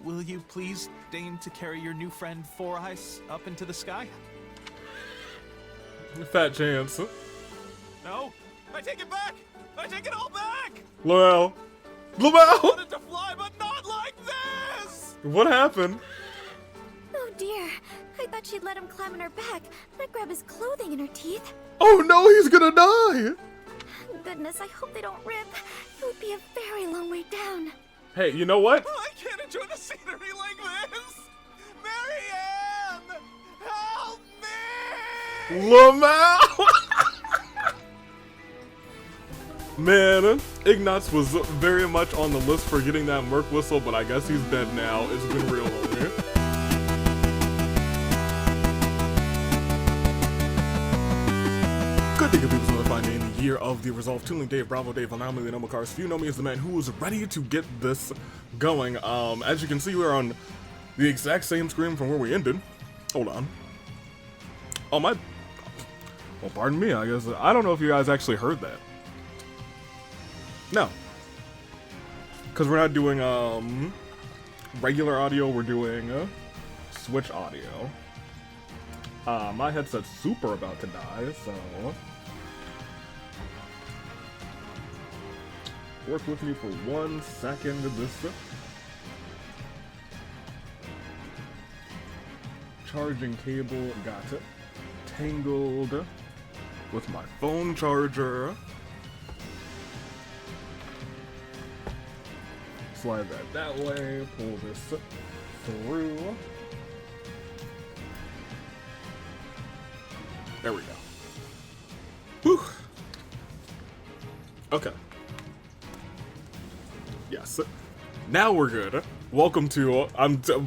will you please deign to carry your new friend Four Eyes up into the sky? Fat chance. No, I take it back! I take it all back! Lamel. I wanted to fly, but not like this! What happened? Oh dear, I thought she'd let him climb on her back, not grab his clothing in her teeth. Oh no, he's gonna die! Goodness, I hope they don't rip. It would be a very long way down. Hey, you know what? I can't enjoy the scenery like this! Marianne! Help me! Lamel! Man, Ignatz was very much on the list for getting that Merc whistle, but I guess he's dead now. It's been real lonely. Good day, good people. It's another fine day in the year of the Resolve. Tooling Dave, Bravo Dave, anomaly, the number cars. If you know me as the man who is ready to get this going. As you can see, we're on the exact same screen from where we ended. Hold on. Oh, my... Well, pardon me, I guess. I don't know if you guys actually heard that. No. Because we're not doing, regular audio, we're doing, Switch audio. My headset's super about to die, so... Work with me for 1 second. This... Charging cable got tangled with my phone charger. Slide that way, pull this through. There we go. Whew. Okay. Yes. Now we're good. Welcome to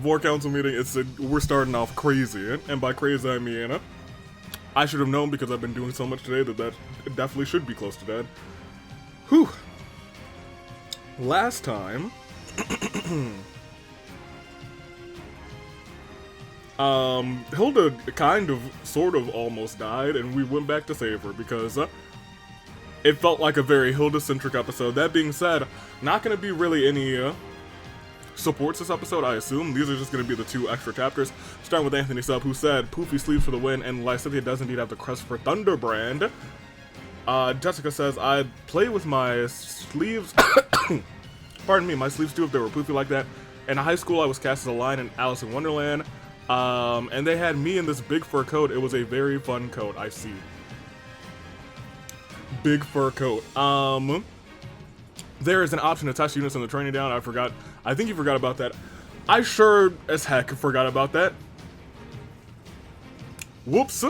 War Council meeting. We're starting off crazy, and by crazy I mean I should have known because I've been doing so much today that definitely should be close to dead. Whew. Last time, Hilda kind of, sort of, almost died, and we went back to save her because it felt like a very Hilda-centric episode. That being said, not going to be really any supports this episode, I assume. These are just going to be the 2 extra chapters, starting with Anthony Sub, who said, "Poofy sleeves for the win, and Lysithea does indeed have the crest for Thunderbrand." Jessica says, "I play with my sleeves..." Pardon me, my sleeves too if they were poofy like that. In high school, I was cast as a lion in Alice in Wonderland, and they had me in this big fur coat. It was a very fun coat, I see. Big fur coat. There is an option to test units in the training down. I think you forgot about that. I sure as heck forgot about that. Whoops.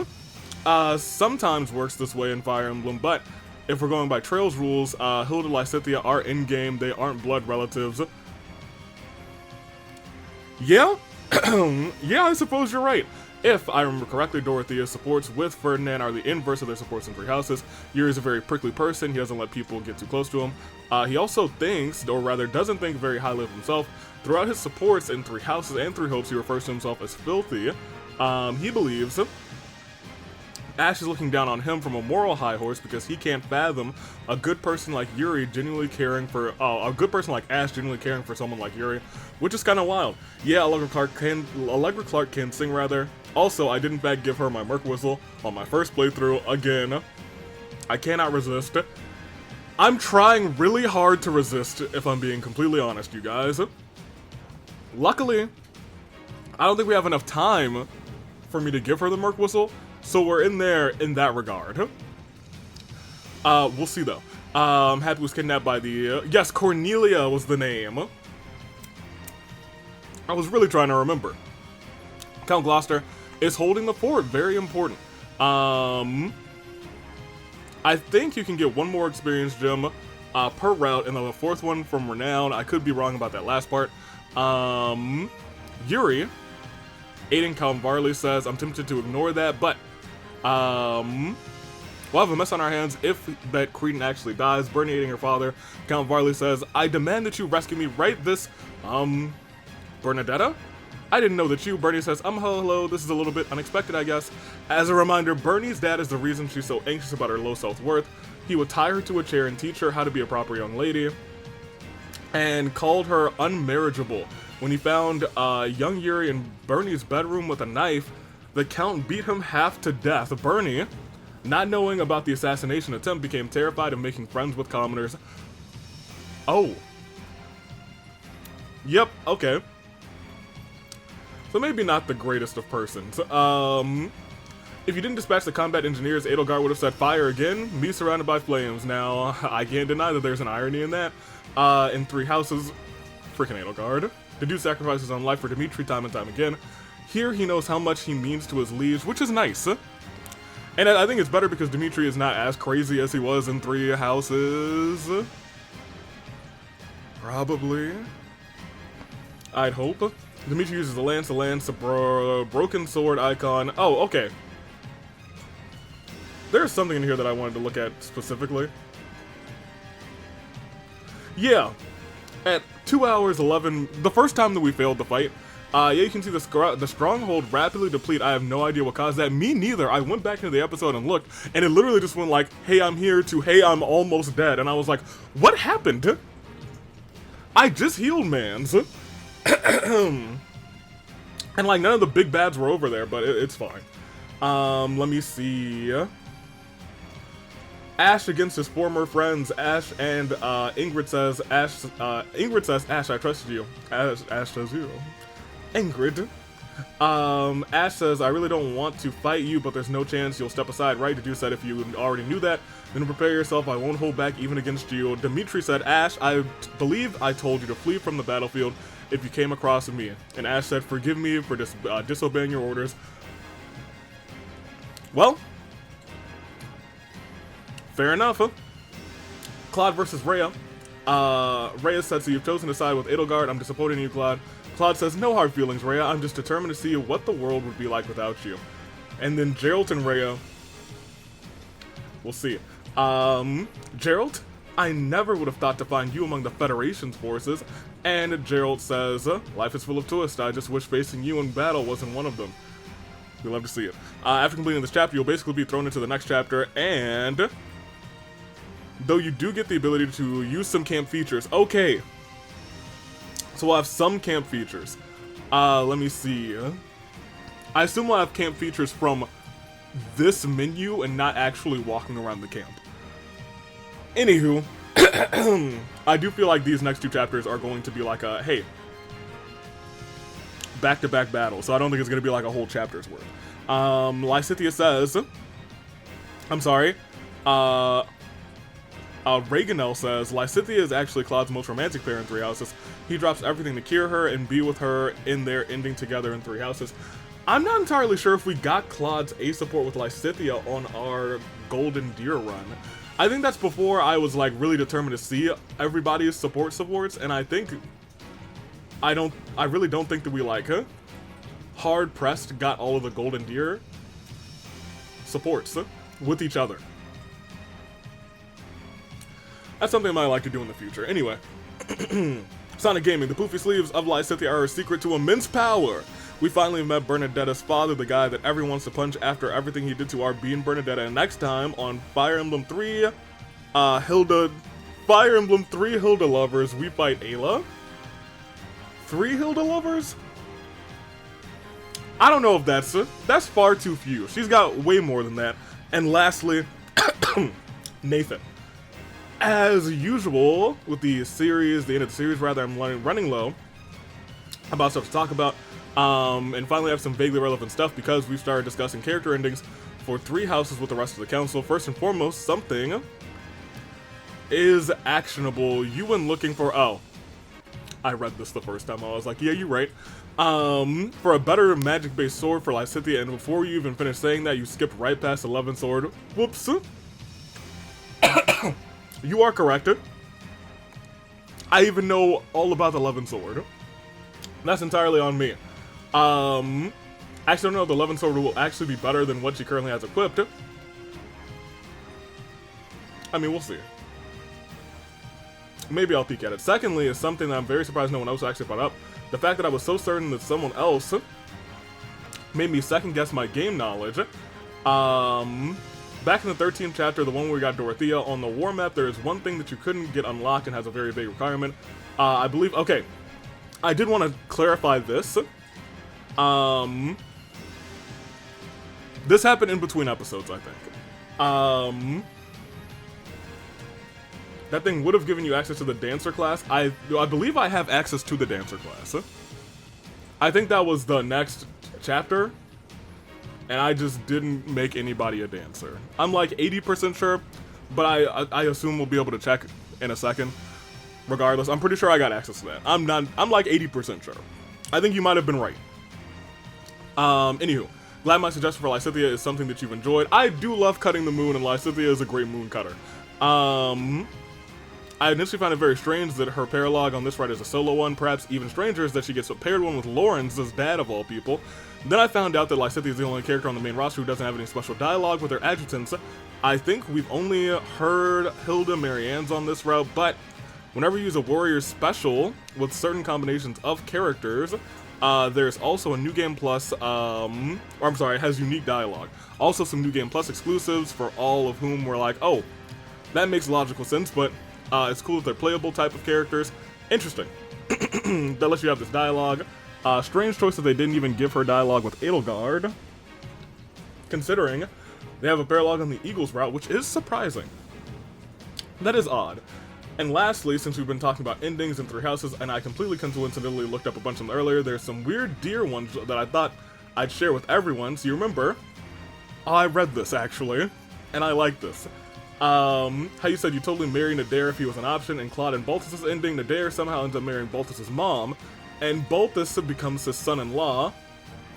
Sometimes works this way in Fire Emblem, but if we're going by Trails rules, Hilda and Lysithea are in-game. They aren't blood relatives. Yeah? Yeah, I suppose you're right. If I remember correctly, Dorothea's supports with Ferdinand are the inverse of their supports in Three Houses. Yuri's a very prickly person. He doesn't let people get too close to him. He also thinks, or rather doesn't think very highly of himself. Throughout his supports in Three Houses and Three Hopes, he refers to himself as filthy. He believes Ash is looking down on him from a moral high horse because he can't fathom a good person like Yuri genuinely caring for, a good person like Ash genuinely caring for someone like Yuri, which is kind of wild. Yeah, Allegra Clark can sing rather. Also, I did in fact give her my Merc whistle on my first playthrough again. I cannot resist. I'm trying really hard to resist, if I'm being completely honest, you guys. Luckily, I don't think we have enough time for me to give her the Merc whistle. So we're in there in that regard. We'll see though. Happy was kidnapped by the, yes, Cornelia was the name. I was really trying to remember. Count Gloucester is holding the fort, very important. I think you can get 1 more experience gem per route, and then the 4th one from Renown. I could be wrong about that last part. Yuri, Aiden Count Varley says, I'm tempted to ignore that, but we'll have a mess on our hands if that Cretan actually dies. Bernie aiding her father. Count Varley says, I demand that you rescue me right this, Bernadetta? I didn't know that you. Bernie says, hello, this is a little bit unexpected, I guess. As a reminder, Bernie's dad is the reason she's so anxious about her low self-worth. He would tie her to a chair and teach her how to be a proper young lady, and called her unmarriageable. When he found young Yuri in Bernie's bedroom with a knife, the Count beat him half to death. Bernie, not knowing about the assassination attempt, became terrified of making friends with commoners. Oh. Yep, okay. So maybe not the greatest of persons. If you didn't dispatch the combat engineers, Edelgard would have said fire again, me surrounded by flames. Now, I can't deny that there's an irony in that. In Three Houses, freaking Edelgard. The dude sacrifices his own life for Dimitri time and time again. Here, he knows how much he means to his liege, which is nice. And I think it's better because Dimitri is not as crazy as he was in Three Houses. Probably. I'd hope. Dimitri uses the lance, a broken sword icon. Oh, okay. There's something in here that I wanted to look at specifically. Yeah. At 2 hours 11, the first time that we failed the fight, yeah, you can see the stronghold rapidly deplete. I have no idea what caused that. Me neither. I went back into the episode and looked, and it literally just went like, hey, I'm here, to hey, I'm almost dead. And I was like, what happened? I just healed, mans. And like, none of the big bads were over there, but it's fine. Let me see. Ash against his former friends. Ash and Ingrid says, Ingrid says, Ash, I trusted you. Ash says, you. Ingrid. Ash says, I really don't want to fight you, but there's no chance you'll step aside, right? The dude said, if you already knew that, then prepare yourself, I won't hold back even against you. Dimitri said, Ash, I believe I told you to flee from the battlefield if you came across me. And Ash said, forgive me for disobeying your orders. Well, fair enough, huh? Claude versus Rhea. Rhea said, so you've chosen to side with Edelgard. I'm disappointed in you, Claude. Claude says, no hard feelings, Rhea. I'm just determined to see what the world would be like without you. And then Geralt and Rhea. We'll see. Geralt, I never would have thought to find you among the Federation's forces. And Geralt says, life is full of twists. I just wish facing you in battle wasn't one of them. You'll love to see it. After completing this chapter, you'll basically be thrown into the next chapter, and though you do get the ability to use some camp features. Okay. So we'll have some camp features. Let me see. I assume we'll have camp features from this menu and not actually walking around the camp. Anywho, I do feel like these next two chapters are going to be like a, hey, back-to-back battle, so I don't think it's going to be like a whole chapter's worth. Lysithea says, I'm sorry, Reganel says, Lysithea is actually Claude's most romantic pair in Three Houses. He drops everything to cure her and be with her in their ending together in Three Houses. I'm not entirely sure if we got Claude's A support with Lysithea on our Golden Deer run. I think that's before I was like really determined to see everybody's supports, and I think I really don't think that we like hard pressed got all of the Golden Deer supports with each other. That's something I might like to do in the future. Anyway, Sonic Gaming, the poofy sleeves of Lysithea are a secret to immense power. We finally met Bernadetta's father, the guy that everyone wants to punch after everything he did to our bean Bernadetta. And next time on Fire Emblem 3, Hilda lovers, we fight Ayla. 3 Hilda lovers? I don't know if that's far too few. She's got way more than that. And lastly, Nathan. As usual with the series, the end of the series rather, I'm running low about stuff to talk about. And finally have some vaguely relevant stuff because we've started discussing character endings for Three Houses with the rest of the council. First and foremost, something is actionable. You went looking for, oh, I read this the first time. I was like, yeah, you're right. For a better magic-based sword for Lysithea, and before you even finish saying that, you skipped right past 11 sword. Whoops. You are correct. I even know all about the 11 sword. That's entirely on me. Actually, I don't know if the 11 sword will actually be better than what she currently has equipped. I mean, we'll see. Maybe I'll peek at it. Secondly, is something that I'm very surprised no one else actually brought up. The fact that I was so certain that someone else made me second guess my game knowledge. Back in the 13th chapter, the one where we got Dorothea, on the war map, there is one thing that you couldn't get unlocked and has a very vague requirement. I believe, okay. I did want to clarify this. This happened in between episodes, I think. That thing would have given you access to the dancer class. I believe I have access to the dancer class. I think that was the next chapter, and I just didn't make anybody a dancer. I'm like 80% sure, but I assume we'll be able to check in a second. Regardless, I'm pretty sure I got access to that. I'm like 80% sure. I think you might have been right. Anywho, glad my suggestion for Lysithea is something that you've enjoyed. I do love cutting the moon, and Lysithea is a great moon cutter. I initially found it very strange that her paralogue on this ride is a solo one. Perhaps even stranger is that she gets a paired one with Lawrence's dad of all people. Then I found out that Lysithea is the only character on the main roster who doesn't have any special dialogue with her adjutants. I think we've only heard Hilda Marianne's on this route, but whenever you use a warrior special with certain combinations of characters, there's also a New Game Plus, it has unique dialogue. Also some New Game Plus exclusives for all of whom we're like, oh, that makes logical sense, but it's cool that they're playable type of characters. Interesting. That lets you have this dialogue. Strange choice that they didn't even give her dialogue with Edelgard, considering they have a paralogue on the Eagles route, which is surprising. That is odd. And lastly, since we've been talking about endings in Three Houses, and I completely coincidentally looked up a bunch of them earlier, there's some weird deer ones that I thought I'd share with everyone. So you remember, I read this actually, and I like this. How you said you totally marry Nadir if he was an option, and Claude and Balthus' ending, Nadir somehow ends up marrying Balthus' mom, and Balthus becomes his son-in-law.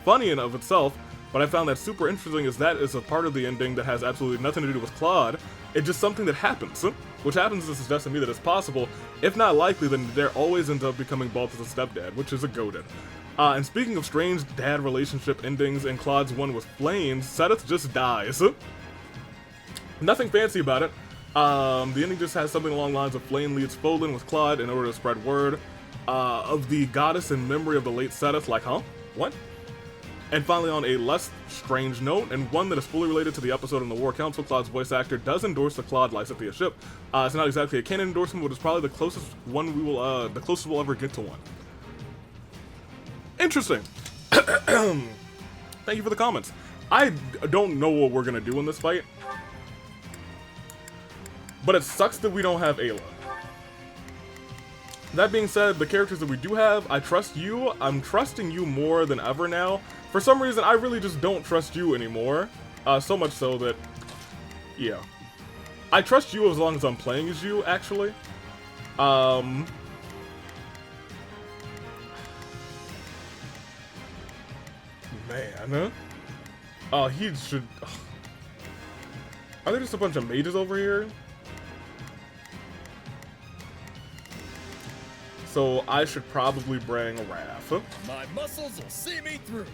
Funny in of itself, but I found that super interesting is that is a part of the ending that has absolutely nothing to do with Claude. It's just something that happens, which happens to suggest to me that it's possible, if not likely, then Nadir always ends up becoming Balthus' stepdad, which is a goated. And speaking of strange dad relationship endings, in Claude's one with Flames, Sedith just dies. Nothing fancy about it. The ending just has something along the lines of Flame leads Folin with Claude in order to spread word of the goddess in memory of the late Sedith. Like, huh? What? And finally, on a less strange note, and one that is fully related to the episode in the War Council, Claude's voice actor does endorse the Claude Lysithea ship. It's not exactly a canon endorsement, but it's probably the closest one we will, the closest we'll ever get to one. Interesting. Thank you for the comments. I don't know what we're gonna do in this fight, but it sucks that we don't have Ayla. That being said, the characters that we do have, I trust you. I'm trusting you more than ever now. For some reason, I really just don't trust you anymore. So much so that, yeah. I trust you as long as I'm playing as you, actually. Man. He should... Are there just a bunch of mages over here? So I should probably bring a Raph. My muscles will see me through.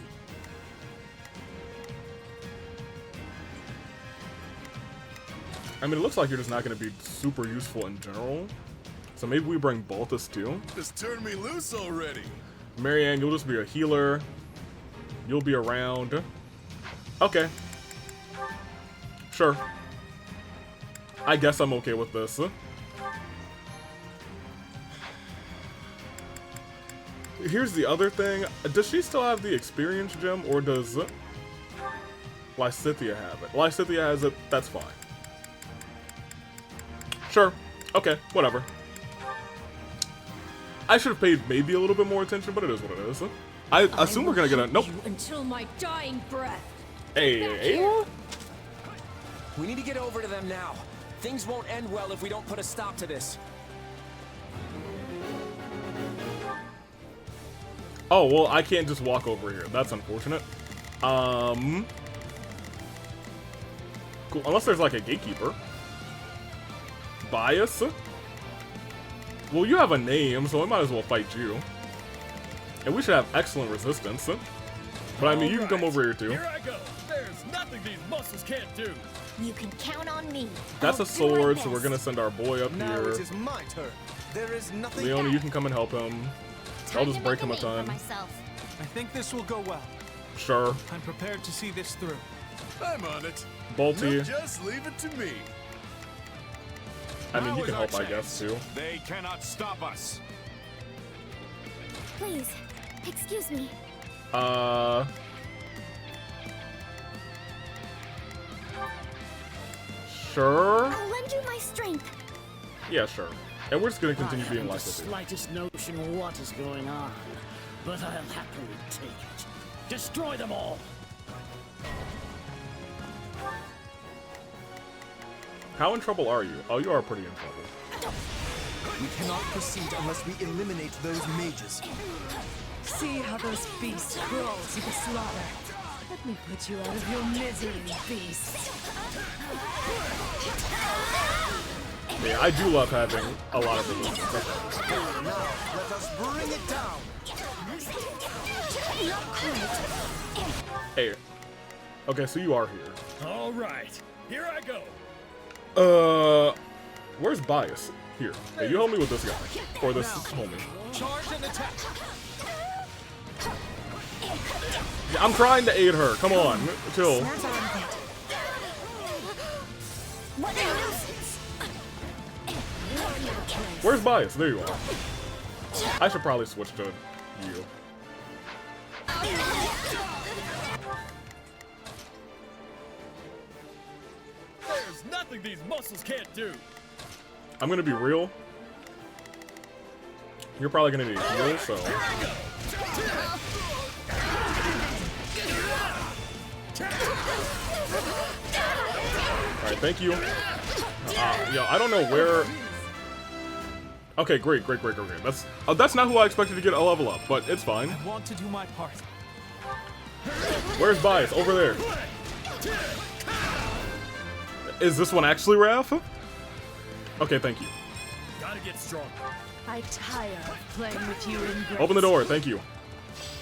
I mean, it looks like you're just not going to be super useful in general. So maybe we bring Balthus too. Just turn me loose already. Marianne, you'll just be a healer. You'll be around. Okay. Sure. I guess I'm okay with this. Here's the other thing. Does she still have the experience gem, or does Lysithea have it? Lysithea has it. That's fine. Sure. Okay. Whatever. I should have paid maybe a little bit more attention, but it is what it is. I assume we're gonna get a nope. Until my dying breath. Hey, Ayla? We need to get over to them now. Things won't end well if we don't put a stop to this. Oh, well, I can't just walk over here. That's unfortunate. Cool. Unless there's like a gatekeeper. Bias? Well, you have a name, so I might as well fight you. And we should have excellent resistance. But I mean, you can come over here too. Here I go. There's nothing these muscles can't do. You can count on me. That's I'll a do my sword, so best. we're gonna send our boy up Now here. it is my turn. There is nothing. Leona, you can come and help him. I'll just break him a ton. I think this will go well. Sure. I'm prepared to see this through. I'm on it. Bolty. You just leave it to me. I mean, you can help, I guess, too. They cannot stop us. Please, excuse me. Sure. I'll lend you my strength. Yeah, sure. And we're just gonna continue I being haven't like the this. slightest notion what is going on, but I'll happily take it. Destroy them all! How in trouble are you? Oh, you are pretty in trouble. We cannot proceed unless we eliminate those mages. See how those beasts crawl to the slaughter. Let me put you out of your misery, beast. Yeah, I do love having a lot of resistance. Now, let us bring it down. Hey. Okay, so you are here. All right, here I go. Where's Bias? Here. Hey, you help me with this guy. Or this homie. Charge and attack. Yeah, I'm trying to aid her. Come on. Chill. Where's Bias? There you are. I should probably switch to you. There's nothing these muscles can't do. I'm gonna be real. You're probably gonna need a heal, so. Alright, thank you. Yo, I don't know where. Okay, great. That's not who I expected to get a level up, but it's fine. I want to do my part. Where's Bias? Over there. Is this one actually Raph? Okay, thank you. Gotta get stronger. I tire of playing with you in grace. Open the door, thank you.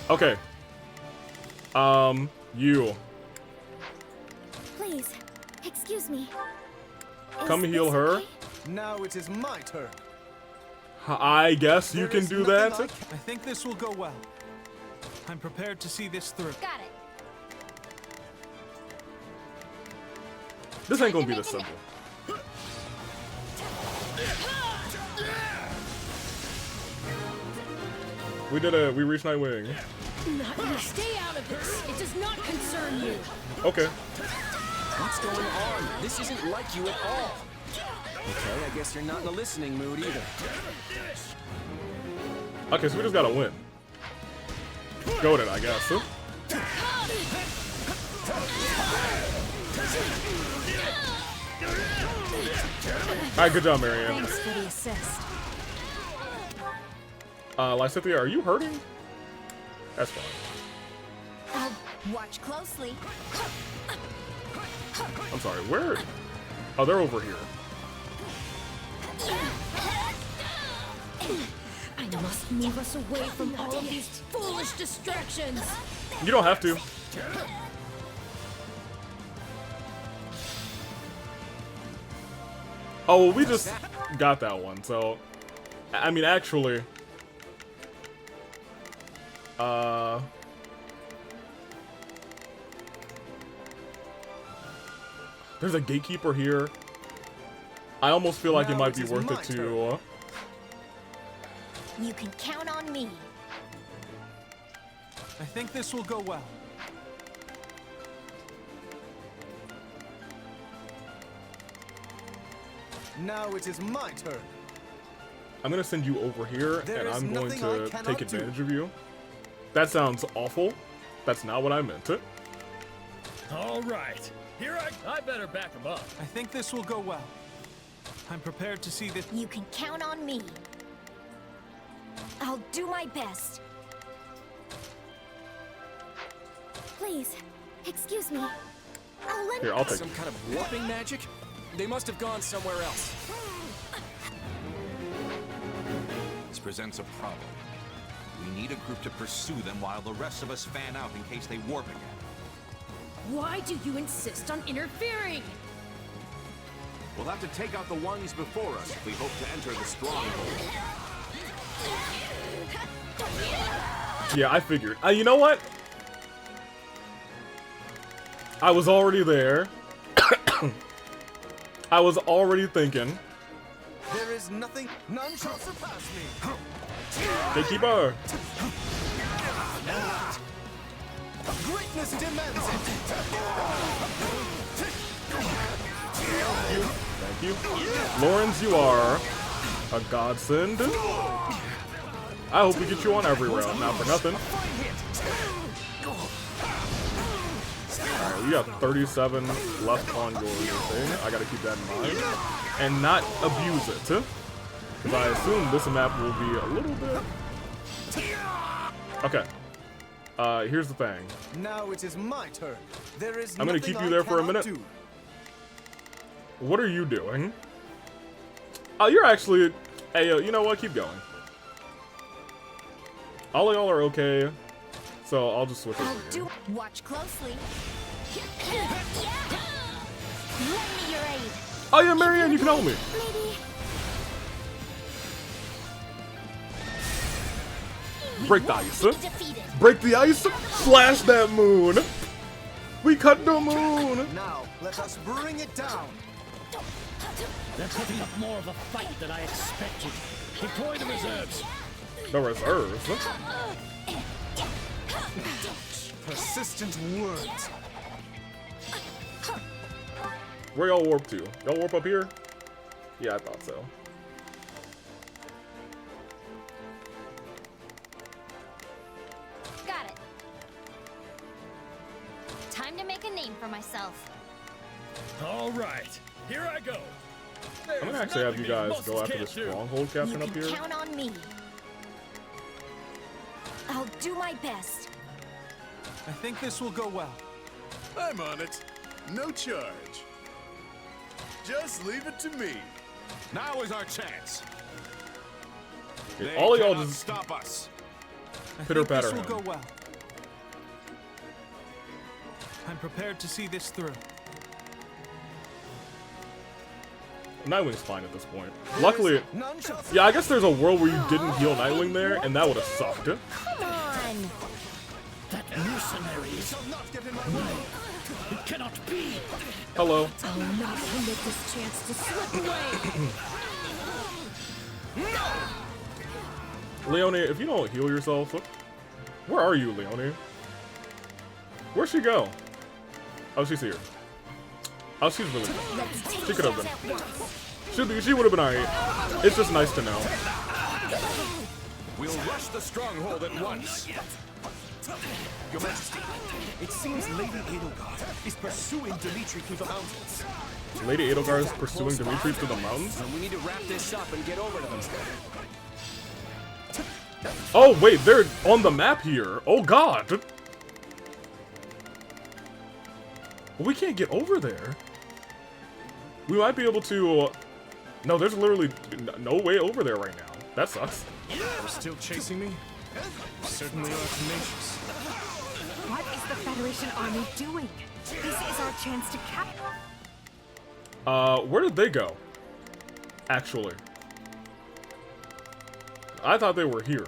Okay. You. Please, excuse me. Come Is heal this her. okay? Now it is my turn. I guess you There can is do nothing that. I think this will go well. I'm prepared to see this through. Got it. This ain't gonna be this simple. We reached Nightwing. Not you. Stay out of this. It does not concern you. Okay. What's going on? This isn't like you at all. Okay, I guess you're not in a listening mood either. Okay, so we just gotta win. Go then, I guess. Alright, good job, Marianne. Thanks for the assist. Lysithia, are you hurting? That's fine. I'll watch closely. I'm sorry, where? Oh, they're over here. I must move us away from all of these foolish distractions. You don't have to. Oh, well, we just got that one, so... I mean, actually... There's a gatekeeper here. I almost feel like it Now might it be is worth my it to... turn. You can count on me. I think this will go well. Now it is my turn. I'm gonna send you over here, There and is I'm going nothing I to cannot take advantage of you. That sounds awful. That's not what I meant it. All right, here I better back him up. I think this will go well. I'm prepared to see this. You can count on me. I'll do my best. Please, excuse me. I'll lend Here, I'll take Some it. kind of warping magic? They must have gone somewhere else. This presents a problem. We need a group to pursue them while the rest of us fan out in case they warp again. Why do you insist on interfering? We'll have to take out the ones before us if we hope to enter the stronghold. Yeah, I figured. You know what? I was already there. I was already thinking. There is nothing, none shall surpass me. Gatekeeper. Greatness demands it. Thank you. Lawrence, you are a godsend. I hope we get you on every round, not for nothing. Alright, you got 37 left on your thing. I gotta keep that in mind. And not abuse it. Because I assume this map will be a little bit... Okay. Here's the thing. Now it is my turn. There is I'm gonna keep you there for a minute. What are you doing? Oh, you're actually... Hey, you know what? Keep going. All of y'all are okay. So I'll just switch over here. Watch closely. Lend me your aid. Oh yeah, Marianne, you can help me. Break the ice. Break the ice. Slash that moon. We cut the moon. Now let us bring it down. They're putting up more of a fight than I expected. Deploy the reserves. The reserves. Persistent words. Where y'all warp to? Y'all warp up here? Yeah, I thought so. Got it. Time to make a name for myself. All right, here I go. I'm gonna actually have you guys go after the stronghold captain up here. Count on me. I'll do my best. I think this will go well. I'm on it. No charge. Just leave it to me. Now is our chance. Okay, all of y'all cannot just stop us. pitter patter This will him. go well. I'm prepared to see this through. Nightwing's fine at this point. Luckily, None shall yeah, I guess there's a world where you didn't heal Nightwing there, and that would have sucked. Come on. That mercenary is shall not get in my way. It cannot be. Hello. I'll not permit this chance to slip away. Leone, if you don't heal yourself, where are you, Leone? Where'd she go? Oh, she's here. Oh, she's really good. She could have been. She would have been alright. It's just nice to know. We'll rush the stronghold at once. Your Majesty, it seems Lady Edelgard is pursuing Dimitri through the mountains. Lady Edelgard is pursuing Dimitri through the mountains? And we need to wrap this up and get over to them. Oh, wait, they're on the map here. Oh, God. We can't get over there. We might be able to... No, there's literally no way over there right now. That sucks. You're still chasing me? You certainly are tenacious. What is the Federation army doing? This is our chance to capture. Where did they go? Actually. I thought they were here.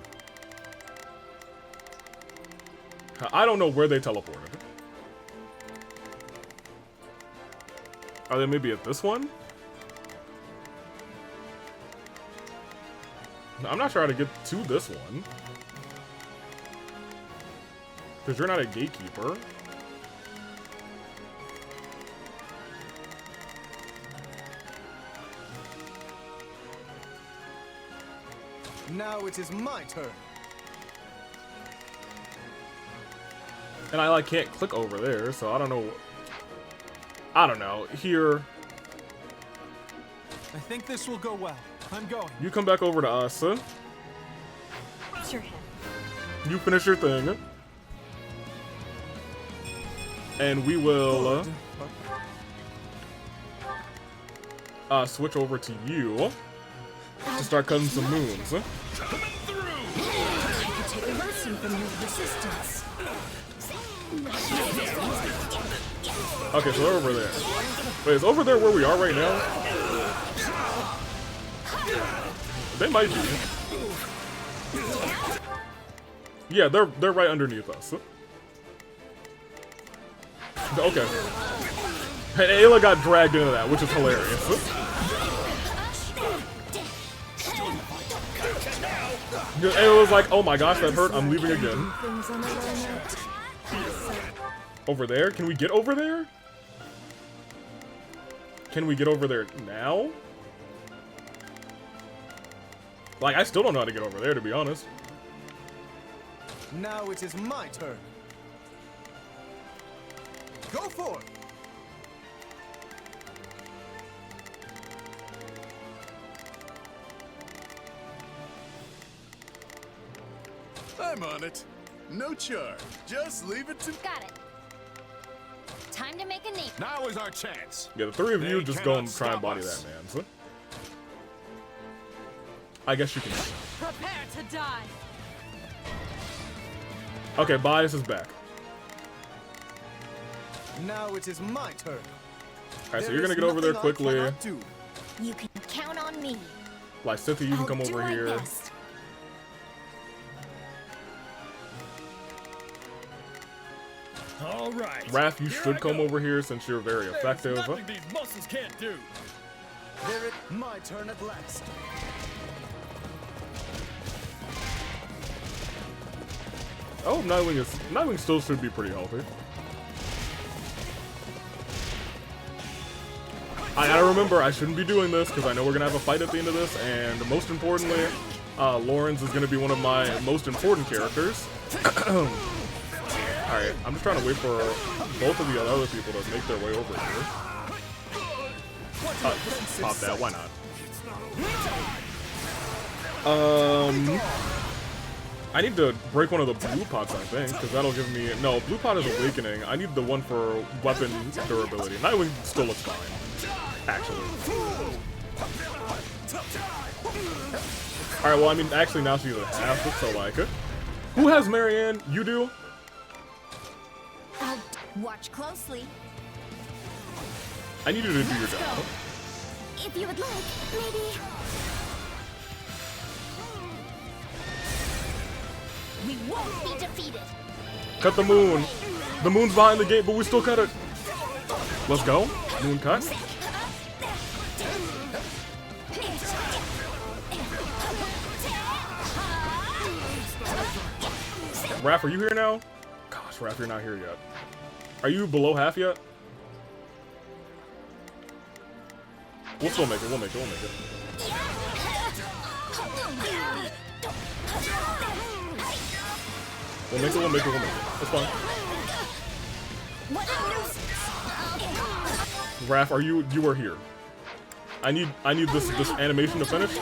I don't know where they teleported. Are they maybe at this one? I'm not sure how to get to this one. Because you're not a gatekeeper. Now it is my turn. And I, like, can't click over there, so I don't know. I don't know. Here. I think this will go well. I'm going. You come back over to us, huh? Sure. You finish your thing. And we will switch over to you to start cutting some moons. I could take a lesson from your resistance. Okay, so they're over there. Wait, is over there where we are right now? They might be. Yeah, they're right underneath us. Okay. And Ayla got dragged into that, which is hilarious. It was like, oh my gosh, that hurt. I'm leaving again. Things on the line. Over there? Can we get over there? Can we get over there now? Like, I still don't know how to get over there, to be honest. Now it is my turn. Go for it. I'm on it. No charge. Just leave it to... Got it. Time to make a name. Now is our chance. Yeah, the three of you They just go and cannot try and stop body us. that man. So, I guess you can. Prepare to die. Okay, Bias is back. Now it is my turn. Alright, so you're gonna get over there quickly. You can count on me. Lysithia, you can come I'll do over my here. best. All right. Raph, you Here should I come go. over here since you're very There's effective. nothing these muscles can't do. There it, my turn at last. Oh, Nightwing still should be pretty healthy. I gotta remember, I shouldn't be doing this because I know we're gonna have a fight at the end of this, and most importantly, Lawrence is gonna be one of my most important characters. Alright, I'm just trying to wait for both of the other people to make their way over here. Just pop that, why not? I need to break one of the blue pots, I think, because that'll give me... No, blue pot is awakening. I need the one for weapon durability. Nightwing still looks fine, actually. Alright, well, I mean, actually now she's a half, so like... Who has Marianne? You do? Watch closely. I need you to do your job. If you would like, maybe... We won't be defeated. Cut the moon. The moon's behind the gate, but we still cut it. Let's go. Moon cut. Raph, are you here now? Gosh, Raph, you're not here yet. Are you below half yet? We'll still make it, we'll make it, we'll make it. We'll make it, we'll make it, we'll make it. That's fine. Raph, are you are here. I need this animation to finish.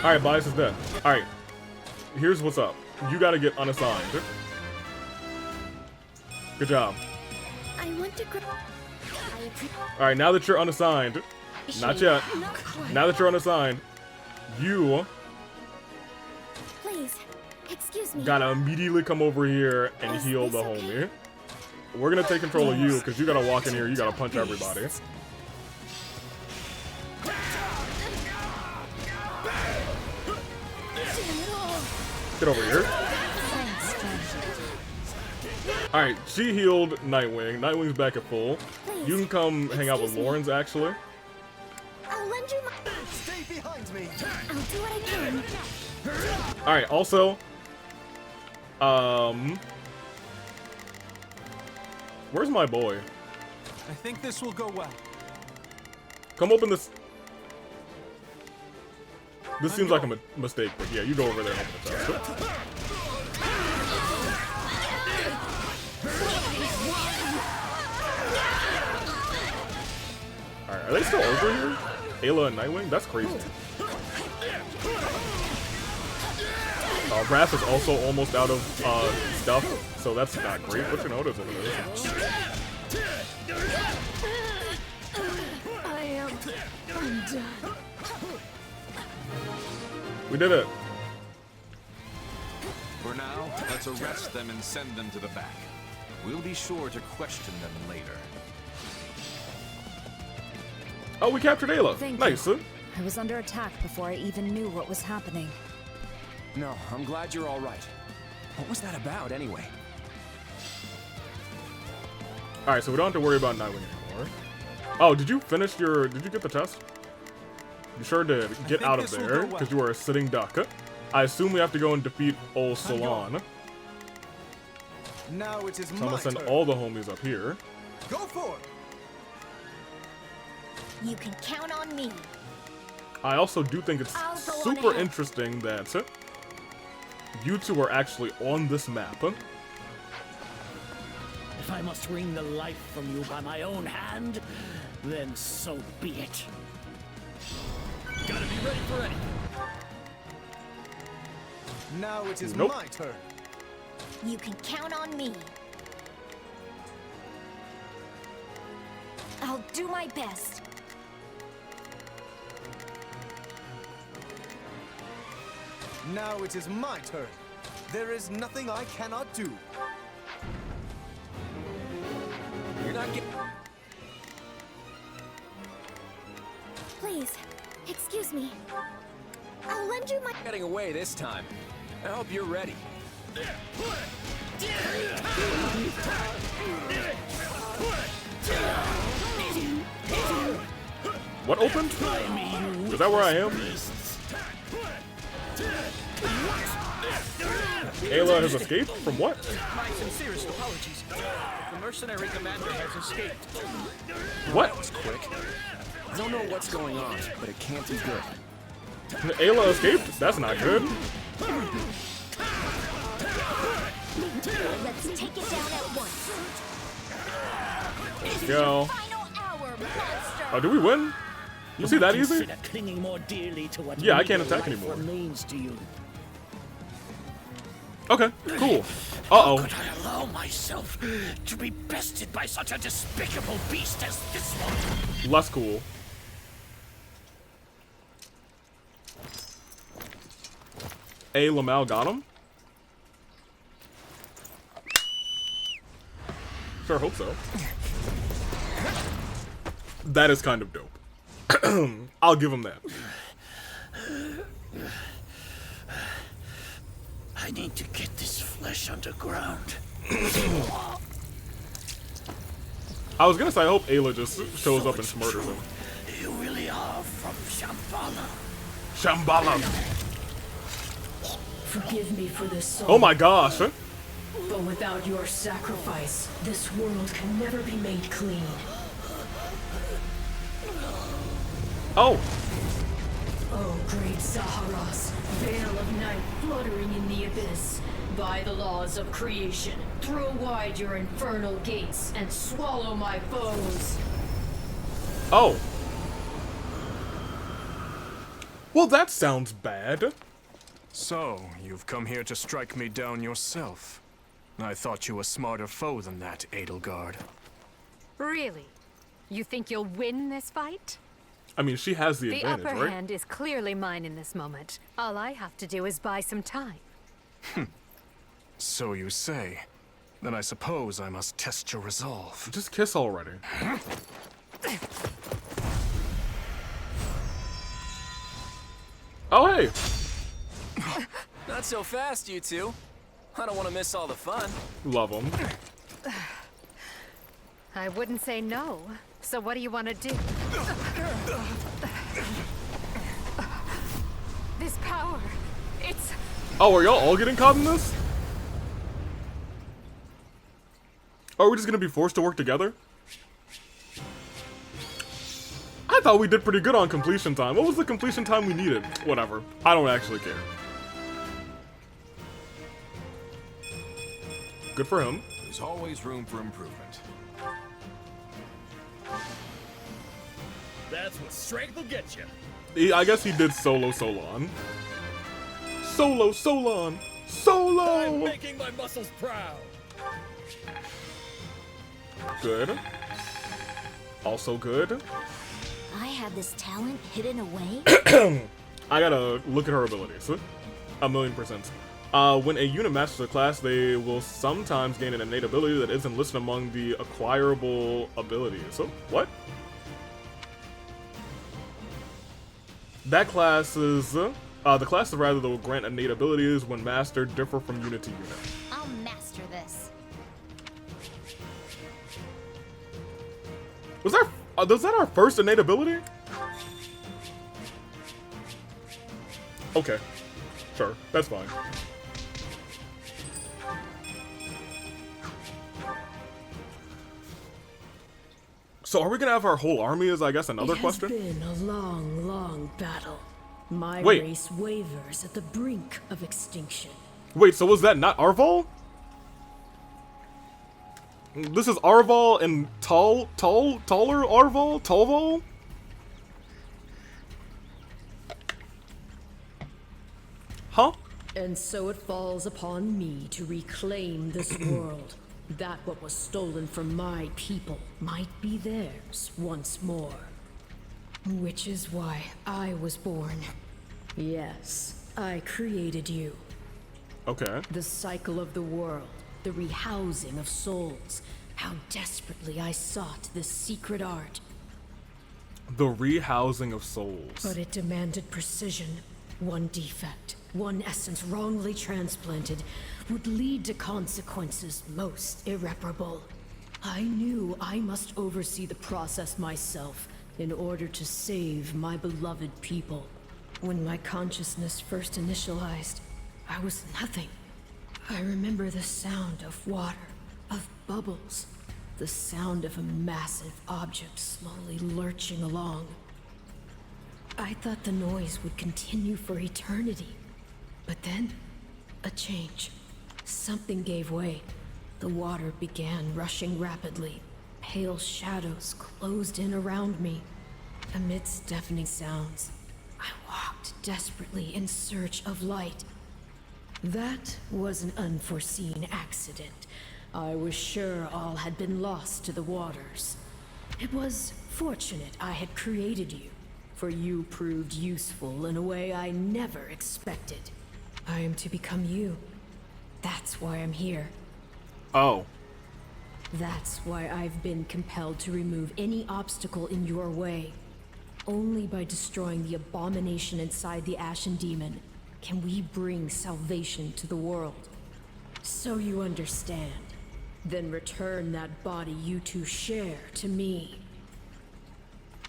Alright, Bias is dead. Alright. Here's what's up. You gotta get unassigned. Good job. I want to Alright, now that you're unassigned, not yet. Now that you're unassigned, you Please, excuse me. gotta immediately come over here and heal the homie. We're gonna take control of you because you gotta walk in here, you gotta punch everybody. Get over here. Alright, she healed Nightwing. Nightwing's back at full. You can come hang out with Lawrence, actually. I'll lend you my... Stay behind me. I'll do what I can. Alright, also, where's my boy? I think this will go well. Come open this. This seems like a mistake, but yeah, you go over there and open the chest. Alright, are they still over here? Ayla and Nightwing? That's crazy. Raph is also almost out of stuff, so that's not great, but you know, it is what it is. I am undone. We did it. For now, let's arrest them and send them to the back. We'll be sure to question them later. Oh, we captured Ayla. Thank Nice. you. I was under attack before I even knew what was happening. No, I'm glad you're all right. What was that about, anyway? Alright, so we don't have to worry about Nightwing anymore. Oh, did you finish your... Did you get the test? You sure did. Get out of this will there, go well. because you are a sitting duck. I assume we have to go and defeat old Salon. Now it is So I'm gonna my send turn. all the homies up here. Go for it. You can count on me. I also do think it's I'll go on super ahead. interesting that you two are actually on this map. If I must wring the life from you by my own hand, then so be it. Gotta be ready for anything. Now it is Nope. my turn. You can count on me. I'll do my best. Now it is my turn. There is nothing I cannot do. You're not getting... Please, excuse me. I'll lend you my... getting away this time. I hope you're ready. What opened? Is that where I am? Ayla has escaped? From what? My sincerest apologies. The mercenary commander has escaped. What? That was quick. I don't know what's going on, but it can't be good. Ayla escaped? That's not good. Let's take it down at once. Let's go. Final hour, monster. Oh, do we win? Was he that easy? Consider clinging more dearly to what Yeah, I can't real attack life anymore. remains to you. Okay, cool. Uh-oh. Could I allow myself to be bested by such a despicable beast as this one? Less cool. A. Lamal got him? Sure hope so. That is kind of dope. I'll give him that. I need to get this flesh underground. I was gonna say, I hope Ayla just shows up and murders him. You really are from Shambhala. Shambhala! Forgive me for this soul. Oh my gosh! But without your sacrifice, this world can never be made clean. Oh! Oh, great Saharas, veil of night fluttering in the abyss. By the laws of creation, throw wide your infernal gates and swallow my foes. Oh. Well, that sounds bad. So, you've come here to strike me down yourself. I thought you a smarter foe than that, Edelgard. Really? You think you'll win this fight? I mean, she has the The advantage, upper right? hand is clearly mine in this moment. All I have to do is buy some time. So you say. Then I suppose I must test your resolve. Just kiss already. Oh, hey! Not so fast, you two. I don't want to miss all the fun. Love him. I wouldn't say no. So what do you want to do? This power, it's... Oh, are y'all all getting caught in this? Are we just gonna be forced to work together? I thought we did pretty good on completion time. What was the completion time we needed? Whatever. I don't actually care. Good for him. There's always room for improvement. That's what strength will get you. I guess he did solo Solon. Solo Solon! Solo! I'm making my muscles proud. Good. Also good. I have this talent hidden away. I gotta look at her abilities. 1,000,000%. When a unit masters a class, they will sometimes gain an innate ability that isn't listed among the acquirable abilities. So, what? That class is, the classes rather that will grant innate abilities when mastered differ from unit to unit. I'll master this. Was that our first innate ability? Okay. Sure, that's fine. So are we gonna have our whole army is, I guess, another question? It has been a long, long battle. My Wait. race wavers at the brink of extinction. Wait, so was that not Arval? This is Arval and taller Arval? Tolval? Huh? And so it falls upon me to reclaim this world. That what was stolen from my people might be theirs once more. Which is why I was born. Yes, I created you. Okay. The cycle of the world, the rehousing of souls. How desperately I sought this secret art. The rehousing of souls. But it demanded precision. One defect, one essence wrongly transplanted, would lead to consequences most irreparable. I knew I must oversee the process myself in order to save my beloved people. When my consciousness first initialized, I was nothing. I remember the sound of water, of bubbles, the sound of a massive object slowly lurching along. I thought the noise would continue for eternity. But then, a change. Something gave way. The water began rushing rapidly. Pale shadows closed in around me. Amidst deafening sounds, I walked desperately in search of light. That was an unforeseen accident. I was sure all had been lost to the waters. It was fortunate I had created you, for you proved useful in a way I never expected. I am to become you. That's why I'm here. Oh. That's why I've been compelled to remove any obstacle in your way. Only by destroying the abomination inside the Ashen Demon can we bring salvation to the world. So you understand. Then return that body you two share to me.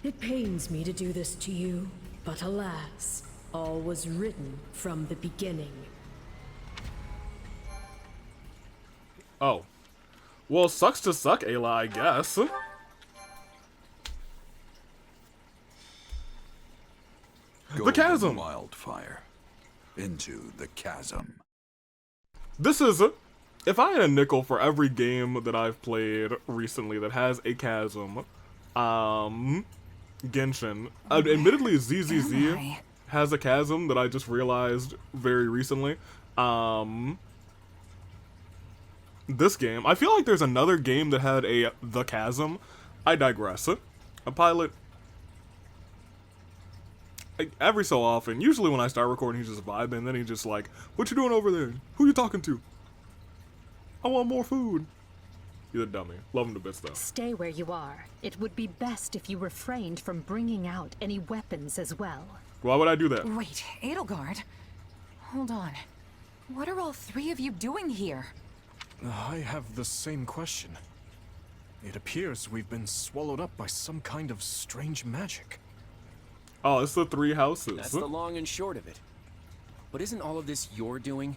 It pains me to do this to you, but alas, all was written from the beginning. Oh. Well, sucks to suck, Ayla, I guess. The chasm. Wildfire. Into the chasm. This is, if I had a nickel for every game that I've played recently that has a chasm, Genshin, admittedly ZZZ has a chasm that I just realized very recently. This game, I feel like there's another game that had the chasm. I digress. A pilot, every so often, usually when I start recording, he's just vibing, then he's just like, what you doing over there? Who you talking to? I want more food. You're a dummy. Love him to bits, though. Stay where you are. It would be best if you refrained from bringing out any weapons as well. Why would I do that? Wait, Edelgard? Hold on. What are all three of you doing here? I have the same question. It appears we've been swallowed up by some kind of strange magic. Oh, it's the three houses. That's the long and short of it. But isn't all of this your doing?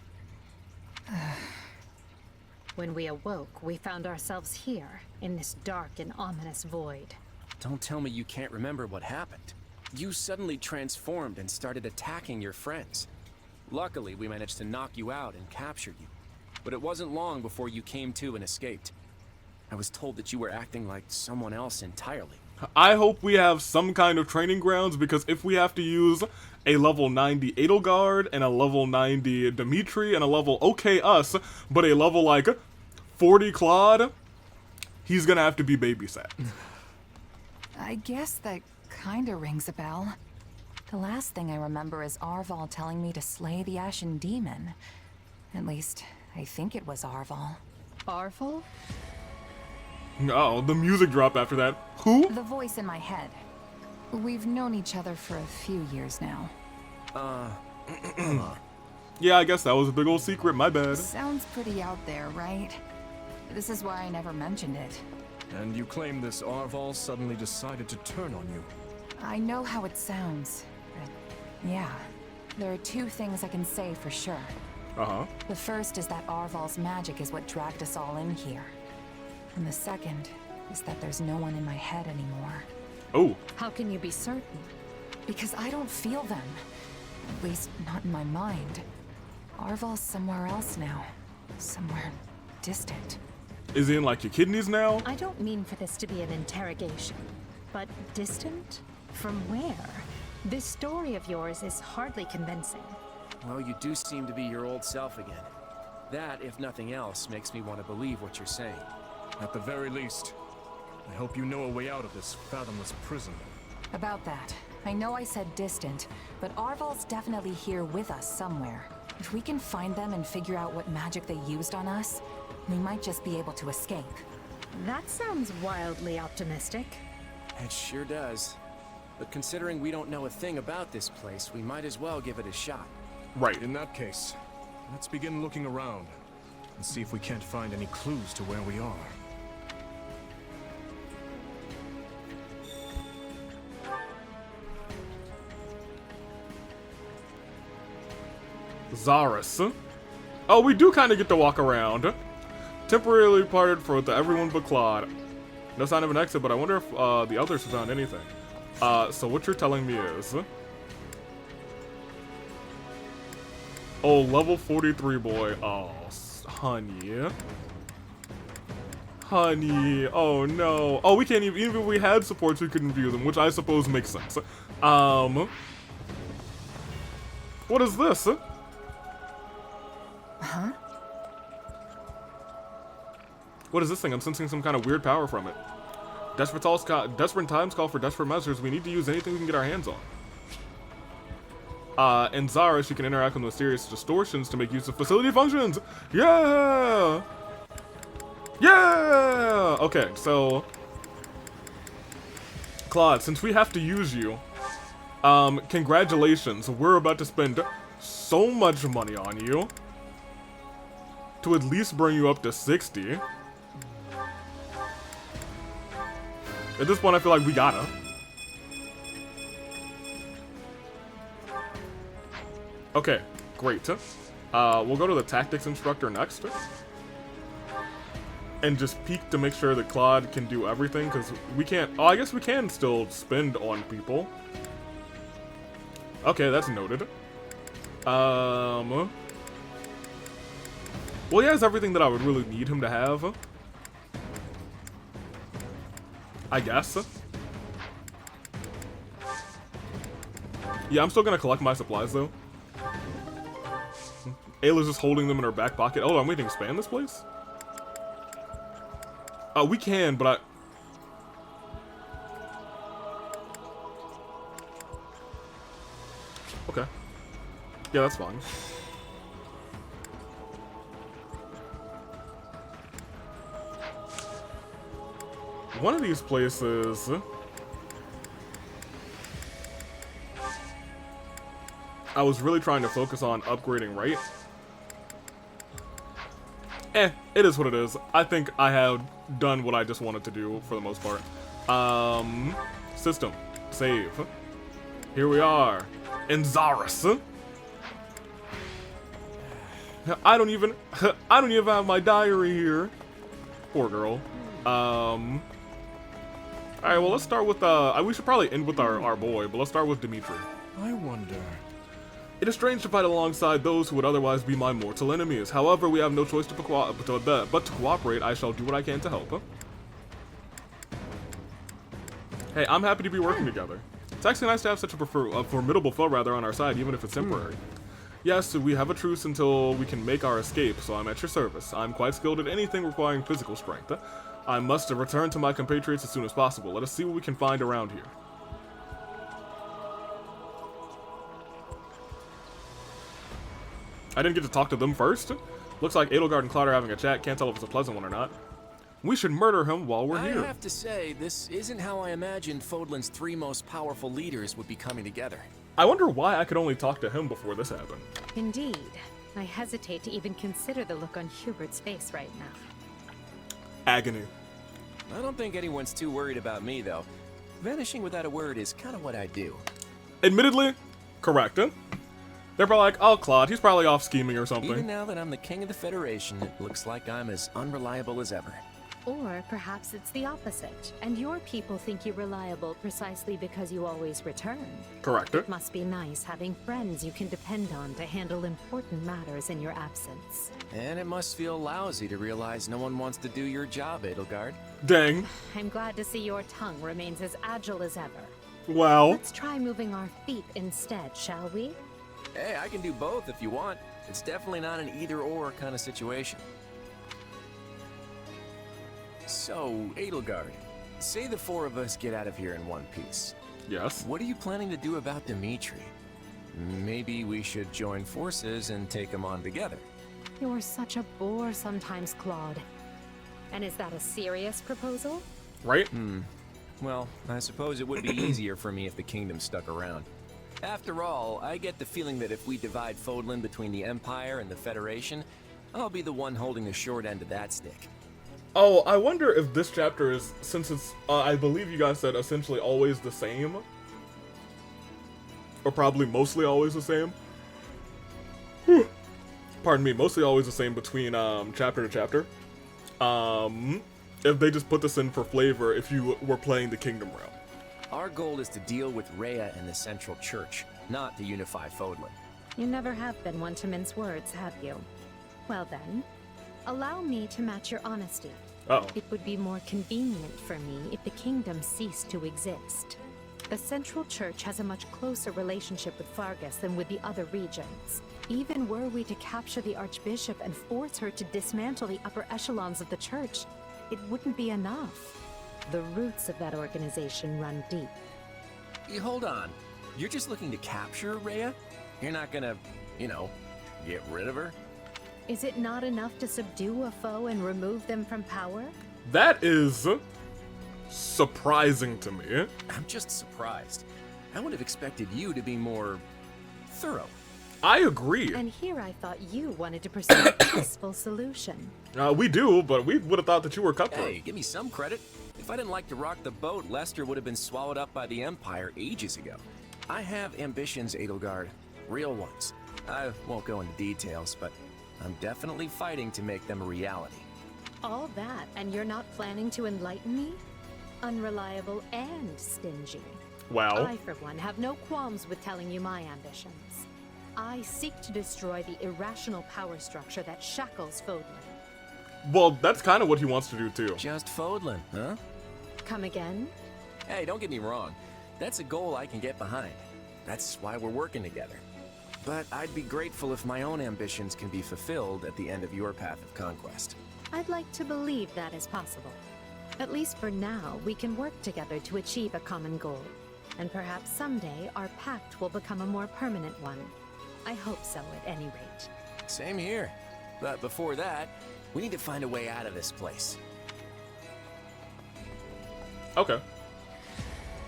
When we awoke, we found ourselves here, in this dark and ominous void. Don't tell me you can't remember what happened. You suddenly transformed and started attacking your friends. Luckily, we managed to knock you out and captured you. But it wasn't long before you came to and escaped. I was told that you were acting like someone else entirely. I hope we have some kind of training grounds, because if we have to use a level 90 Edelgard and a level 90 Dimitri and a level okay us, but a level like 40 Claude, he's gonna have to be babysat. I guess that kinda rings a bell. The last thing I remember is Arval telling me to slay the Ashen Demon. At least, I think it was Arval. Arval? Oh, the music drop after that. Who? The voice in my head. We've known each other for a few years now. Yeah, I guess that was a big old secret, my bad. Sounds pretty out there, right? This is why I never mentioned it. And you claim this Arval suddenly decided to turn on you. I know how it sounds, but yeah. there are two things I can say for sure. Uh-huh. The first is that Arval's magic is what dragged us all in here. And the second is that there's no one in my head anymore. Oh. How can you be certain? Because I don't feel them. At least, not in my mind. Arval's somewhere else now. Somewhere distant. Is he in, like, your kidneys now? I don't mean for this to be an interrogation, but distant? From where? This story of yours is hardly convincing. Well, you do seem to be your old self again. That, if nothing else, makes me want to believe what you're saying. At the very least, I hope you know a way out of this fathomless prison. About that, I know I said distant, but Arval's definitely here with us somewhere. If we can find them and figure out what magic they used on us, we might just be able to escape. That sounds wildly optimistic. It sure does. But considering we don't know a thing about this place, we might as well give it a shot. Right. In that case, let's begin looking around and see if we can't find any clues to where we are. Zaris. Oh, we do kind of get to walk around. Temporarily parted for everyone but Claude. No sign of an exit, but I wonder if the others found anything. So what you're telling me is... Oh, level 43 boy. Oh, honey. Honey. Oh, no. Oh, we can't even if we had supports, we couldn't view them, which I suppose makes sense. What is this? Huh? What is this thing? I'm sensing some kind of weird power from it. Desperate times call for desperate measures. We need to use anything we can get our hands on. In Zara, she can interact with mysterious distortions to make use of facility functions. Yeah! Yeah! Okay, so... Claude, since we have to use you, congratulations. We're about to spend so much money on you to at least bring you up to 60. At this point, I feel like we gotta. Okay, great. We'll go to the tactics instructor next. And just peek to make sure that Claude can do everything, because we can't... Oh, I guess we can still spend on people. Okay, that's noted. Well, he has everything that I would really need him to have. I guess. Yeah, I'm still gonna collect my supplies, though. Ayla's just holding them in her back pocket. Oh, I'm waiting to expand this place? We can, but Okay. Yeah, that's fine. One of these places... I was really trying to focus on upgrading, right? It is what it is. I think I have done what I just wanted to do for the most part. System. Save. Here we are. In Zaris. I don't even have my diary here. Poor girl. Alright, well, let's start with, we should probably end with our boy, but let's start with Dimitri. I wonder... It is strange to fight alongside those who would otherwise be my mortal enemies. However, we have no choice but to cooperate. I shall do what I can to help. Hey, I'm happy to be working together. It's actually nice to have such a formidable foe, on our side, even if it's temporary. Yes, we have a truce until we can make our escape, so I'm at your service. I'm quite skilled at anything requiring physical strength. I must return to my compatriots as soon as possible. Let us see what we can find around here. I didn't get to talk to them first. Looks like Edelgard and Claude are having a chat. Can't tell if it's a pleasant one or not. We should murder him while we're here. I have to say, this isn't how I imagined Fodlan's 3 most powerful leaders would be coming together. I wonder why I could only talk to him before this happened. Indeed. I hesitate to even consider the look on Hubert's face right now. Agony. I don't think anyone's too worried about me, though. Vanishing without a word is kind of what I do. Admittedly, correct. They're probably like, oh, Claude, he's probably off scheming or something. Even now that I'm the king of the Federation, it looks like I'm as unreliable as ever. Or perhaps it's the opposite, and your people think you're reliable precisely because you always return. Correct. It must be nice having friends you can depend on to handle important matters in your absence. And it must feel lousy to realize no one wants to do your job, Edelgard. Dang. I'm glad to see your tongue remains as agile as ever. Wow. Let's try moving our feet instead, shall we? Hey, I can do both if you want. It's definitely not an either-or kind of situation. So, Edelgard, say the four of us get out of here in one piece. Yes. What are you planning to do about Dimitri? Maybe we should join forces and take him on together. You're such a bore sometimes, Claude. And is that a serious proposal? Right? Well, I suppose it would be easier for me if the kingdom stuck around. After all, I get the feeling that if we divide Fodlan between the Empire and the Federation, I'll be the one holding the short end of that stick. Oh, I wonder if this chapter is, since it's, I believe you guys said essentially always the same. Or probably mostly always the same. Whew. Pardon me, mostly always the same between chapter to chapter. If they just put this in for flavor if you were playing the Kingdom Realm. Our goal is to deal with Rhea and the Central Church, not to unify Fodlan. You never have been one to mince words, have you? Well then, allow me to match your honesty. Uh-oh. It would be more convenient for me if the kingdom ceased to exist. The Central Church has a much closer relationship with Fargus than with the other regions. Even were we to capture the Archbishop and force her to dismantle the upper echelons of the Church, it wouldn't be enough. The roots of that organization run deep. Hold on. You're just looking to capture Rhea? You're not gonna, get rid of her? Is it not enough to subdue a foe and remove them from power? That is surprising to me. I'm just surprised. I would have expected you to be more thorough. I agree. And here I thought you wanted to pursue a peaceful solution. We do, but we would have thought that you were cutthroat. Hey, give me some credit. If I didn't like to rock the boat, Lester would have been swallowed up by the Empire ages ago. I have ambitions, Edelgard. Real ones. I won't go into details, but I'm definitely fighting to make them a reality. All that, and you're not planning to enlighten me? Unreliable and stingy. Wow. I, for one, have no qualms with telling you my ambitions. I seek to destroy the irrational power structure that shackles Fodlan. Well, that's kind of what he wants to do, too. Just Fodlan, huh? Come again? Hey, don't get me wrong. That's a goal I can get behind. That's why we're working together. But I'd be grateful if my own ambitions can be fulfilled at the end of your path of conquest. I'd like to believe that is possible. At least for now, we can work together to achieve a common goal. And perhaps someday, our pact will become a more permanent one. I hope so, at any rate. Same here. But before that, we need to find a way out of this place. Okay.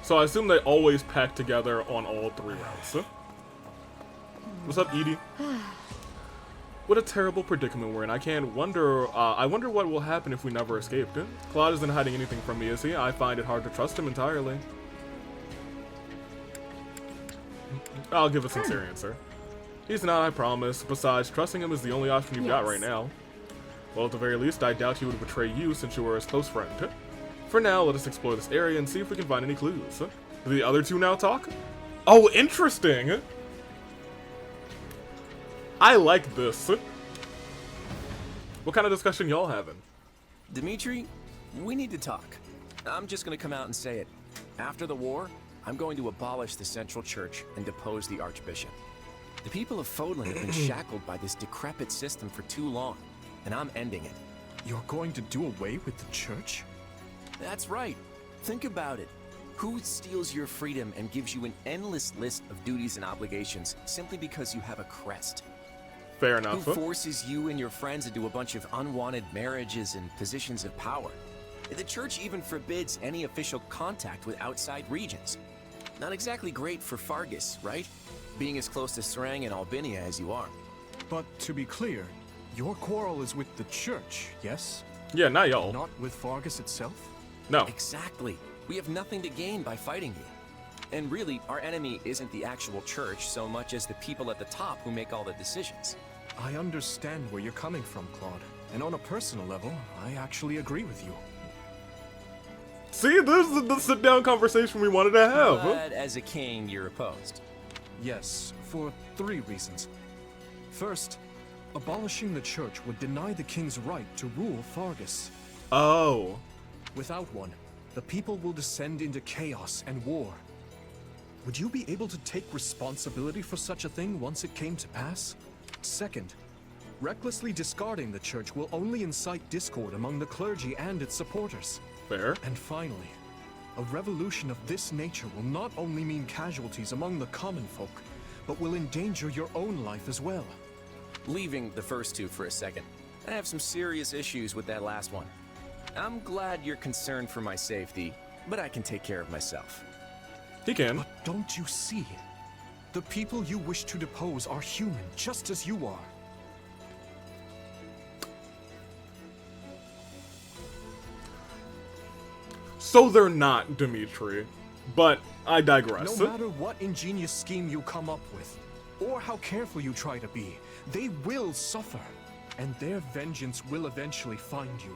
So I assume they always pack together on all three routes. Huh? What's up, Edie? What a terrible predicament we're in. I wonder what will happen if we never escaped. Claude isn't hiding anything from me, is he? I find it hard to trust him entirely. I'll give a sincere answer. He's not, I promise. Besides, trusting him is the only option you've got right now. Well, at the very least, I doubt he would betray you since you were his close friend. For now, let us explore this area and see if we can find any clues. Do the other two now talk? Oh, interesting! I like this. What kind of discussion y'all having? Dimitri, we need to talk. I'm just gonna come out and say it. After the war, I'm going to abolish the Central Church and depose the Archbishop. The people of Fodlan have been shackled by this decrepit system for too long, and I'm ending it. You're going to do away with the church? That's right. Think about it. Who steals your freedom and gives you an endless list of duties and obligations simply because you have a crest? Fair enough. Who forces you and your friends into a bunch of unwanted marriages and positions of power? The church even forbids any official contact with outside regions. Not exactly great for Fargus, right? Being as close to Serang and Albinia as you are. But to be clear, your quarrel is with the church, yes? Yeah, not y'all. Not with Fargus itself? No. Exactly. We have nothing to gain by fighting you. And really, our enemy isn't the actual church so much as the people at the top who make all the decisions. I understand where you're coming from, Claude. And on a personal level, I actually agree with you. See, this is the sit-down conversation we wanted to have. But as a king, you're opposed. Yes, for 3 reasons. First, abolishing the church would deny the king's right to rule Fargus. Oh. Without one, the people will descend into chaos and war. Would you be able to take responsibility for such a thing once it came to pass? Second, recklessly discarding the church will only incite discord among the clergy and its supporters. Fair. And finally, a revolution of this nature will not only mean casualties among the common folk, but will endanger your own life as well. Leaving the first 2 for a second, I have some serious issues with that last one. I'm glad you're concerned for my safety, but I can take care of myself. He can. But don't you see? The people you wish to depose are human, just as you are. So they're not, Dimitri. But I digress. No matter what ingenious scheme you come up with, or how careful you try to be, they will suffer. And their vengeance will eventually find you,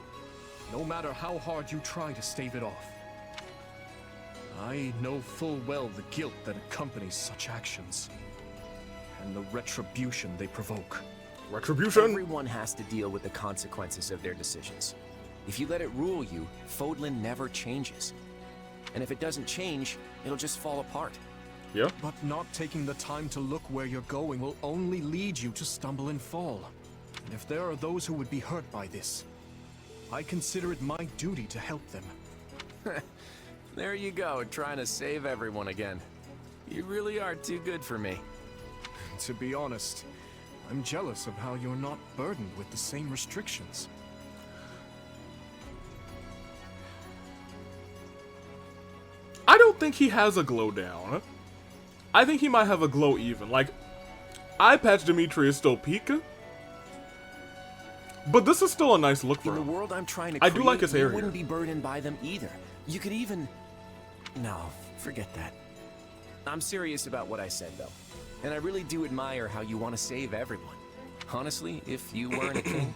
no matter how hard you try to stave it off. I know full well the guilt that accompanies such actions, and the retribution they provoke. Retribution? Everyone has to deal with the consequences of their decisions. If you let it rule you, Fodlan never changes. And if it doesn't change, it'll just fall apart. Yeah. But not taking the time to look where you're going will only lead you to stumble and fall. And if there are those who would be hurt by this, I consider it my duty to help them. There you go, trying to save everyone again. You really are too good for me. To be honest, I'm jealous of how you're not burdened with the same restrictions. I don't think he has a glow down. I think he might have a glow even. Like, eye patch Dimitri is still peak. But this is still a nice look for him. In the world I'm trying to I create, do like his hair you wouldn't here. be burdened by them either. You could even... No, forget that. I'm serious about what I said, though. And I really do admire how you want to save everyone. Honestly, if you weren't a king,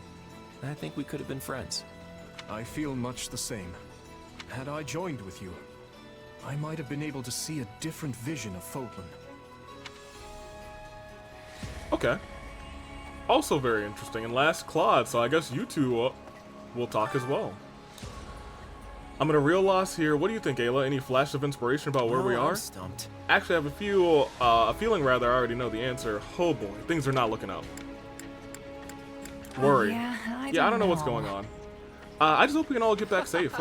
I think we could have been friends. I feel much the same. Had I joined with you, I might have been able to see a different vision of Fodlan. Okay. Also very interesting. And last, Claude, so I guess you two will talk as well. I'm gonna real loss here. What do you think, Ayla? Any flash of inspiration about where we are? I'm stumped. Actually, I have a feeling rather, I already know the answer. Oh boy, things are not looking up. Worry. I don't know what's going on. I just hope we can all get back safe.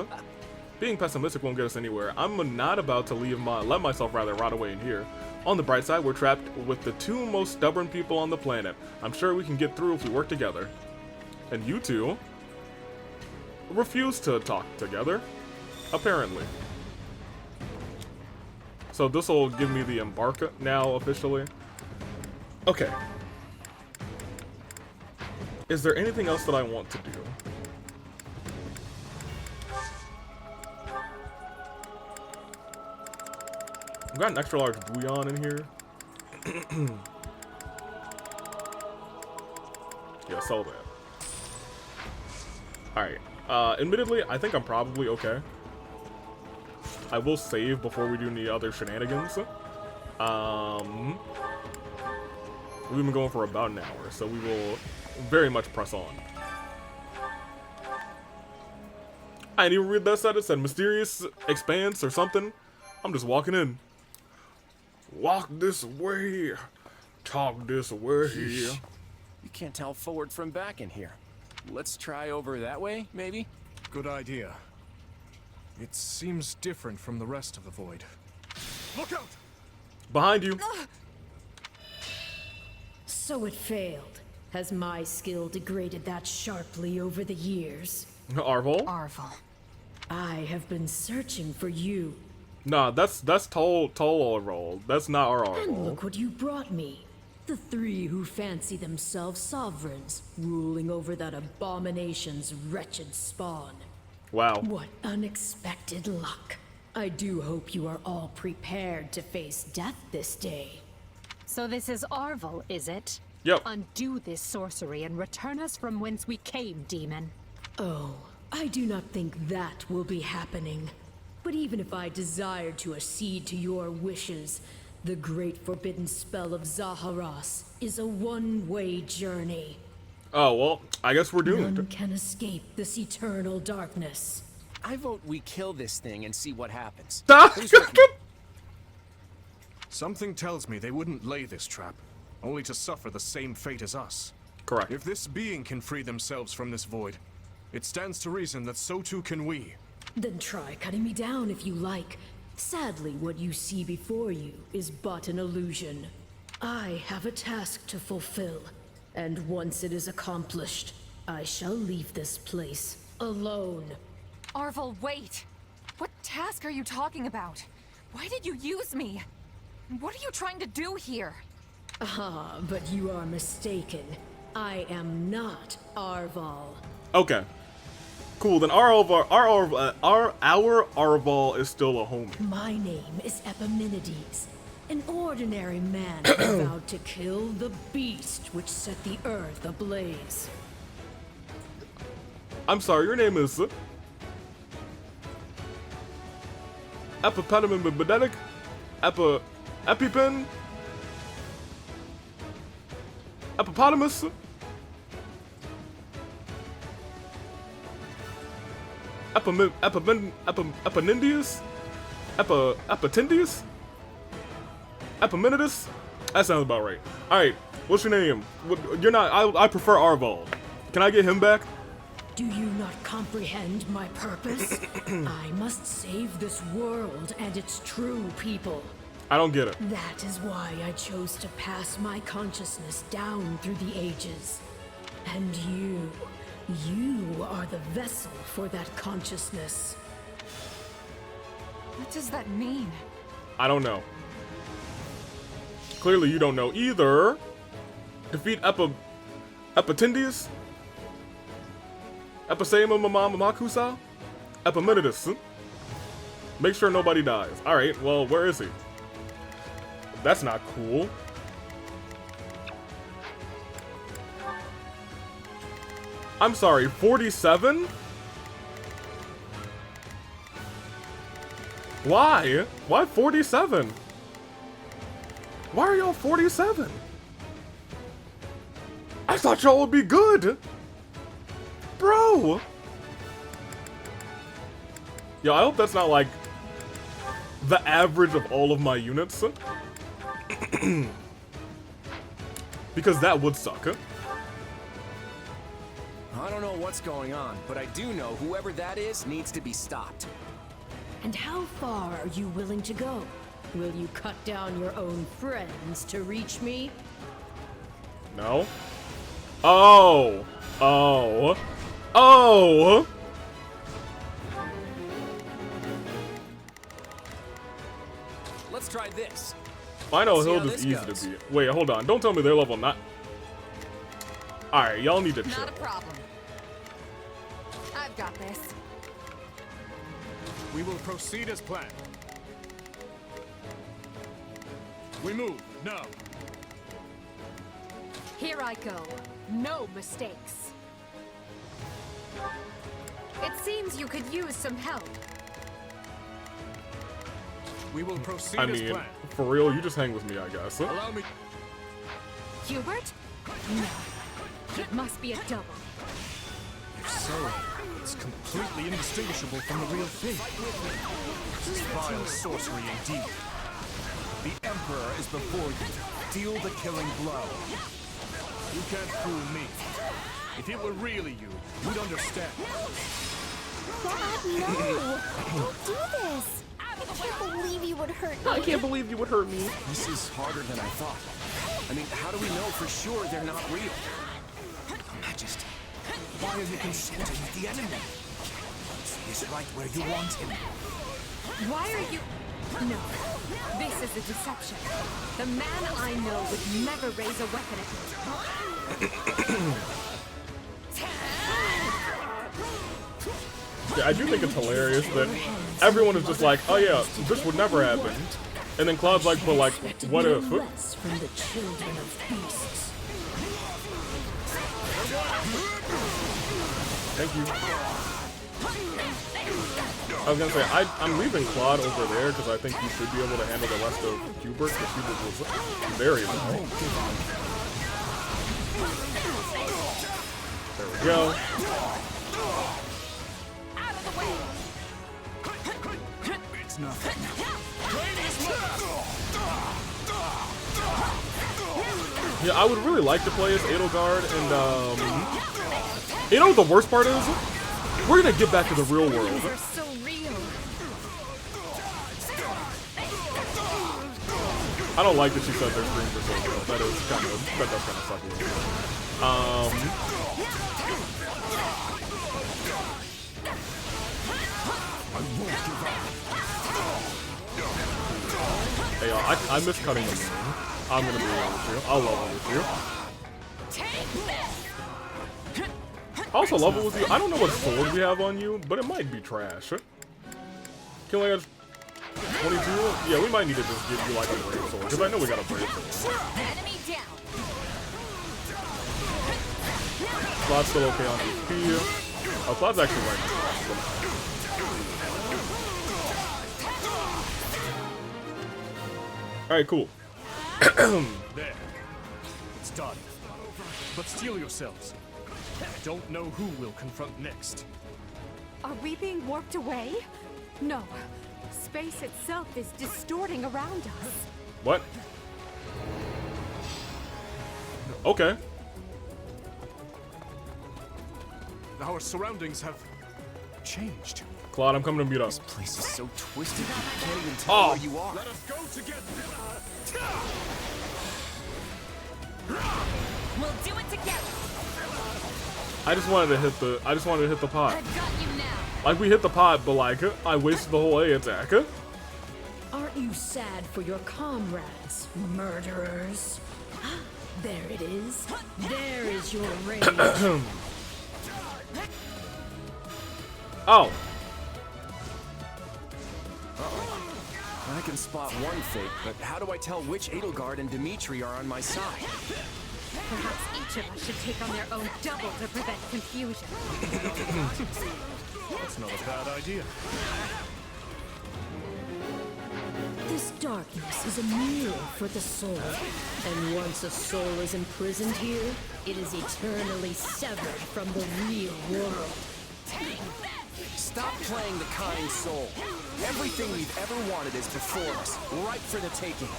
Being pessimistic won't get us anywhere. I'm not about to let myself rot away in here. On the bright side, we're trapped with the 2 most stubborn people on the planet. I'm sure we can get through if we work together. And you two refuse to talk together, apparently. So this will give me the embark now officially. Okay. Is there anything else that I want to do? I've got an extra large bouillon in here. Yeah, sell that. Alright. Admittedly, I think I'm probably okay. I will save before we do any other shenanigans. We've been going for about an hour, so we will very much press on. I didn't even read that side. It said mysterious expanse or something. I'm just walking in. Walk this way. Talk this way. You can't tell forward from back in here. Let's try over that way, maybe? Good idea. It seems different from the rest of the void. Look out! Behind you. So it failed. Has my skill degraded that sharply over the years? Arval? Arval. I have been searching for you. Nah, that's Toll Arval. That's not our Arval. And look what you brought me. The 3 who fancy themselves sovereigns, ruling over that abomination's wretched spawn. Wow. What unexpected luck. I do hope you are all prepared to face death this day. So this is Arval, is it? Yep. Undo this sorcery and return us from whence we came, demon. Oh, I do not think that will be happening. But even if I desired to accede to your wishes, the great forbidden spell of Zaharas is a one-way journey. Oh, well, I guess we're doomed. None can escape this eternal darkness. I vote we kill this thing and see what happens. Something tells me they wouldn't lay this trap, only to suffer the same fate as us. Correct. If this being can free themselves from this void, it stands to reason that so too can we. Then try cutting me down if you like. Sadly, what you see before you is but an illusion. I have a task to fulfill, and once it is accomplished, I shall leave this place alone. Arval, wait! What task are you talking about? Why did you use me? What are you trying to do here? Ah, but you are mistaken. I am not Arval. Okay. Cool, then our Arval is still a homie. My name is Epimenides, an ordinary man who vowed to kill the beast which set the earth ablaze. I'm sorry, your name is Epipenomedetic? Epipen? Epipotamus? Epinindius? Epitindius? Epimenides? That sounds about right. Alright, what's your name? You're not, I prefer Arval. Can I get him back? Do you not comprehend my purpose? I must save this world and its true people. I don't get it. That is why I chose to pass my consciousness down through the ages. And you are the vessel for that consciousness. What does that mean? I don't know. Clearly you don't know either. Defeat Epitindius? Episema Mamakusa? Epimenides. Make sure nobody dies. Alright, well, where is he? That's not cool. I'm sorry, 47? Why? Why 47? Why are y'all 47? I thought y'all would be good. Bro. Yo, I hope that's not like the average of all of my units. Because that would suck. I don't know what's going on, but I do know whoever that is needs to be stopped. And how far are you willing to go? Will you cut down your own friends to reach me? No. Oh. Oh. Oh. Let's try this. I know See how Hild is this easy goes. to beat. Wait, hold on. Don't tell me they're level 9. Alright, y'all need to chill. Not a problem. I've got this. We will proceed as planned. We move, now. Here I go. No mistakes. It seems you could use some help. We will proceed I as mean, planned. for real, you just hang with me, I guess. Allow me. Hubert? No. It must be a double. If so, it's completely indistinguishable from the real thing. This is vile sorcery indeed. The Emperor is before you. Deal the killing blow. You can't fool me. If it were really you, you'd understand. Dad, no! Don't do this! I can't believe you would hurt me. I can't believe you would hurt me. This is harder than I thought. I mean, how do we know for sure they're not real? Majesty, why are you consulting with the enemy? He is right where you want him. Why are you... No. This is a deception. The man I know would never raise a weapon at me. I do think it's hilarious that everyone is just like, oh yeah, this would never happen. And then Claude's like, but like, what if? From the children of beasts. Thank you. I was gonna say, I'm leaving Claude over there because I think he should be able to handle the rest of Hubert, because Hubert was very low. There we go. It's nothing. Yeah, I would really like to play as Edelgard, and you know what the worst part is? We're gonna get back to the real world. They're so real. I don't like that she said their screens are so real. That does kind of suck a little bit. Hey y'all, I miss cutting them. I'm gonna be real with you. I'll level with you. Also level with you. I don't know what sword we have on you, but it might be trash. Can we have 22? Yeah, we might need to just give you like a brave sword, because I know we got a brave sword. Enemy down. Claude's still okay on HP. Oh, Claude's actually right now. Alright, cool. There. It's done. But steel yourselves. I don't know who we'll confront next. Are we being warped away? No. Space itself is distorting around us. What? Okay. Our surroundings have changed. Claude, I'm coming to meet up. This place is so twisted, you can't even tell where you are. Let us go together. We'll do it together. I just wanted to hit the pot. I've got you now. Like we hit the pot, but like I wasted the whole A attack. Aren't you sad for your comrades, murderers? There it is. There is your rage. Oh. I can spot one fake, but how do I tell which Edelgard and Dimitri are on my side? Perhaps each of us should take on their own double to prevent confusion. That's not a bad idea. This darkness is a mirror for the soul. And once a soul is imprisoned here, it is eternally severed from the real world. Stop playing the kind soul. Everything we've ever wanted is before us, ripe for the taking.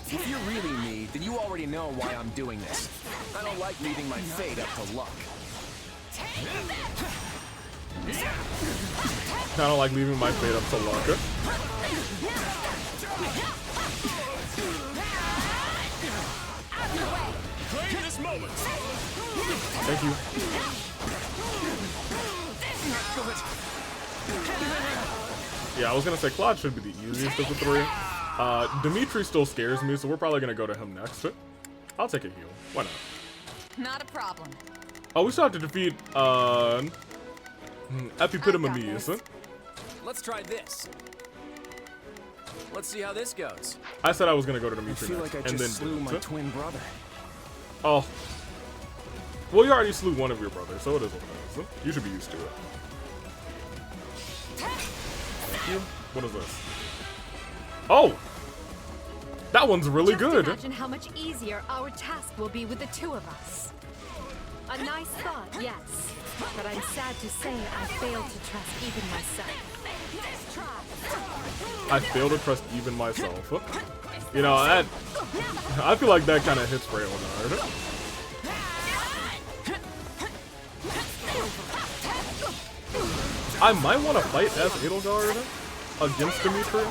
If you're really me, then you already know why I'm doing this. I don't like leaving my fate up to luck. I don't like leaving my fate up to luck. Greatest moment. Thank you. Yeah, I was gonna say Claude should be the easiest of the three. Dimitri still scares me, so we're probably gonna go to him next. I'll take a heal. Why not? Not a problem. Oh, we still have to defeat Epipitomemes. Let's try this. Let's see how this goes. I said I was gonna go to Dimitri I feel next, like I and then just slew my twin brother. Oh. Well, you already slew one of your brothers, so it is what it is. You should be used to it. Thank you. What is this? Oh! That one's really good. Imagine how much easier our task will be with the two of us. A nice thought, yes. But I'm sad to say I failed to trust even myself. I failed to trust even myself. You know, I feel like that kind of hits real hard. I might want to fight as Edelgard against Dimitri.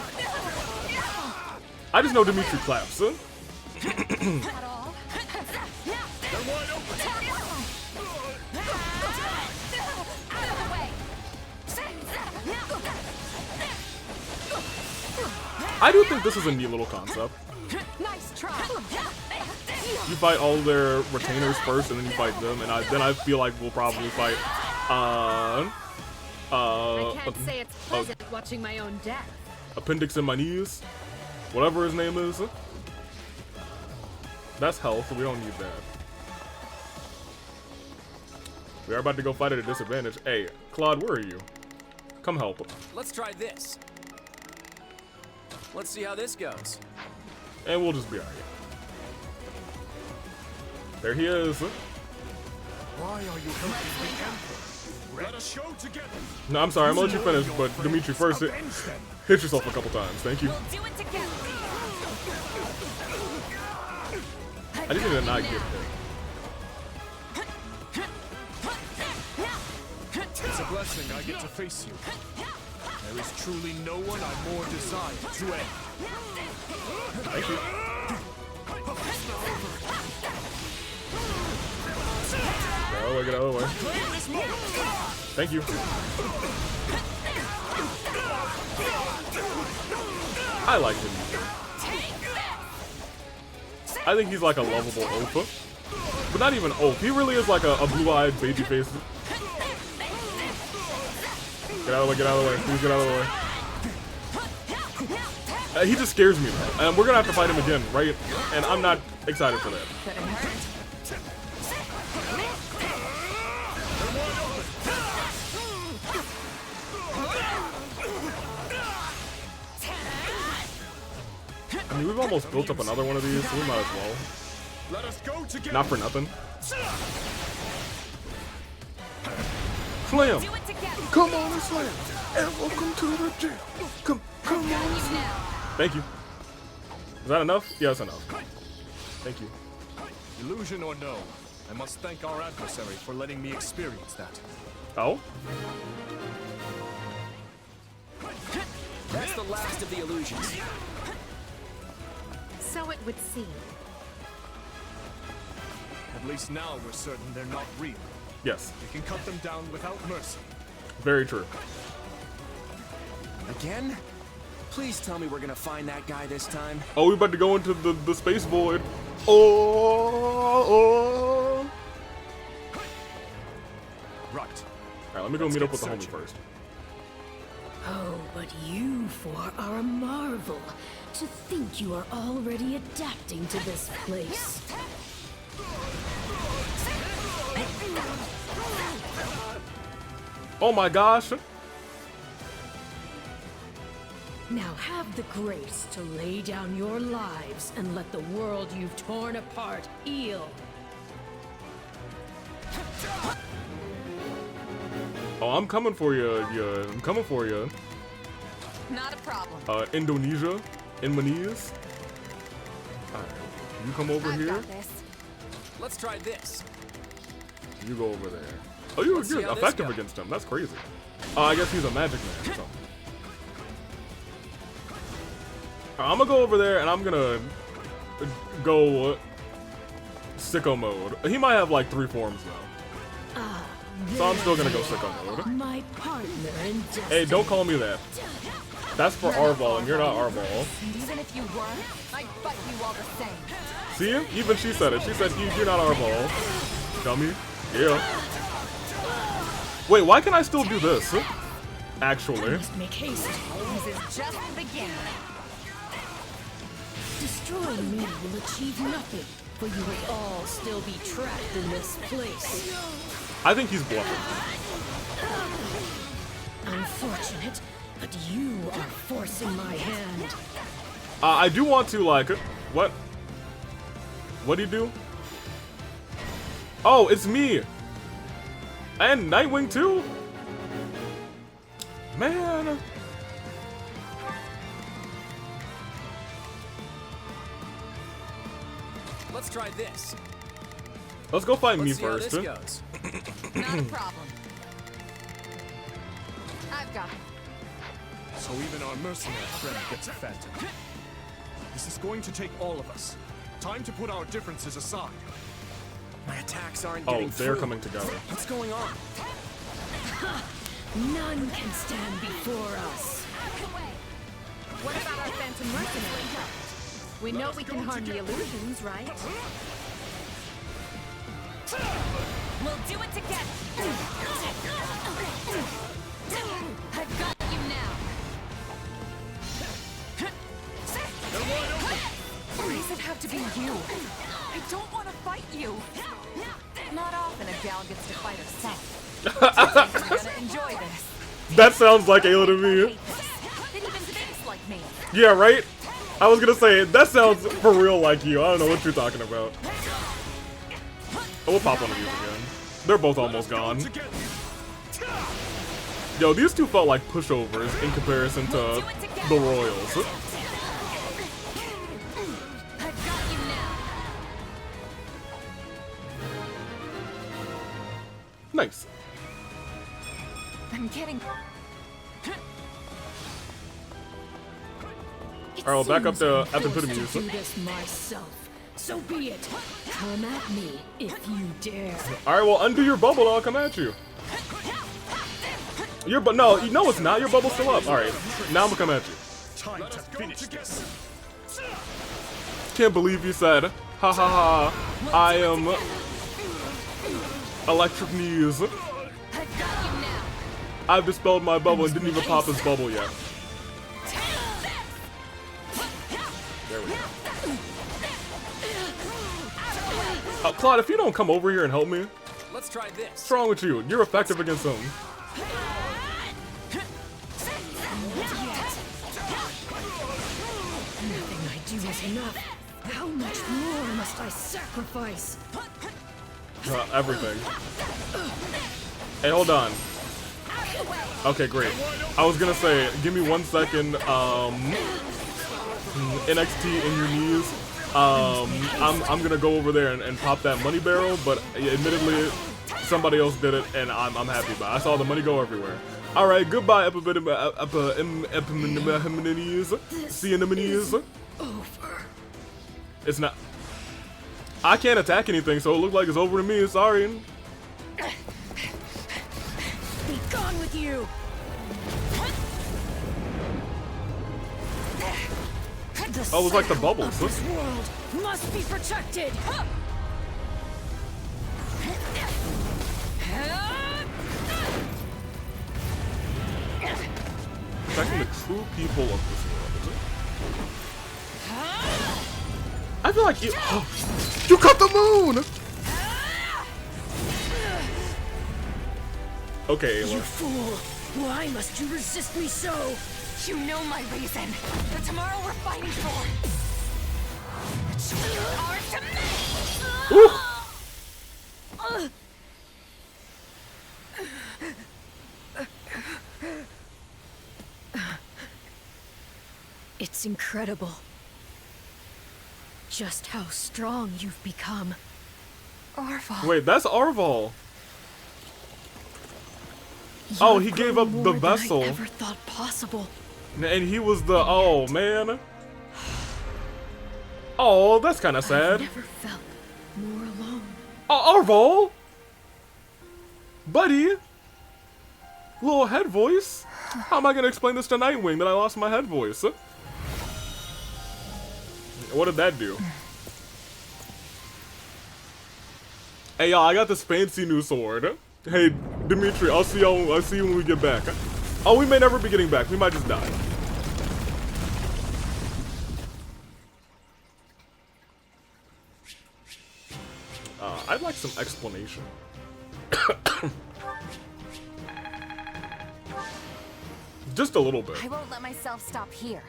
I just know Dimitri claps. I do think this is a neat little concept. Nice try. You fight all their retainers first, and then you fight them, and then I feel like we'll probably fight I can't say it's pleasant watching my own death. Appendix in my knees. Whatever his name is. That's health, we don't need that. We are about to go fight at a disadvantage. Hey, Claude, where are you? Come help him. Let's try this. Let's see how this goes. And we'll just be alright. There he is. Why are you helping the Emperor? Let us show together. No, I'm sorry, I'm gonna let you finish, but Dimitri, first hit yourself a couple times. Thank you. We'll do it together. I just need to not get hit. It's a blessing I get to face you. There is truly no one I more desire to end. Thank you. Get out of the way. Thank you. I like him. I think he's like a lovable oaf. But not even oaf. He really is like a blue-eyed baby face. Get out of the way, get out of the way. Please get out of the way. He just scares me though. And we're gonna have to fight him again, right? And I'm not excited for that. I mean, we've almost built up another one of these, so we might as well. Let us go together. Not for nothing. Slam! Come on and slam! And welcome to the jail! Come on! Thank you. Is that enough? Yeah, that's enough. Thank you. Illusion or no, I must thank our adversary for letting me experience that. Oh? That's the last of the illusions. So it would seem. At least now we're certain they're not real. Yes. We can cut them down without mercy. Very true. Again? Please tell me we're gonna find that guy this time. Oh, we're about to go into the space void. Oh! Right. Alright, let me go meet up with the homie first. Oh, but you four are a marvel. To think you are already adapting to this place. Oh my gosh! Now have the grace to lay down your lives and let the world you've torn apart heal. Oh, I'm coming for you, I'm coming for you. Not a problem. Indonesia? Indonesia? Alright, you come over I've here. got this. Let's try this. You go over there. Oh, you're effective against him. That's crazy. I guess he's a magic man or something. I'm gonna go over there and I'm gonna go sicko mode. He might have like 3 forms though. So I'm still gonna go sicko mode. My partner in destiny. Hey, don't call me that. That's for Arval and you're not Arval. And even if you were, I'd fight you all the same. See? Even she said it. She said you're not Arval. Dummy. Yeah. Wait, why can I still do this? Actually. Make haste. This is just the beginning. Destroying me will achieve nothing, for you will all still be trapped in this place. I think he's bluffing. Unfortunate, but you are forcing my hand. I do want to, like, what? What do you do? Oh, it's me! And Nightwing too? Man! Let's try this. Let's go find me Let's see how first. this goes. Not a problem. I've got it. So even our mercenary friend gets a phantom. This is going to take all of us. Time to put our differences aside. My attacks aren't Oh, getting they're through. coming together. What's going on? None can stand before us. What about our Phantom Mercenary? We know we can harm the illusions, right? We'll do it together. to be you. I don't want to fight you. Not often a gal gets to fight herself. I'm gonna enjoy this. That sounds like Ayla to me. It even thinks like me. Yeah, right? I was gonna say, that sounds for real like you. I don't know what you're talking about. Oh, we'll pop one of these again. They're both almost gone. Yo, these two felt like pushovers in comparison to the Royals. Nice. I'm kidding. Alright, well, back up to Epitome. Do this myself. So be it. Come at me if you dare. Alright, well, undo your bubble and I'll come at you. No, it's not. Your bubble's still up. Alright, now I'm gonna come at you. Time to finish this. Can't believe you said, ha ha ha, I am electric knees. I've dispelled my bubble and didn't even pop his bubble yet. There we go. Claude, if you don't come over here and help me, Let's try this. what's wrong with you? You're effective against him. Nothing I do is enough. How much more must I sacrifice? Everything. Hey, hold on. Okay, great. I was gonna say, give me 1 second. NXT in your knees. I'm gonna go over there and pop that money barrel, but admittedly, somebody else did it, and I'm happy about it. I saw the money go everywhere. All right, goodbye, Epimenies. See you in the minis. It's not. I can't attack anything, so it looked like it's over to me. Sorry. Be gone with you. Oh, it was like the bubbles. This world must be protected. Protecting the true people of this world. I feel like you cut the moon! Okay, You fool! Why must you resist me so? You know my reason. The tomorrow we're fighting for. The choices are to make. It's incredible. Just how strong you've become. Arval. Wait, that's Arval. Oh, he gave up the vessel. I never thought possible. And he was the, oh man. Oh, that's kind of sad. I've never felt more alone. Oh, Arval! Buddy! Little head voice? How am I gonna explain this to Nightwing that I lost my head voice? What did that do? Hey y'all, I got this fancy new sword. Hey, Dimitri, I'll see you when we get back. Oh, we may never be getting back. We might just die. I'd like some explanation. Just a little bit. I won't let myself stop here.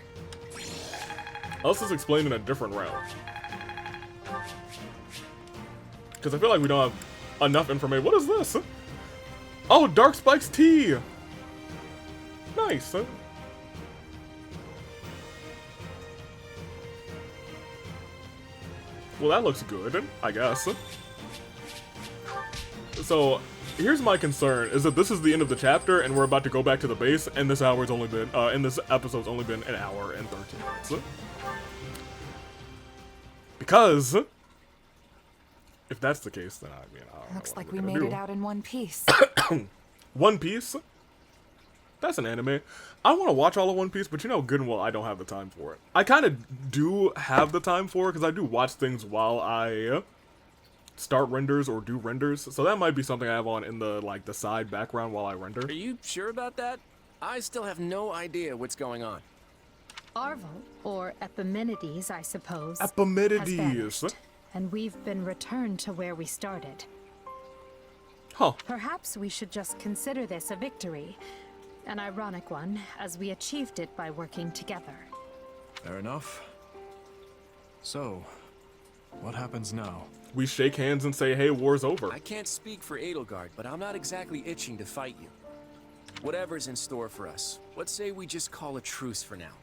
Let's just explain in a different route. Because I feel like we don't have enough information. What is this? Oh, Dark Spike's tea! Nice. Well, that looks good, I guess. So, here's my concern, is that this is the end of the chapter, and we're about to go back to the base, and this hour's only been, and this episode's only been 1 hour and 13 minutes. Because, if that's the case, then I mean, I don't know Looks what like we're we gonna made do. it out in one piece. One Piece? That's an anime. I want to watch all of One Piece, but you know good and well I don't have the time for it. I kind of do have the time for it, because I do watch things while I start renders or do renders, so that might be something I have on in the, like, the side background while I render. Are you sure about that? I still have no idea what's going on. Arval, or Epimenides, I suppose, Epimenides. has vanished, and we've been returned to where we started. Huh. Perhaps we should just consider this a victory. An ironic one, as we achieved it by working together. Fair enough. So, what happens now? We shake hands and say, hey, war's over. I can't speak for Edelgard, but I'm not exactly itching to fight you. Whatever's in store for us, let's say we just call a truce for now.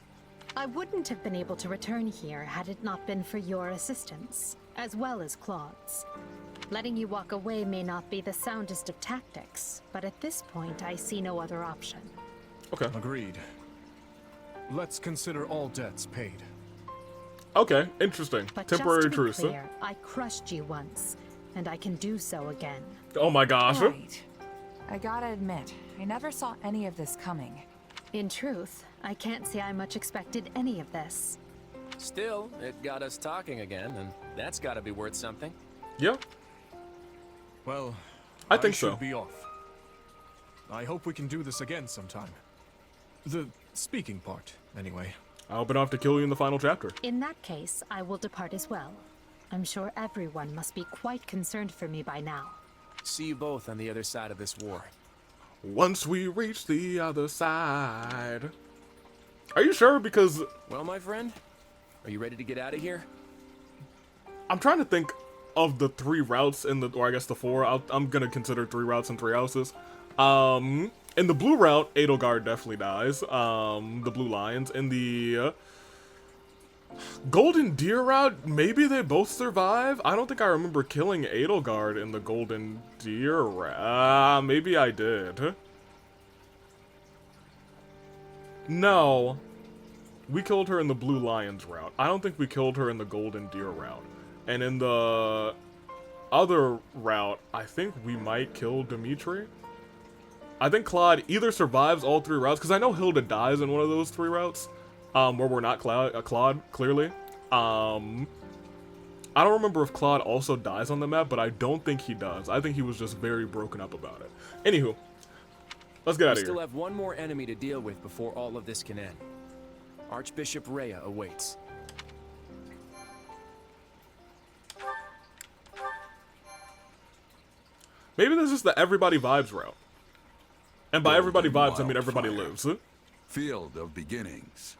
I wouldn't have been able to return here had it not been for your assistance, as well as Claude's. Letting you walk away may not be the soundest of tactics, but at this point I see no other option. Okay. Agreed. Let's consider all debts paid. Okay, interesting. But Temporary just to be truce. clear, I crushed you once, and I can do so again. Oh my gosh. Right. I gotta admit, I never saw any of this coming. In truth, I can't say I much expected any of this. Still, it got us talking again, and that's gotta be worth something. Yeah. Well, I think should so. be off. I hope we can do this again sometime. The speaking part, anyway. I hope I don't have to kill you in the final chapter. In that case, I will depart as well. I'm sure everyone must be quite concerned for me by now. See you both on the other side of this war. Once we reach the other side. Are you sure? Because... Well, my friend, are you ready to get out of here? I'm trying to think of the 3 routes in the... Or I guess the 4. I'm gonna consider 3 routes and 3 houses. In the blue route, Edelgard definitely dies. The Blue Lions. In the... Golden Deer route, maybe they both survive? I don't think I remember killing Edelgard in the Golden Deer route. Maybe I did. No. We killed her in the Blue Lions route. I don't think we killed her in the Golden Deer route. And in the other route, I think we might kill Dimitri. I think Claude either survives all 3 routes, because I know Hilda dies in one of those 3 routes. Where we're not Claude, clearly. I don't remember if Claude also dies on the map, but I don't think he does. I think he was just very broken up about it. Anywho, let's get out of here. We still have one more enemy to deal with before all of this can end. Archbishop Rhea awaits. Maybe this is the everybody vibes route. And by everybody vibes, I mean everybody lives. Field of Beginnings.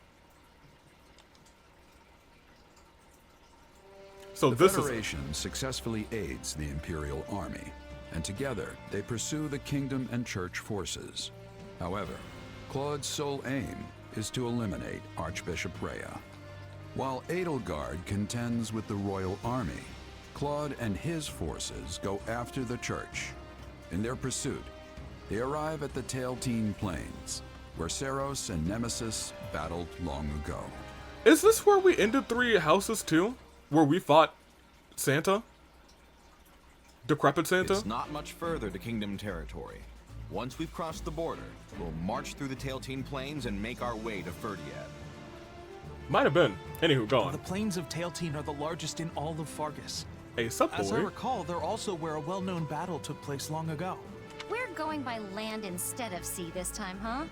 So the this Federation successfully aids the Imperial Army, and together they pursue the Kingdom and Church forces. However, Claude's sole aim is to eliminate Archbishop Rhea. While Edelgard contends with the Royal Army, Claude and his forces go after the Church. In their pursuit, they arrive at the Tailtean Plains, where Seros and Nemesis battled long ago. Is this where we ended 3 houses too? Where we fought Santa? Decrepit Santa? It's not much further to Kingdom territory. Once we've crossed the border, we'll march through the Tailtean Plains and make our way to Ferdiad. Might have been. Anywho, go on. The plains of Tailtean are the largest in all of Fargus. Hey, sup, As I boy? recall, they're also where a well-known battle took place long ago. We're going by land instead of sea this time, huh?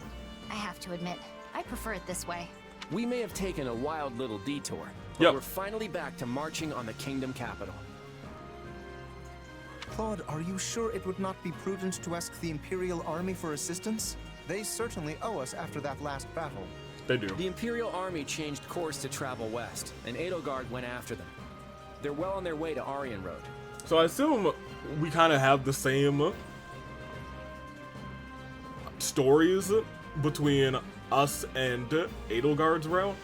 I have to admit, I prefer it this way. We may have taken a wild little detour, but we're finally back to marching on the Kingdom capital. Claude, are you sure it would not be prudent to ask the Imperial Army for assistance? They certainly owe us after that last battle. They do. The Imperial Army changed course to travel west, and Edelgard went after them. They're well on their way to Aryan Road. So I assume we kind of have the same stories between us and Edelgard's route.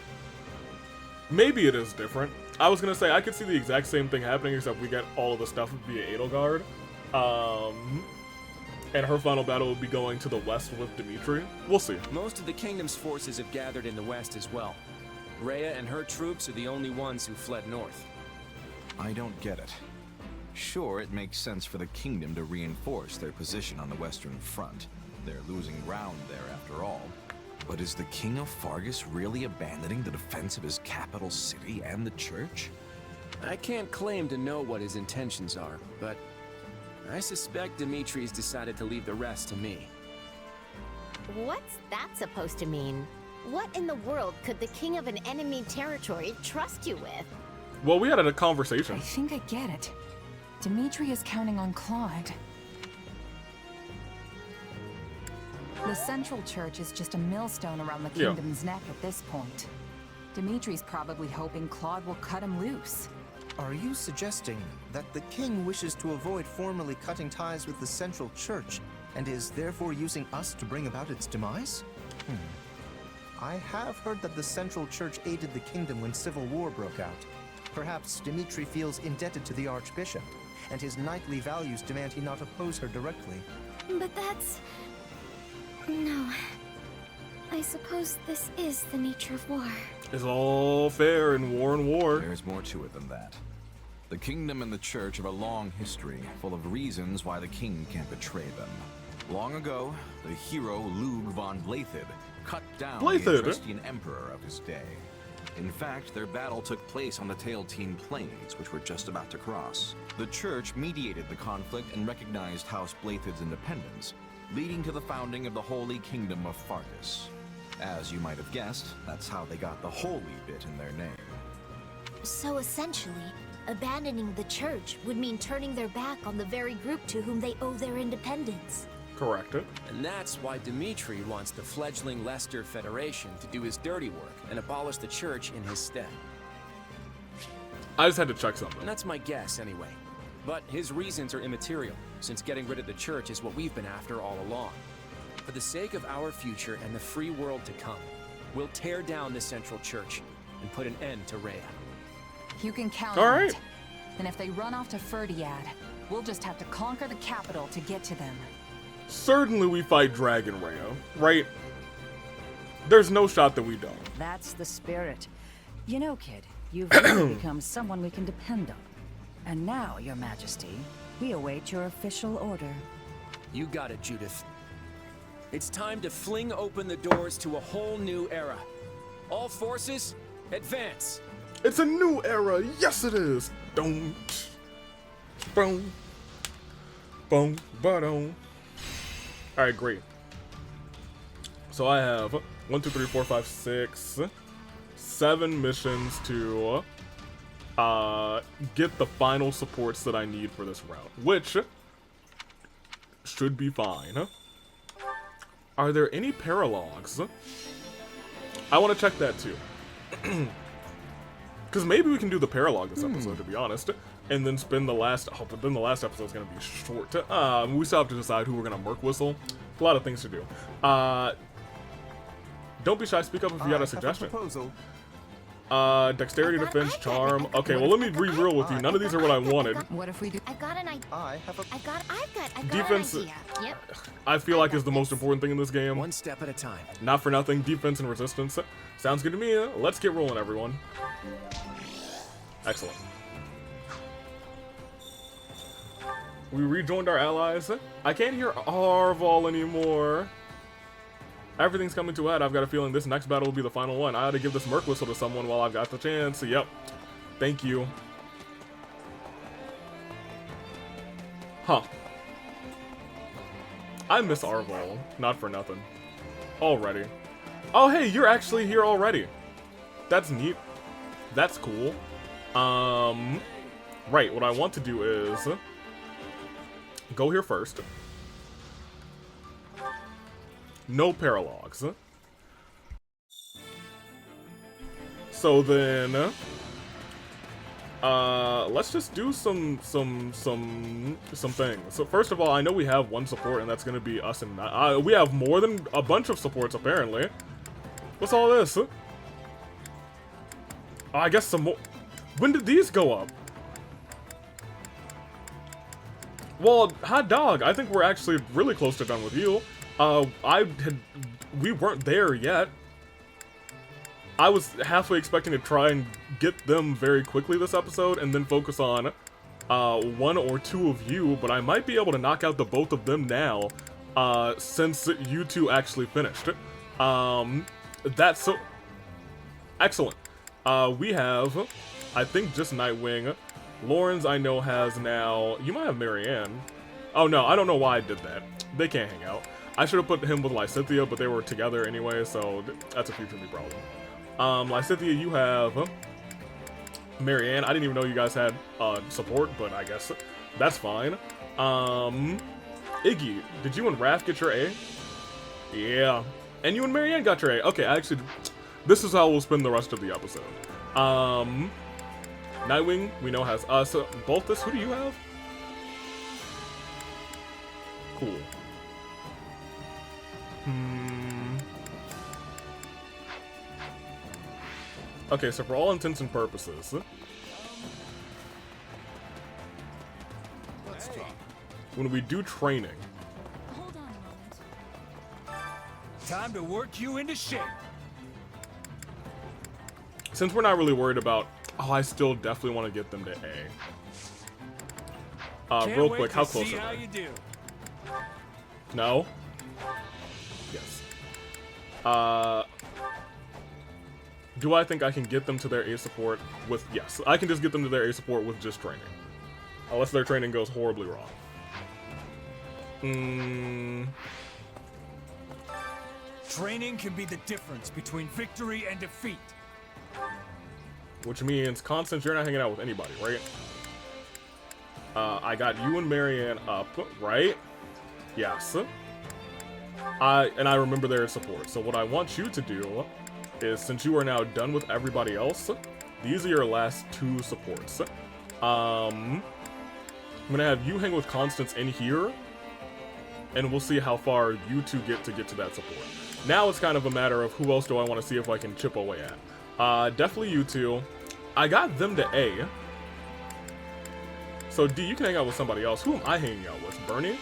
Maybe it is different. I was gonna say I could see the exact same thing happening, except we get all of the stuff via Edelgard. And her final battle will be going to the west with Dimitri. We'll see. Most of the Kingdom's forces have gathered in the west as well. Rhea and her troops are the only ones who fled north. I don't get it. Sure, it makes sense for the Kingdom to reinforce their position on the Western Front. They're losing ground there after all. But is the King of Fargus really abandoning the defense of his capital city and the Church? I can't claim to know what his intentions are, but I suspect Dimitri's decided to leave the rest to me. What's that supposed to mean? what in the world could the king of an enemy territory trust you with? Well, we had a conversation. I think I get it. Dimitri is counting on Claude. The Central Church is just a millstone around the kingdom's neck at this point. Dimitri's probably hoping Claude will cut him loose. Are you suggesting that the king wishes to avoid formally cutting ties with the Central Church and is therefore using us to bring about its demise? I have heard that the Central Church aided the kingdom when civil war broke out. Perhaps Dimitri feels indebted to the Archbishop, and his knightly values demand he not oppose her directly. But that's... No. I suppose this is the nature of war. It's all fair in war and war. There's more to it than that. The kingdom and the church have a long history, full of reasons why the king can't betray them. Long ago, the hero Lug von Blaidd cut down the Etruscan emperor of his day. In fact, their battle took place on the Tailtean Plains, which we're just about to cross. The church mediated the conflict and recognized House Blaidd's independence, leading to the founding of the Holy Kingdom of Fargus. As you might have guessed, that's how they got the holy bit in their name. So essentially, abandoning the church would mean turning their back on the very group to whom they owe their independence. Correct. And that's why Dimitri wants the fledgling Leicester Federation to do his dirty work and abolish the church in his stead. I just had to check something. And that's my guess, anyway. But his reasons are immaterial, since getting rid of the church is what we've been after all along. For the sake of our future and the free world to come, we'll tear down the Central Church and put an end to Rhea. You can count on it. And if they run off to Ferdiad, we'll just have to conquer the capital to get to them. Certainly we fight Dragon Rhea, right? There's no shot that we don't. That's the spirit. You know, kid, you've really become someone we can depend on. And now, Your Majesty, we await your official order. You got it, Judith. It's time to fling open the doors to a whole new era. All forces, advance! It's a new era, yes it is! Don't. Boom. Boom. Ba-dum. Alright, great. So I have 1, 2, 3, 4, 5, 6, 7 missions to get the final supports that I need for this route, which should be fine. Are there any paralogs? I want to check that too. Because maybe we can do the paralog this episode, to be honest. And then spend the last... Oh, but then the last episode's going to be short. We still have to decide who we're going to Merc Whistle. A lot of things to do. Don't be shy. Speak up if you got a suggestion. Dexterity, defense, charm. Okay, well, let me re-roll with you. None of these are what I wanted. What if we do? I got an idea. I've got Defense, an idea. Yep. I feel like is the most important thing in this game. One step at a time. Not for nothing. Defense and resistance. Sounds good to me. Let's get rolling, everyone. Excellent. We rejoined our allies. I can't hear Arval anymore. Everything's coming to a head. I've got a feeling this next battle will be the final one. I ought to give this Merc Whistle to someone while I've got the chance. Yep. Thank you. Huh. I miss Arval. Not for nothing. Already. Oh, hey, you're actually here already. That's neat. That's cool. Right, what I want to do is go here first. No paralogs. So then, let's just do some things. So first of all, I know we have one support, and that's gonna be us and Matt. We have more than a bunch of supports apparently. What's all this? Oh, I guess some more. When did these go up? Well, hot dog, I think we're actually really close to done with you. We weren't there yet. I was halfway expecting to try and get them very quickly this episode and then focus on 1 or 2 of you, but I might be able to knock out the both of them now, since you two actually finished. That's so excellent. We have, I think, just Nightwing. Lawrence, I know, has now... You might have Marianne. Oh, no, I don't know why I did that. They can't hang out. I should have put him with Lysithea, but they were together anyway, so that's a future me problem. Lysithea, you have Marianne. I didn't even know you guys had support, but I guess that's fine. Iggy, did you and Raph get your A? Yeah. And you and Marianne got your A. Okay, actually, this is how we'll spend the rest of the episode. Nightwing, we know, has us. Boltus, who do you have? Cool. Okay, so for all intents and purposes, when we do training, Hold on a moment. Time to work you into shape. since we're not really worried about, oh, I still definitely want to get them to A. Real quick, how close are they? No? Yes. Do I think I can get them to their A support with, yes, I can just get them to their A support with just training. Unless their training goes horribly wrong. Training can be the difference between victory and defeat. Which means, Constance, you're not hanging out with anybody, right? I got you and Marianne up, right? Yes. I remember their support. So what I want you to do is, since you are now done with everybody else, these are your last two supports. I'm gonna have you hang with Constance in here, and we'll see how far you two get to that support. Now it's kind of a matter of who else do I want to see if I can chip away at. Definitely you two. I got them to A. So D, you can hang out with somebody else. Who am I hanging out with? Bernie?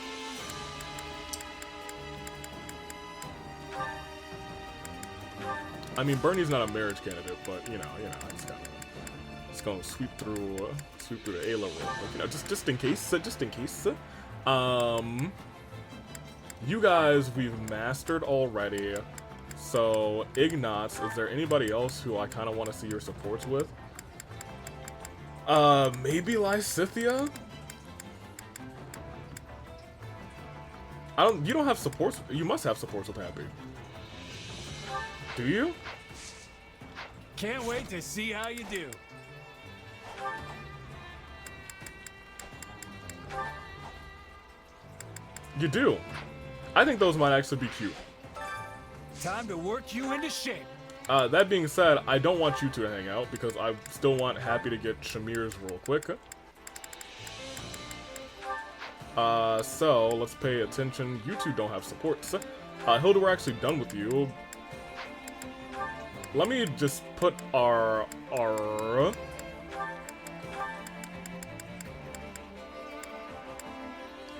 I mean, Bernie's not a marriage candidate, but you know, I just gonna sweep through the A level, like, you know, just in case. You guys we've mastered already. So Ignatz, is there anybody else who I kind of want to see your supports with? Maybe Lysithea? You don't have supports. You must have supports with Happy. Do you? Can't wait to see how you do. You do. I think those might actually be cute. Time to work you into shape. That being said, I don't want you two to hang out because I still want Happy to get Shamir's real quick. So let's pay attention. You two don't have supports. Hilda, we're actually done with you. Let me just put our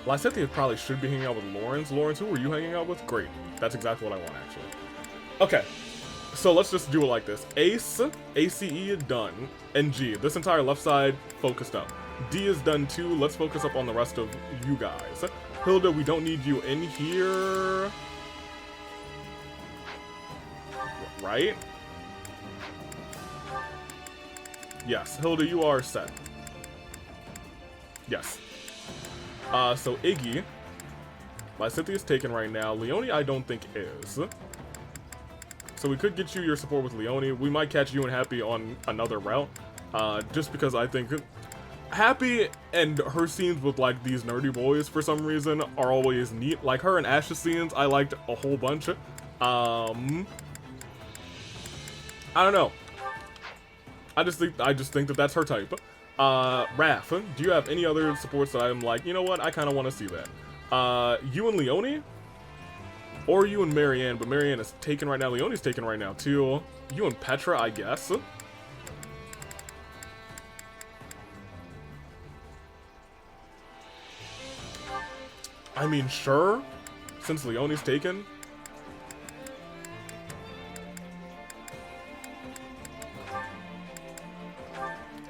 Lysithea probably should be hanging out with Lawrence. Lawrence, who were you hanging out with? Great. That's exactly what I want, actually. Okay. So let's just do it like this. Ace, ACE, done. And G, this entire left side, focused up. D is done too. Let's focus up on the rest of you guys. Hilda, we don't need you in here. Right? Yes, Hilda, you are set. Yes. So Iggy, Lysithea's taken right now. Leone, I don't think is. So we could get you your support with Leone. We might catch you and Happy on another route. Just because I think Happy and her scenes with like these nerdy boys for some reason are always neat. Like her and Ash's scenes, I liked a whole bunch. I don't know. I just think that that's her type. Raph, do you have any other supports that I'm like, you know what, I kind of want to see that? You and Leone? Or you and Marianne, but Marianne is taken right now. Leone's taken right now, too. You and Petra, I guess. I mean, sure. Since Leone's taken.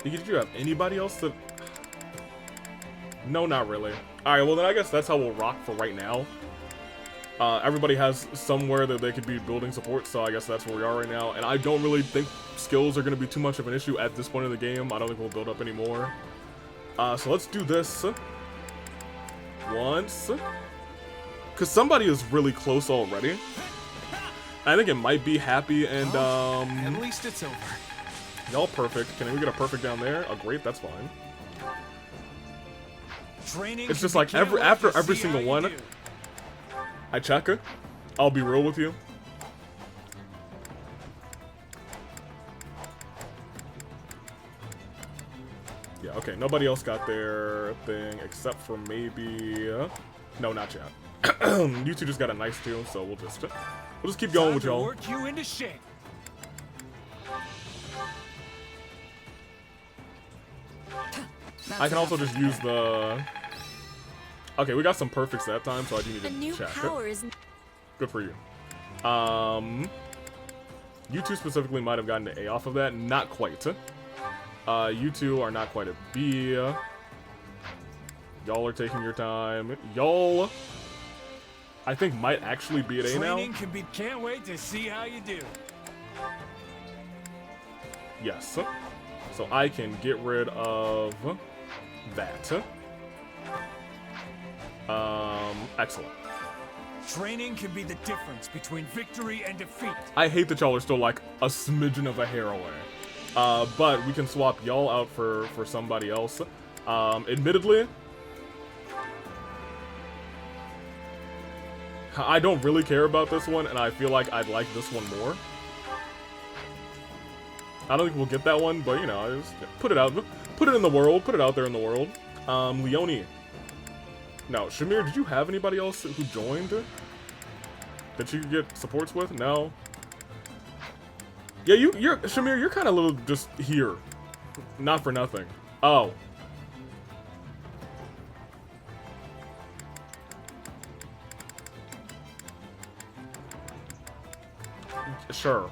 Did you have anybody else that... No, not really. Alright, well then I guess that's how we'll rock for right now. Everybody has somewhere that they could be building support, so I guess that's where we are right now. And I don't really think skills are going to be too much of an issue at this point in the game. I don't think we'll build up anymore. So let's do this once. Because somebody is really close already. I think it might be Happy and, At least it's over. Y'all perfect. Can we get a perfect down there? Oh, great, that's fine. Training It's just like after every single one, I check it. I'll be real with you. Yeah, okay, nobody else got their thing except for maybe... no, not yet. You two just got a nice too, so we'll just keep going with y'all. Work you into shape. I can also just use the... Okay, we got some perfects that time, so I do need to A new check. power is... Good for you. You two specifically might have gotten an A off of that. Not quite. You two are not quite a B. Y'all are taking your time. Y'all, I think, might actually be at A now. Training can be. Can't wait to see how you do. Yes. So I can get rid of that. Excellent. Training can be the difference between victory and defeat. I hate that y'all are still like a smidgen of a hair away. But we can swap y'all out for somebody else. Admittedly, I don't really care about this one, and I feel like I'd like this one more. I don't think we'll get that one, but you know, I just put it out, put it in the world, put it out there in the world. Leone. No, Shamir, did you have anybody else who joined that you could get supports with? No. Yeah, you're Shamir, you're kind of a little just here, not for nothing. Oh. Sure,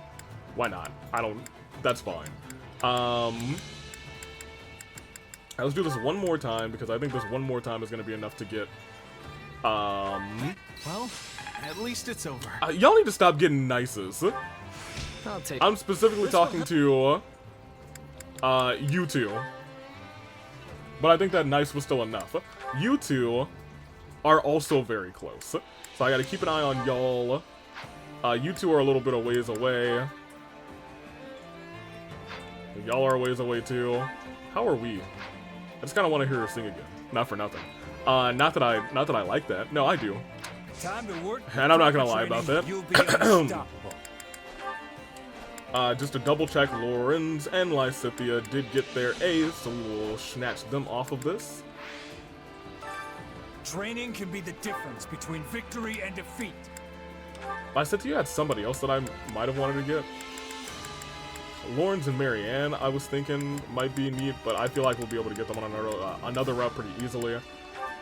why not? I don't. That's fine. Let's do this one more time because I think this one more time is gonna be enough to get. Well, at least it's over. Y'all need to stop getting nices. I'm specifically talking to you two, but I think that nice was still enough. You two are also very close, so I got to keep an eye on y'all. You two are a little bit of ways away. Y'all are a ways away too. How are we? I just kind of want to hear her sing again. Not for nothing. Not that I like that. No, I do. Time to work. And I'm not gonna lie about that. You'll be unstoppable. Just to double check, Lorenz and Lysithia did get their A's, so we will snatch them off of this. Training can be the difference between victory and defeat. Lysithia had somebody else that I might have wanted to get. Lorenz and Marianne, I was thinking might be neat, but I feel like we'll be able to get them on another route pretty easily.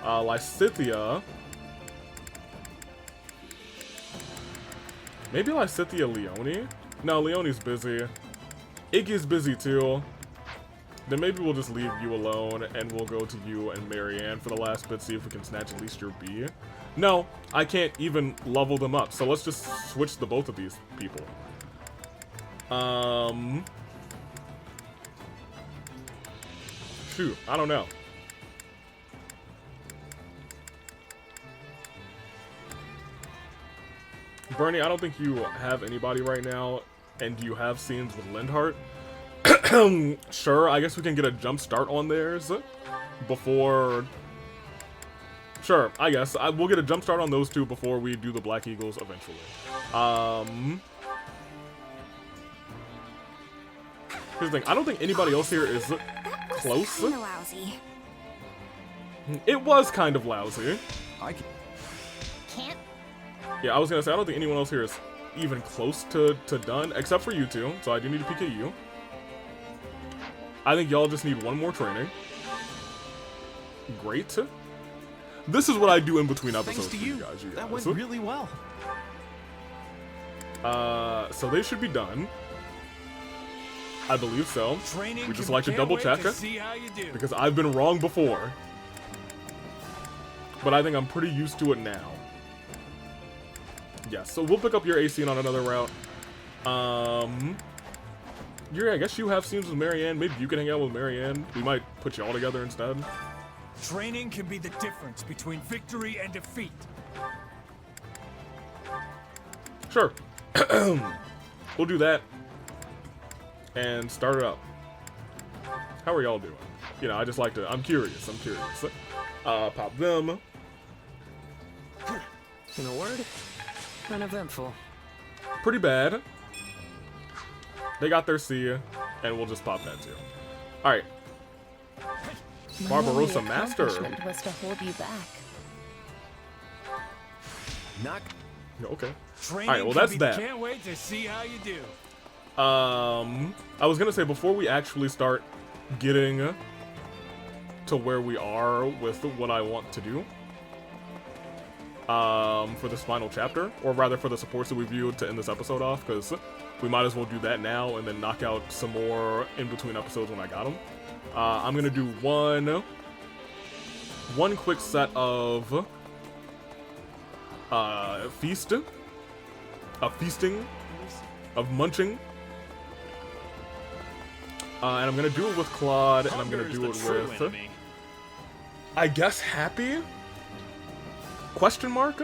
Lysithia. Maybe Lysithia Leone? No, Leone's busy. Iggy's busy too. Then maybe we'll just leave you alone and we'll go to you and Marianne for the last bit, see if we can snatch at least your B. No, I can't even level them up, so let's just switch the both of these people. Shoot, I don't know. Bernie, I don't think you have anybody right now, and do you have scenes with Lindhart? Sure, I guess we can get a jump start on theirs before... Sure, I guess. We'll get a jump start on those two before we do the Black Eagles eventually. Here's the thing, I don't think anybody else here is close. Kinda lousy. It was kind of lousy. Can't. Yeah, I was gonna say, I don't think anyone else here is even close to done, except for you two, so I do need to PK you. I think y'all just need one more training. Great. This is what I do in between episodes for you guys. That went really well. So they should be done. I believe so. Training We just like to double check it, because I've been wrong before. But I think I'm pretty used to it now. Yes, so we'll pick up your AC on another route. Yuri, I guess you have scenes with Marianne. Maybe you can hang out with Marianne. We might put you all together instead. Training can be the difference between victory and defeat. Sure. We'll do that. And start it up. How are y'all doing? You know, I just like to... I'm curious. Pop them. In a word, uneventful. Pretty bad. They got their C, and we'll just pop that too. Alright. Barbarossa Master. Was to hold you back. Okay. Training Alright, well that's that. Can't wait to see how you do. I was gonna say, before we actually start getting to where we are with what I want to do, for this final chapter, or rather for the supports that we viewed to end this episode off, because we might as well do that now and then knock out some more in between episodes when I got them. I'm gonna do one quick set of feasting, of munching, and I'm gonna do it with Claude, and I'm gonna do it with, I guess, Happy? Question mark?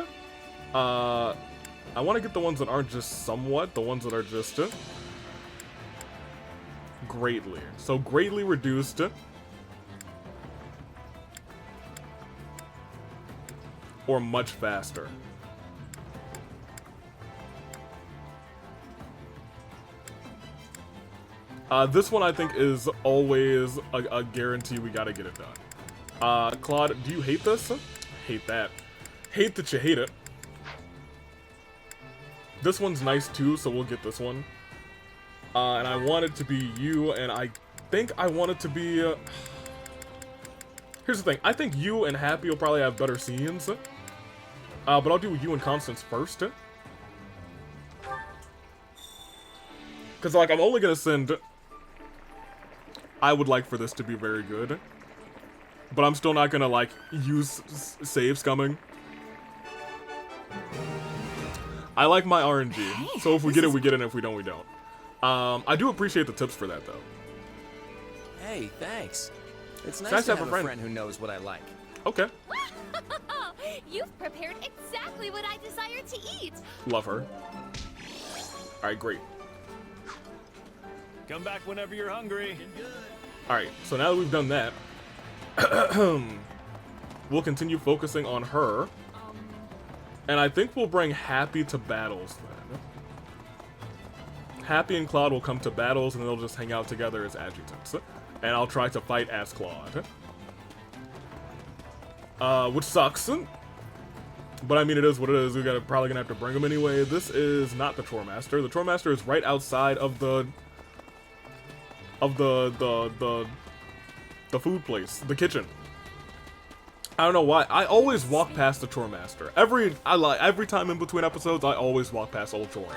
I want to get the ones that aren't just somewhat, the ones that are just greatly. So greatly reduced. Or much faster. This one I think is always a guarantee we gotta get it done. Claude, do you hate this? Hate that. Hate that you hate it. This one's nice too, so we'll get this one. And I want it to be you, and I think I want it to be... Here's the thing, I think you and Happy will probably have better scenes. But I'll do you and Constance first. Because, like, I'm only gonna send... I would like for this to be very good. But I'm still not gonna, like, use saves coming. I like my RNG, so if we get it, we get it, and if we don't, we don't. I do appreciate the tips for that, though. Hey, thanks. It's nice to have a friend who knows what I like. Okay. You've prepared exactly what I desire to eat. Love her. Alright, great. Come back whenever you're hungry. Alright, so now that we've done that, we'll continue focusing on her. And I think we'll bring Happy to battles then. Happy and Claude will come to battles and they'll just hang out together as adjutants. And I'll try to fight as Claude. Which sucks. But I mean, it is what it is. We're probably gonna have to bring him anyway. This is not the Chore Master. The Chore Master is right outside of the food place, the kitchen. I don't know why. I always walk past the Chore Master. Every time in between episodes, I always walk past old Chore.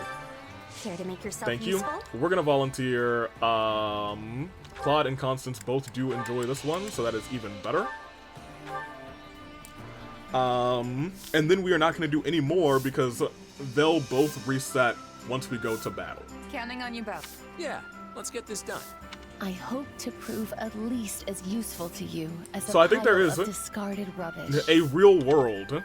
Care to make yourself Thank useful? you. We're gonna volunteer. Claude and Constance both do enjoy this one, so that is even better. And then we are not gonna do any more because they'll both reset once we go to battle. Counting on you both. Yeah, let's get this done. I hope to prove at least as useful to you as So a I think there is discarded rubbish. a real world.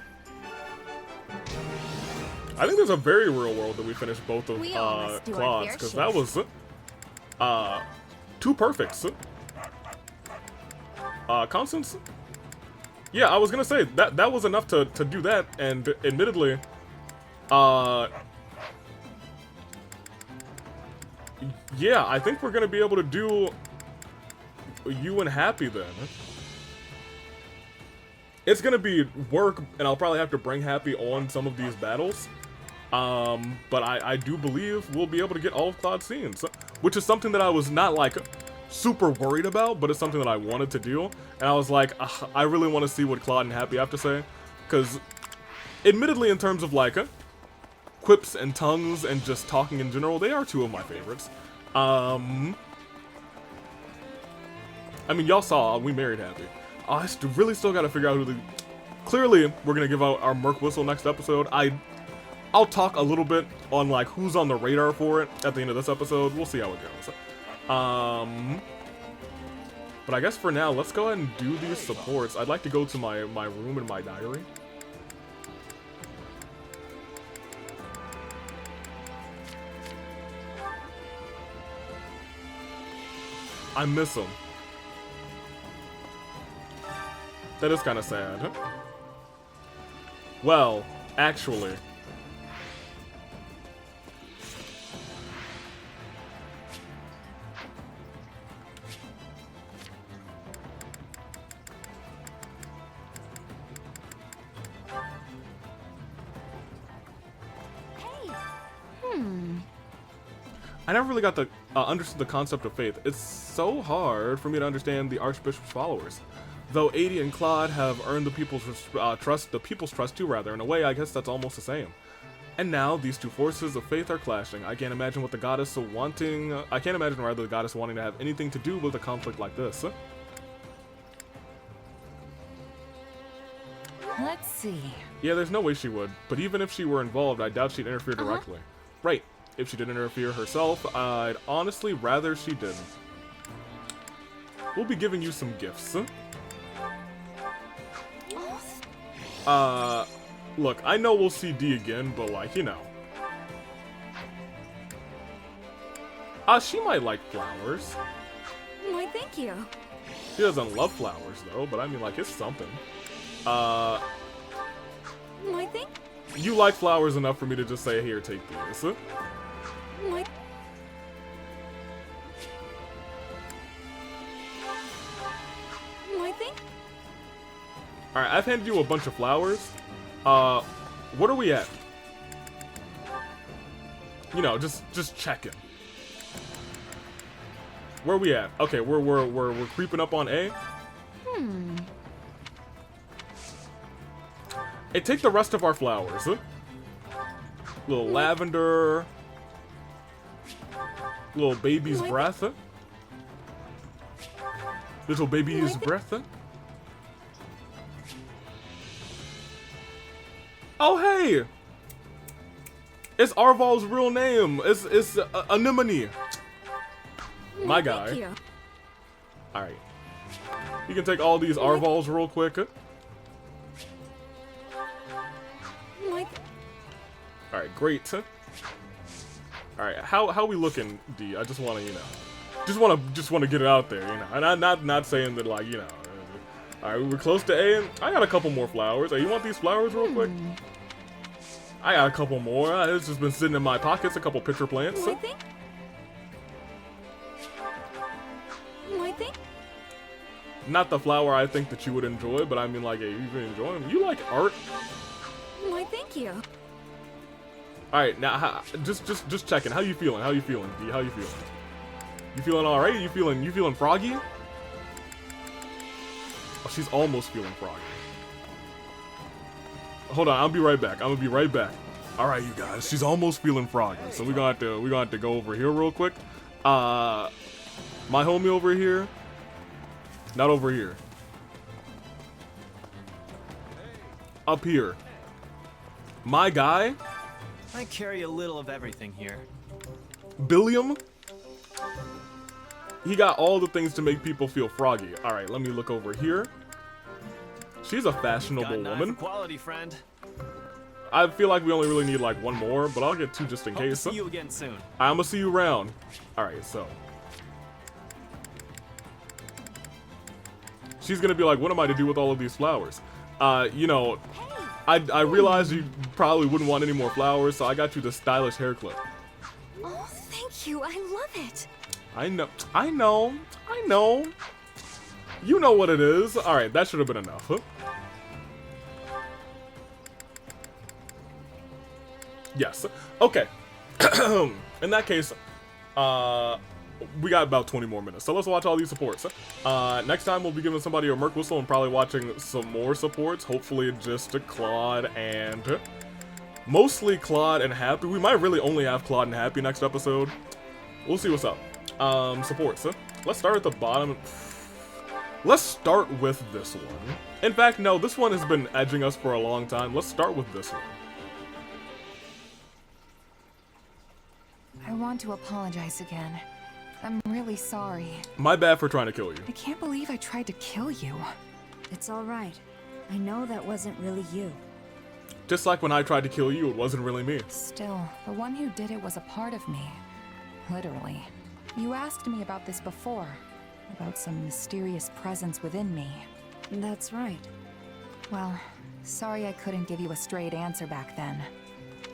I think there's a very real world that we finished both of Claude's, because that was 2 perfects. Constance? Yeah, I was gonna say that was enough to do that, and admittedly, yeah, I think we're gonna be able to do you and Happy then. It's gonna be work, and I'll probably have to bring Happy on some of these battles. But I do believe we'll be able to get all of Claude's scenes, which is something that I was not, like, super worried about, but it's something that I wanted to do. And I was like, I really want to see what Claude and Happy have to say, because admittedly, in terms of, like, quips and tongues and just talking in general, they are 2 of my favorites. I mean, y'all saw, we married Happy. I really still gotta figure out who the... Clearly, we're gonna give out our Merc Whistle next episode. I'll talk a little bit on, like, who's on the radar for it at the end of this episode. We'll see how it goes. But I guess for now, let's go ahead and do these supports. I'd like to go to my room and my diary. I miss him. That is kind of sad. Well, actually. I never really got the understood the concept of faith. It's so hard for me to understand the Archbishop's followers. Though Adi and Claude have earned the people's trust too, rather. In a way, I guess that's almost the same. And now, these two forces of faith are clashing. I can't imagine what the goddess wanting... I can't imagine, rather, the goddess wanting to have anything to do with a conflict like this. Let's see. Yeah, there's no way she would. But even if she were involved, I doubt she'd interfere directly. Right. If she did interfere herself, I'd honestly rather she didn't. We'll be giving you some gifts. Look, I know we'll see D again, but like, you know. She might like flowers. Why, thank you. She doesn't love flowers, though, but I mean, like, it's something. Why, thank... You like flowers enough for me to just say, here, take these. Why... Why, thank... Alright, I've handed you a bunch of flowers. What are we at? You know, just checking. Where are we at? Okay, we're creeping up on A. Hey, take the rest of our flowers. Little lavender. Little baby's breath. Little baby's breath. Oh, hey! It's Arval's real name. It's Anemone. My guy. Alright. You can take all these Arvals real quick. Alright, great. Alright, how we looking, D? I just wanna, you know. Just wanna get it out there, you know. And I'm not saying that, like, you know. Alright, we're close to A, and I got a couple more flowers. Hey, you want these flowers real quick? I got a couple more. It's just been sitting in my pockets, a couple pitcher plants. Not the flower I think that you would enjoy, but I mean, like, hey, you can enjoy them. You like art? Why, thank you. Alright, now, just checking. How you feeling? How you feeling, D? How you feeling? You feeling alright? You feeling froggy? Oh, she's almost feeling froggy. Hold on, I'll be right back. I'm gonna be right back. Alright, you guys, she's almost feeling froggy, so we're gonna have to go over here real quick. My homie over here. Not over here. Up here. My guy. I carry a little of everything here. Billiam. He got all the things to make people feel froggy. All right, let me look over here. She's a fashionable woman. Quality, friend. I feel like we only really need like one more, but I'll get two just in Hope case. To see you again soon. I'm gonna see you around. All right, so. She's gonna be like, what am I to do with all of these flowers? You know, I realize you probably wouldn't want any more flowers, so I got you this stylish hair clip. Oh, thank you. I love it. I know. You know what it is. All right, that should have been enough. Huh? Yes. Okay. In that case, we got about 20 more minutes, so let's watch all these supports. Next time we'll be giving somebody a Merc Whistle and probably watching some more supports. Hopefully just Claude and... Mostly Claude and Happy. We might really only have Claude and Happy next episode. We'll see what's up. Supports. Let's start at the bottom. Let's start with this one. In fact, no, this one has been edging us for a long time. Let's start with this one. I want to apologize again. I'm really sorry. My bad for trying to kill you. I can't believe I tried to kill you. It's all right. I know that wasn't really you. Just like when I tried to kill you, it wasn't really me. Still, the one who did it was a part of me. Literally. You asked me about this before. about some mysterious presence within me. That's right. Well, sorry I couldn't give you a straight answer back then.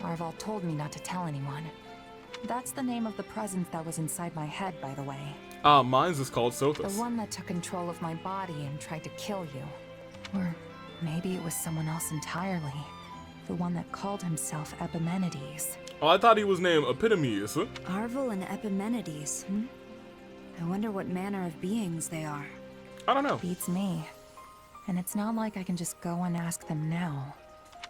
Arval told me not to tell anyone. That's the name of the presence that was inside my head, by the way. Mine's is called The Sothis. one that took control of my body and tried to kill you. Or maybe it was someone else entirely. The one that called himself Epimenides. Oh, I thought he was named Epitomes. Arval and Epimenides, I wonder what manner of beings they are. I don't know. Beats me. And it's not like I can just go and ask them now.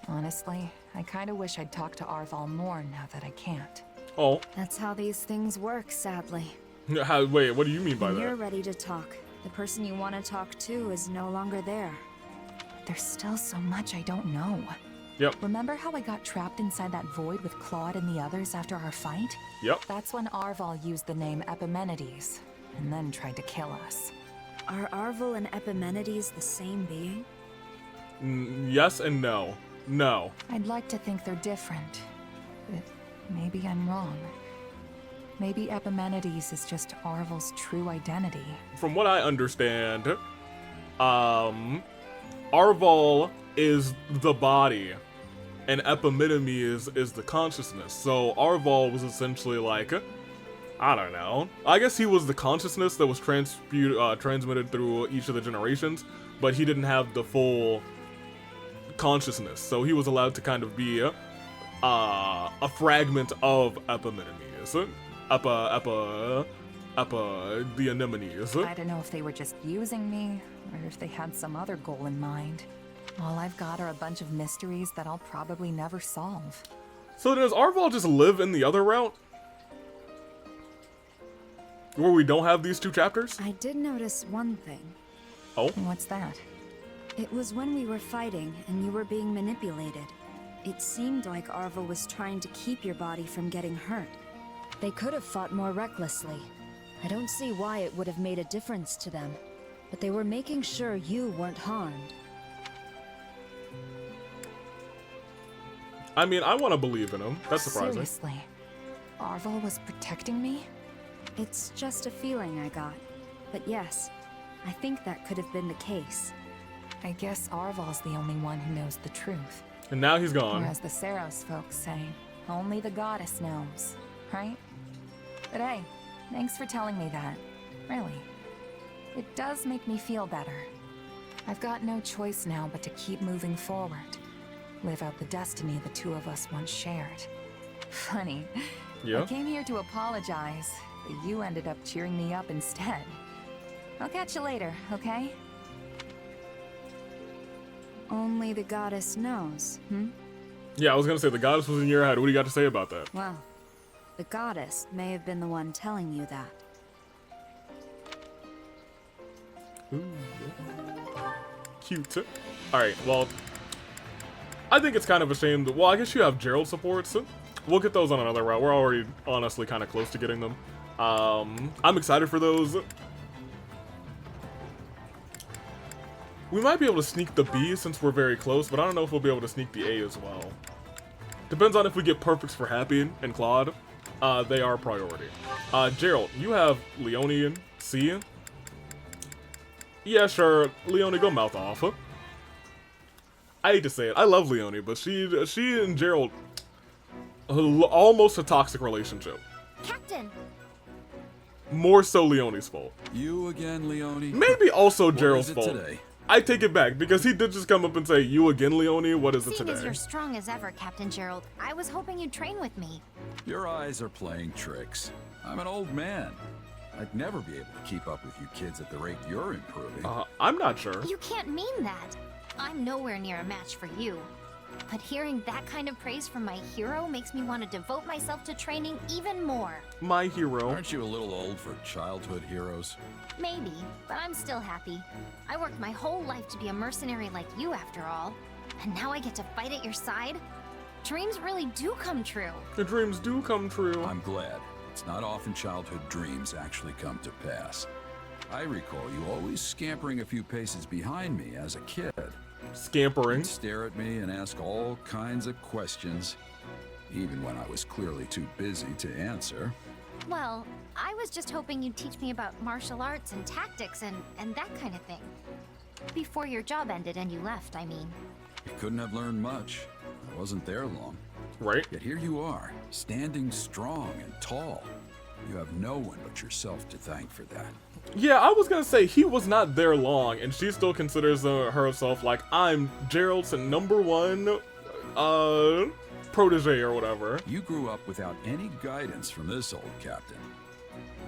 Honestly, I kinda wish I'd talked to Arval more now that I can't. Oh. That's how these things work, sadly. Wait, what do you mean by When you're that? ready to talk, the person you want to talk to is no longer there. There's still so much I don't know. Yep. Remember how I got trapped inside that void with Claude and the others after our fight? Yep. That's when Arval used the name Epimenides, and then tried to kill us. Are Arval and Epimenides the same being? Yes and no. No. I'd like to think they're different, but maybe I'm wrong. Maybe Epimenides is just Arval's true identity. From what I understand, Arval is the body, and Epimenides is the consciousness. So Arval was essentially like, I don't know. I guess he was the consciousness that was transmitted through each of the generations, but he didn't have the full consciousness. So he was allowed to kind of be a fragment of Epimenides. The anemones. I don't know if they were just using me, or if they had some other goal in mind. All I've got are a bunch of mysteries that I'll probably never solve. So does Arval just live in the other route? Where we don't have these two chapters? I did notice one thing. Oh? What's that? It was when we were fighting and you were being manipulated. It seemed like Arval was trying to keep your body from getting hurt. They could have fought more recklessly. I don't see why it would have made a difference to them, but they were making sure you weren't harmed. I mean, I want to believe in him. That's surprising. Seriously, Arval was protecting me? It's just a feeling I got. But yes, I think that could have been the case. I guess Arval's the only one who knows the truth. And now he's gone. Or as the Saros folks say, only the goddess knows, right? But hey, thanks for telling me that. Really. It does make me feel better. I've got no choice now but to keep moving forward. Live out the destiny the two of us once shared. Funny. Yeah? I came here to apologize, but you ended up cheering me up instead. I'll catch you later, okay? Only the goddess knows, Yeah, I was gonna say, the goddess was in your head. What do you got to say about that? Well, the goddess may have been the one telling you that. Ooh, cute. Alright, well, I think it's kind of a shame that, well, I guess you have Gerald supports. We'll get those on another route. We're already, honestly, kind of close to getting them. I'm excited for those. We might be able to sneak the B since we're very close, but I don't know if we'll be able to sneak the A as well. Depends on if we get perfects for Happy and Claude. They are priority. Gerald, you have Leonie and C. Yeah, sure. Leonie, go mouth off. I hate to say it. I love Leonie, but she and Gerald, almost a toxic relationship. Captain! More so Leonie's fault. You again, Leonie? Maybe also What Gerald's is it fault. today? I take it back, because he did just come up and say, you again, Leonie? What is it Seeing today? as you're strong as ever, Captain Gerald, I was hoping you'd train with me. Your eyes are playing tricks. I'm an old man. I'd never be able to keep up with you kids at the rate you're improving. I'm not sure. You can't mean that. I'm nowhere near a match for you. But hearing that kind of praise from my hero makes me want to devote myself to training even more. My hero. Aren't you a little old for childhood heroes? Maybe, but I'm still happy. I worked my whole life to be a mercenary like you after all. And now I get to fight at your side? Dreams really do come true. The dreams do come true. I'm glad. It's not often childhood dreams actually come to pass. I recall you always scampering a few paces behind me as a kid. Scampering? You'd stare at me and ask all kinds of questions, even when I was clearly too busy to answer. Well, I was just hoping you'd teach me about martial arts and tactics and that kind of thing. Before your job ended and you left, I mean. You couldn't have learned much. I wasn't there long. Right. Yet here you are, standing strong and tall. You have no one but yourself to thank for that. Yeah, I was gonna say, he was not there long, and she still considers herself like, I'm Gerald's #1 protege or whatever. You grew up without any guidance from this old captain.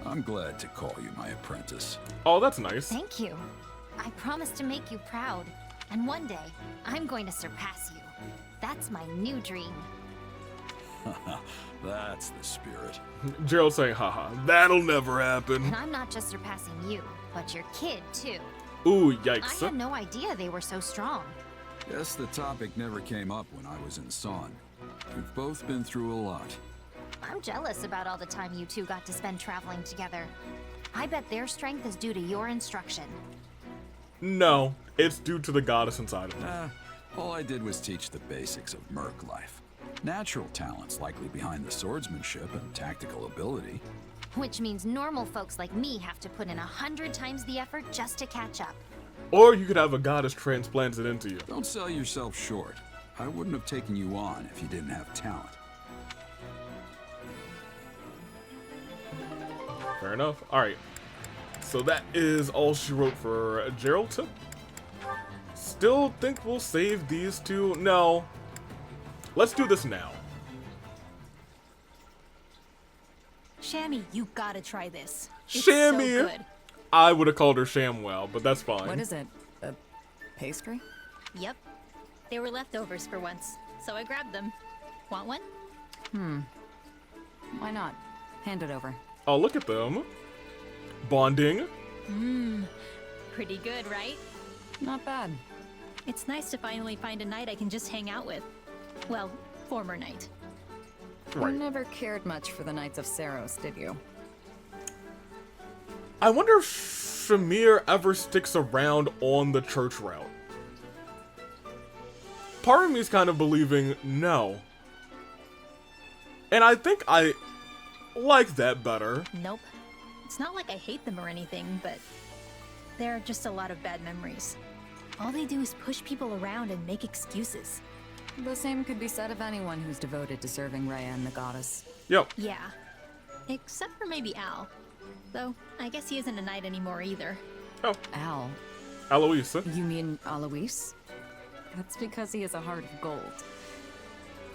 I'm glad to call you my apprentice. Oh, that's nice. Thank you. I promise to make you proud. And one day, I'm going to surpass you. That's my new dream. That's the spirit. Gerald saying, haha, that'll never happen. And I'm not just surpassing you, but your kid, too. Ooh, yikes. I had no idea they were so strong. Guess the topic never came up when I was in Son. We've both been through a lot. I'm jealous about all the time you two got to spend traveling together. I bet their strength is due to your instruction. No, it's due to the goddess inside of me. All I did was teach the basics of merc life. Natural talents likely behind the swordsmanship and tactical ability. Which means normal folks like me have to put in 100 times the effort just to catch up. Or you could have a goddess transplanted into you. Don't sell yourself short. I wouldn't have taken you on if you didn't have talent. Fair enough. Alright. So that is all she wrote for Gerald. Still think we'll save these two? No. Let's do this now. Shammy, you gotta try this. It's Shammy! so good. I would have called her Shamwell, but that's fine. What is it? A pastry? Yep. They were leftovers for once, so I grabbed them. Want one? Why not? Hand it over. Oh, look at them. Bonding. Pretty good, right? Not bad. It's nice to finally find a knight I can just hang out with. Well, former knight. Right. You never cared much for the Knights of Saros, did you? I wonder if Shamir ever sticks around on the church route. Part of me is kind of believing no. And I think I like that better. Nope. It's not like I hate them or anything, but there are just a lot of bad memories. All they do is push people around and make excuses. The same could be said of anyone who's devoted to serving Rhea and the goddess. Yep. Yeah. Except for maybe Al. Though, I guess he isn't a knight anymore either. Oh. Al. Alois. You mean Alois? That's because he has a heart of gold.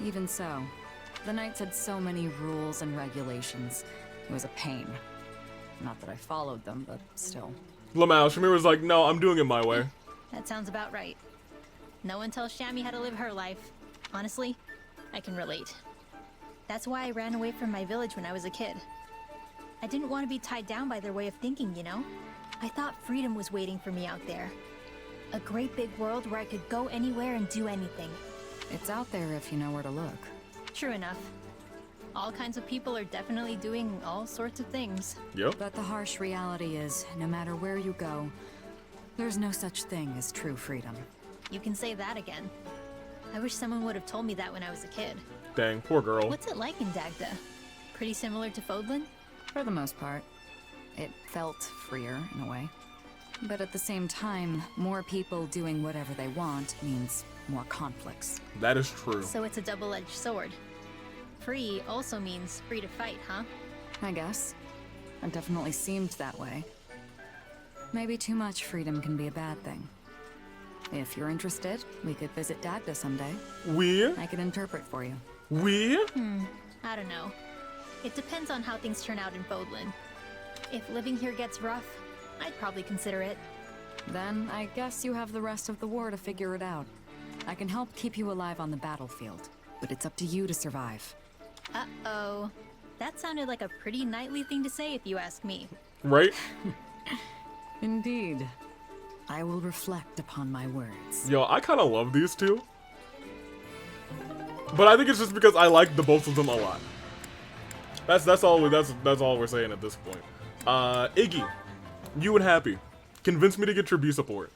Even so, the Knights had so many rules and regulations. It was a pain. Not that I followed them, but still. Lamau, Shamir was like, no, I'm doing it my way. That sounds about right. No one tells Shammy how to live her life. Honestly, I can relate. That's why I ran away from my village when I was a kid. I didn't want to be tied down by their way of thinking, you know? I thought freedom was waiting for me out there. A great big world where I could go anywhere and do anything. It's out there if you know where to look. True enough. All kinds of people are definitely doing all sorts of things. Yep. But the harsh reality is, no matter where you go, there's no such thing as true freedom. You can say that again. I wish someone would have told me that when I was a kid. Dang, poor girl. What's it like in Dagda? Pretty similar to Fodlan? For the most part. It felt freer, in a way. But at the same time, more people doing whatever they want means more conflicts. That is true. So it's a double-edged sword. Free also means free to fight, huh? I guess. It definitely seemed that way. Maybe too much freedom can be a bad thing. If you're interested, we could visit Dagda someday. I could interpret for you. I don't know. It depends on how things turn out in Fodlan. If living here gets rough, I'd probably consider it. Then I guess you have the rest of the war to figure it out. I can help keep you alive on the battlefield, but it's up to you to survive. Uh-oh. That sounded like a pretty knightly thing to say if you ask me. Right? Indeed. I will reflect upon my words. Yo, I kind of love these two. But I think it's just because I like the both of them a lot. That's all we're saying at this point. Iggy, you and Happy, convince me to get your B support.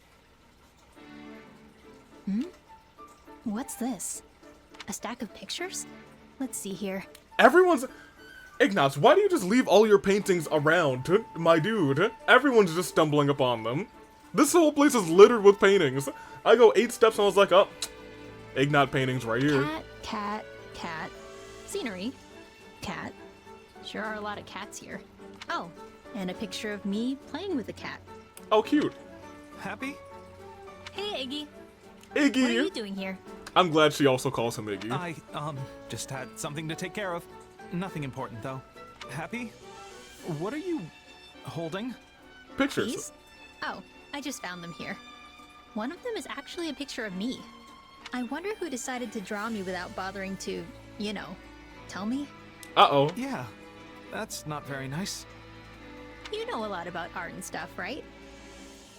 What's this? A stack of pictures? Let's see here. Everyone's... Ignatz, why do you just leave all your paintings around, my dude? Everyone's just stumbling upon them. This whole place is littered with paintings. I go 8 steps and I was like, oh, Ignatz paintings right here. Cat, cat. Scenery. Cat. Sure are a lot of cats here. Oh, and a picture of me playing with a cat. Oh, cute. Happy? Hey, Iggy. Iggy! What are you doing here? I'm glad she also calls him Iggy. I, just had something to take care of. Nothing important, though. Happy? What are you holding? Pictures. These? Oh, I just found them here. One of them is actually a picture of me. I wonder who decided to draw me without bothering to, you know, tell me? Uh-oh. Yeah, that's not very nice. You know a lot about art and stuff, right?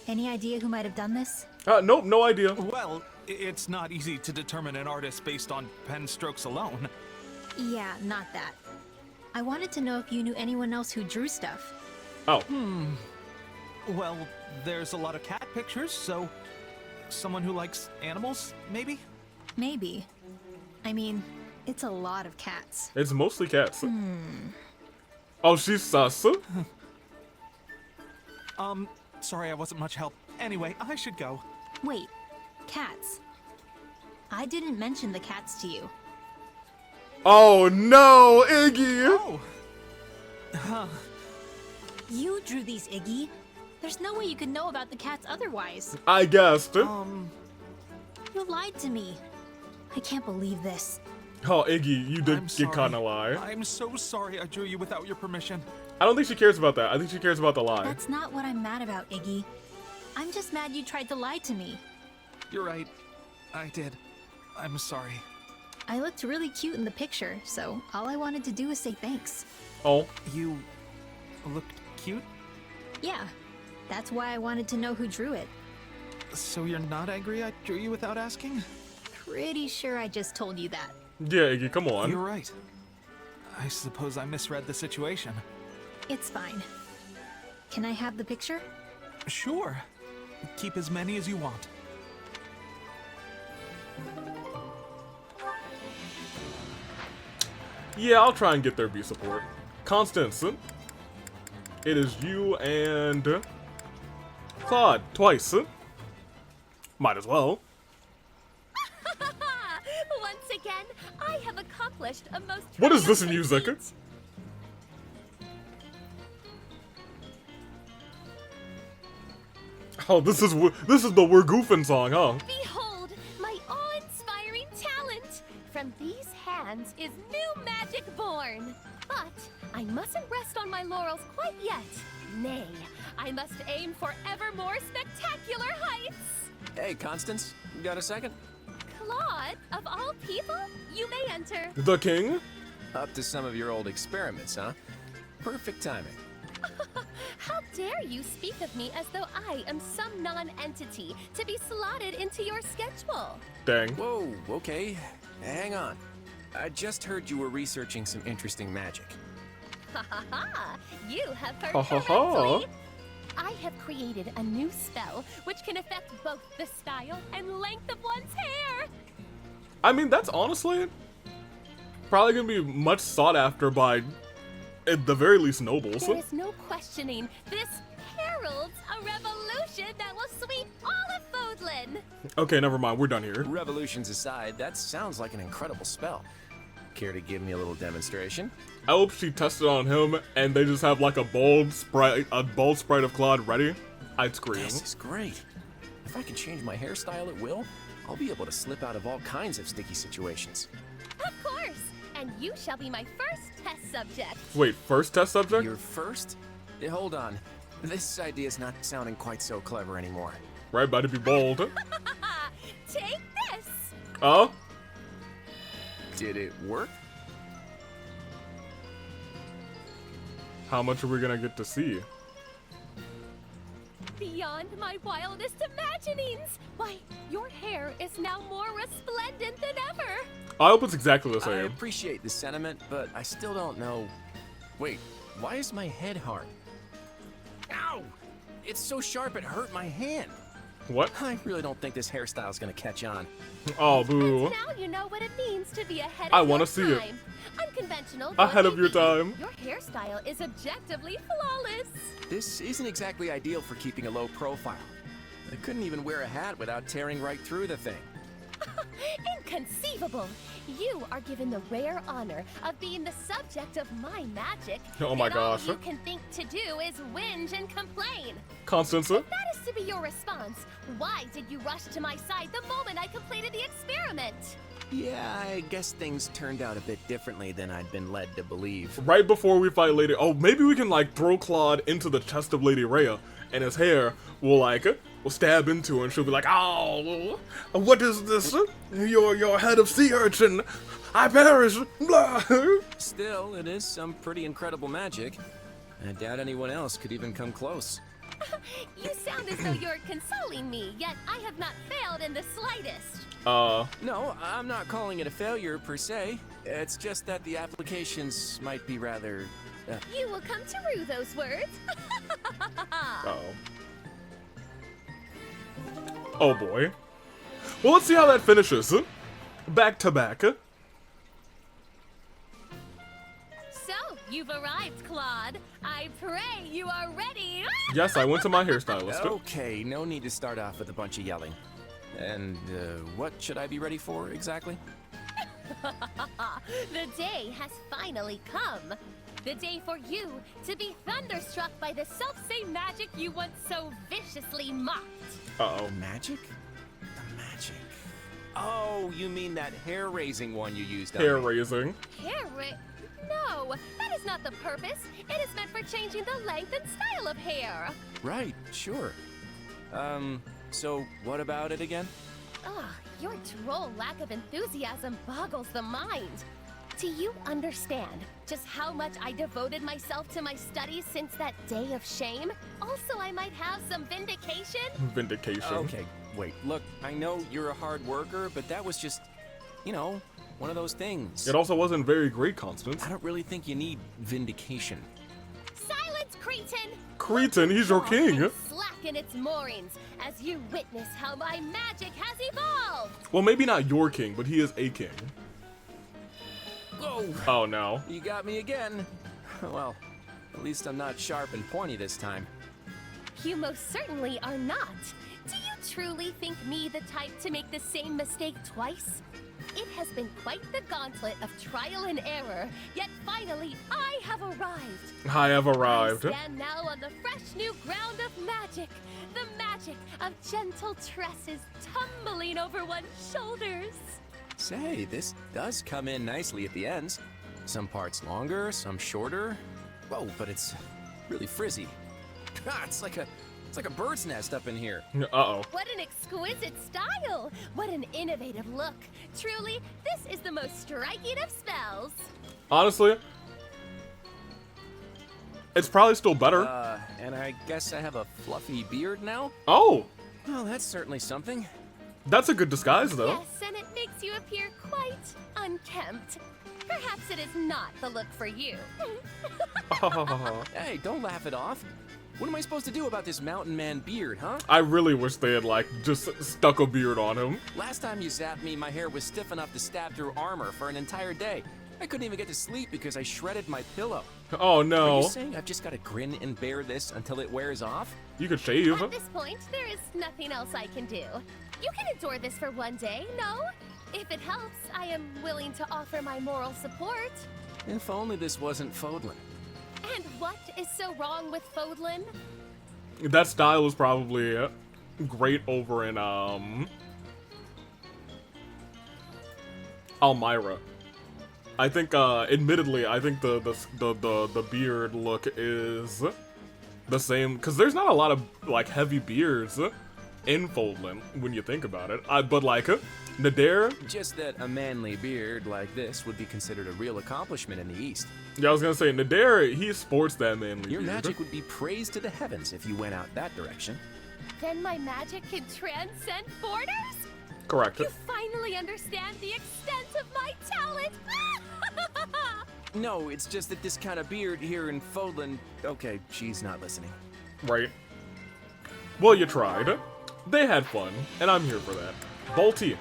Any idea who might have done this? Nope, no idea. Well, it's not easy to determine an artist based on pen strokes alone. Yeah, not that. I wanted to know if you knew anyone else who drew stuff. Oh. Well, there's a lot of cat pictures, so someone who likes animals, maybe? Maybe. I mean, it's a lot of cats. It's mostly cats. Oh, she's sus. Sorry I wasn't much help. Anyway, I should go. Wait, cats. I didn't mention the cats to you. Oh no, Iggy! Oh! You drew these, Iggy. There's no way you could know about the cats otherwise. I guessed. You lied to me. I can't believe this. Oh, Iggy, you did get caught in a lie. I'm so sorry I drew you without your permission. I don't think she cares about that. I think she cares about the lie. That's not what I'm mad about, Iggy. I'm just mad you tried to lie to me. You're right. I did. I'm sorry. I looked really cute in the picture, so all I wanted to do was say thanks. Oh. You looked cute? Yeah, that's why I wanted to know who drew it. So you're not angry I drew you without asking? Pretty sure I just told you that. Yeah, Iggy, come on. You're right. I suppose I misread the situation. It's fine. Can I have the picture? Sure. Keep as many as you want. Yeah, I'll try and get their B support. Constance, it is you and Claude twice. Might as well. Once again, I have accomplished a most. What is this music? Oh, this is the We're Goofing song, huh? Behold, my awe-inspiring talent! From these hands is new magic born. But I mustn't rest on my laurels quite yet. Nay, I must aim for ever more spectacular heights. Hey, Constance, you got a second? Claude, of all people, you may enter. The king? Up to some of your old experiments, huh? Perfect timing. How dare you speak of me as though I am some non-entity to be slotted into your schedule? Dang. Whoa, okay. Hang on. I just heard you were researching some interesting magic. Ha ha ha! You have heard Ha ha ha. correctly. I have created a new spell which can affect both the style and length of one's hair. I mean, that's honestly probably gonna be much sought after by, at the very least, nobles. There is no questioning this heralds a revolution that will sweep all of Fodlan. Okay, never mind. We're done here. Revolutions aside, that sounds like an incredible spell. Care to give me a little demonstration? I hope she tested on him and they just have like a bold sprite of Claude ready. I'd scream. This is great. If I can change my hairstyle at will, I'll be able to slip out of all kinds of sticky situations. Of course, and you shall be my first test subject. Wait, first test subject? Your first? Hold on. This idea's not sounding quite so clever anymore. Right, about to be bold. Take this. Oh? Did it work? How much are we gonna get to see? Beyond my wildest imaginings! Why, your hair is now more resplendent than ever! I hope it's exactly the I same. appreciate the sentiment, but I still don't know. Wait, why is my head hard? Ow! It's so sharp it hurt my hand. What? I really don't think this hairstyle's gonna catch on. Oh, boo. Now you know what it means to be ahead of I your wanna see it. time. Unconventional professional. Ahead of your time. Your hairstyle is objectively flawless. This isn't exactly ideal for keeping a low profile. I couldn't even wear a hat without tearing right through the thing. Inconceivable! You are given the rare honor of being the subject of my magic. Oh my gosh. All you can think to do is whinge and complain. Constance? If that is to be your response, why did you rush to my side the moment I completed the experiment? Yeah, I guess things turned out a bit differently than I'd been led to believe. Right before we fight Lady... Oh, maybe we can, like, throw Claude into the chest of Lady Rhea, and his hair will, like, will stab into her, and she'll be like, oh, what is this? Your head of sea urchin. I perish. Blah. Still, it is some pretty incredible magic. I doubt anyone else could even come close. You sound as though you're consoling me, yet I have not failed in the slightest. No, I'm not calling it a failure per se. It's just that the applications might be rather... You will come to rue those words. Uh-oh. Oh boy. Well, let's see how that finishes. Back to back. So, you've arrived, Claude. I pray you are ready. Yes, I went to my hairstylist. Okay, no need to start off with a bunch of yelling. And, what should I be ready for, exactly? The day has finally come. The day for you to be thunderstruck by the selfsame magic you once so viciously mocked. Uh-oh. Magic? The magic. Oh, you mean that hair-raising one you used on Hair-raising? No, that is not the purpose. It is meant for changing the length and style of hair. Right, sure. So what about it again? Your droll lack of enthusiasm boggles the mind. Do you understand just how much I devoted myself to my studies since that day of shame? Also, I might have some vindication. Vindication. Okay, wait, look, I know you're a hard worker, but that was just, you know, one of those things. It also wasn't very great, Constance. I don't really think you need vindication. Silence, Cretan! Cretan, he's your king. Slacken its moorings as you witness how my magic has evolved. Well, maybe not your king, but he is a king. Whoa! Oh no. You got me again. Well, at least I'm not sharp and pointy this time. You most certainly are not. Do you truly think me the type to make the same mistake twice? It has been quite the gauntlet of trial and error, yet finally I have arrived. I have arrived. I stand now on the fresh new ground of magic. The magic of gentle tresses tumbling over one's shoulders. Say, this does come in nicely at the ends. Some parts longer, some shorter. Whoa, but it's really frizzy. It's like a bird's nest up in here. Uh-oh. What an exquisite style! What an innovative look! Truly, this is the most striking of spells. Honestly, it's probably still better. And I guess I have a fluffy beard now? Oh! Well, that's certainly something. That's a good disguise, though. Yes, and it makes you appear quite unkempt. Perhaps it is not the look for you. Hey, don't laugh it off. What am I supposed to do about this mountain man beard, huh? I really wish they had, like, just stuck a beard on him. Last time you zapped me, my hair was stiff enough to stab through armor for an entire day. I couldn't even get to sleep because I shredded my pillow. Oh, no. Are you saying I've just got to grin and bear this until it wears off? You could shave. At this point, there is nothing else I can do. You can endure this for one day, no? If it helps, I am willing to offer my moral support. If only this wasn't Fodlan. And what is so wrong with Fodlan? That style is probably great over in, Elmira. I think, admittedly, I think the beard look is the same, because there's not a lot of, like, heavy beards in Fodlan, when you think about it. But, like, Nadir... Just that a manly beard like this would be considered a real accomplishment in the East. Yeah, I was gonna say, Nadir, he sports that manly Your beard. magic would be praised to the heavens if you went out that direction. Then my magic can transcend borders? Correct. You finally understand the extent of my talent! No, it's just that this kind of beard here in Fodlan... Okay, she's not listening. Right. Well, you tried. They had fun, and I'm here for that. Bolty,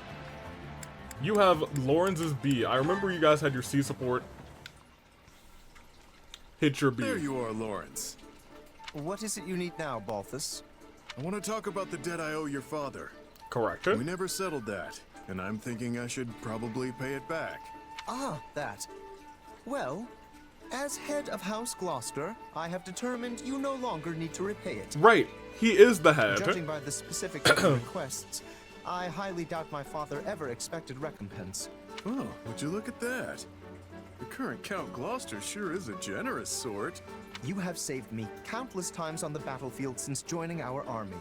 you have Lawrence's B. I remember you guys had your C support. hit your beard. There you are, Lawrence. What is it you need now, Balthus? I want to talk about the debt I owe your father. Correct. We never settled that, and I'm thinking I should probably pay it back. Ah, that. Well, as head of House Gloucester, I have determined you no longer need to repay it. Right. He is the head. Judging by the specifics of your requests, I highly doubt my father ever expected recompense. Oh, would you look at that? The current Count Gloucester sure is a generous sort. You have saved me countless times on the battlefield since joining our army.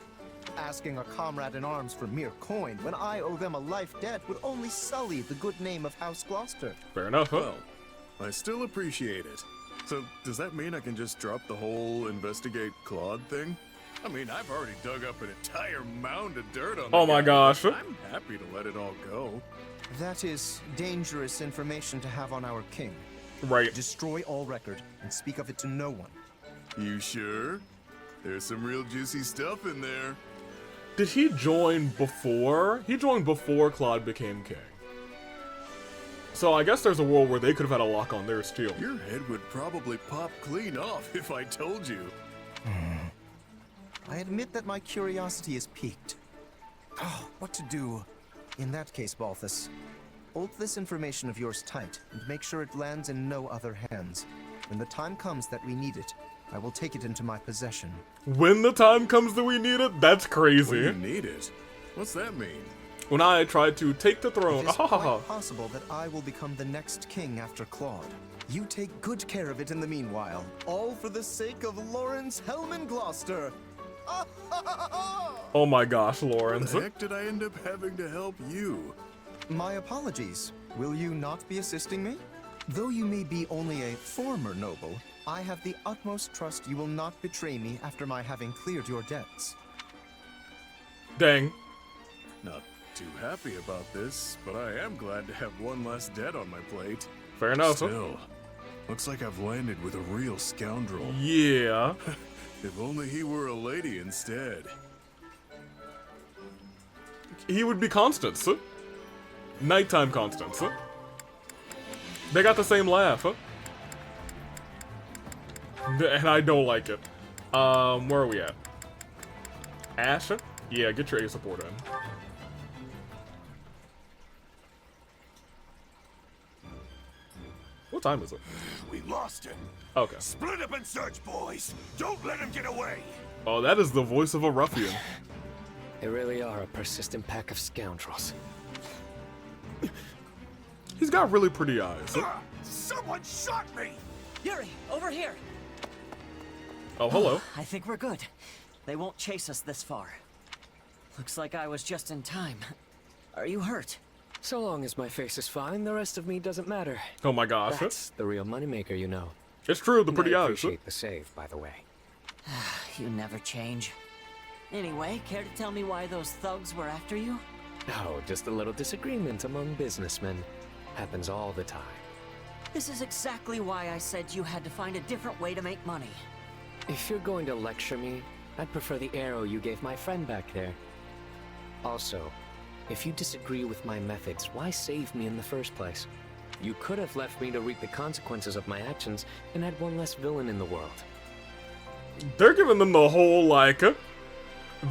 Asking a comrade in arms for mere coin when I owe them a life debt would only sully the good name of House Gloucester. Fair enough, huh? Well, I still appreciate it. So, does that mean I can just drop the whole investigate Claude thing? I mean, I've already dug up an entire mound of dirt on the Oh my guy. gosh. I'm happy to let it all go. That is dangerous information to have on our king. Right. Destroy all record and speak of it to no one. You sure? There's some real juicy stuff in there. Did he join before? He joined before Claude became king. So I guess there's a world where they could have had a lock on theirs too. Your head would probably pop clean off if I told you. I admit that my curiosity is piqued. Oh, what to do? In that case, Balthus, hold this information of yours tight and make sure it lands in no other hands. When the time comes that we need it, I will take it into my possession. When the time comes that we need it? That's crazy. When you need it? What's that mean? When I tried to take the throne. It is quite possible that I will become the next king after Claude. You take good care of it in the meanwhile, all for the sake of Lawrence Hellman Gloucester. Oh my gosh, Lawrence. How the heck did I end up having to help you? My apologies. Will you not be assisting me? Though you may be only a former noble, I have the utmost trust you will not betray me after my having cleared your debts. Dang. Not too happy about this, but I am glad to have one less debt on my plate. Fair enough. Still, looks like I've landed with a real scoundrel. Yeah. If only he were a lady instead. He would be Constance. Nighttime Constance. They got the same laugh. And I don't like it. Where are we at? Ash? Yeah, get your A support in. What time is it? We lost him. Okay. Split up and search, boys. Don't let him get away. Oh, that is the voice of a ruffian. They really are a persistent pack of scoundrels. He's got really pretty eyes. Someone shot me! Yuri, over here. Oh, hello. I think we're good. They won't chase us this far. Looks like I was just in time. Are you hurt? So long as my face is fine, the rest of me doesn't matter. Oh my gosh. That's the real moneymaker, you know. It's true, the pretty I eyes. appreciate the save, by the way. You never change. Anyway, care to tell me why those thugs were after you? Oh, just a little disagreement among businessmen. Happens all the time. This is exactly why I said you had to find a different way to make money. If you're going to lecture me, I'd prefer the arrow you gave my friend back there. Also, if you disagree with my methods, why save me in the first place? You could have left me to reap the consequences of my actions and had one less villain in the world. They're giving them the whole, like,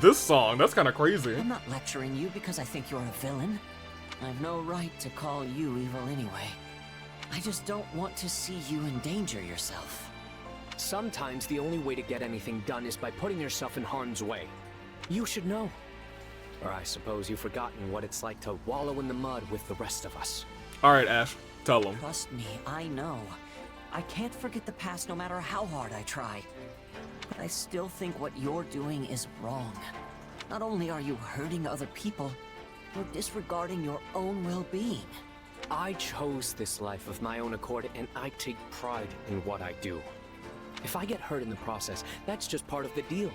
this song. That's kind of crazy. I'm not lecturing you because I think you're a villain. I've no right to call you evil anyway. I just don't want to see you endanger yourself. Sometimes the only way to get anything done is by putting yourself in harm's way. You should know. Or I suppose you've forgotten what it's like to wallow in the mud with the rest of us. Alright, Ash. Tell them. Trust me, I know. I can't forget the past no matter how hard I try. But I still think what you're doing is wrong. Not only are you hurting other people, you're disregarding your own well-being. I chose this life of my own accord, and I take pride in what I do. If I get hurt in the process, that's just part of the deal.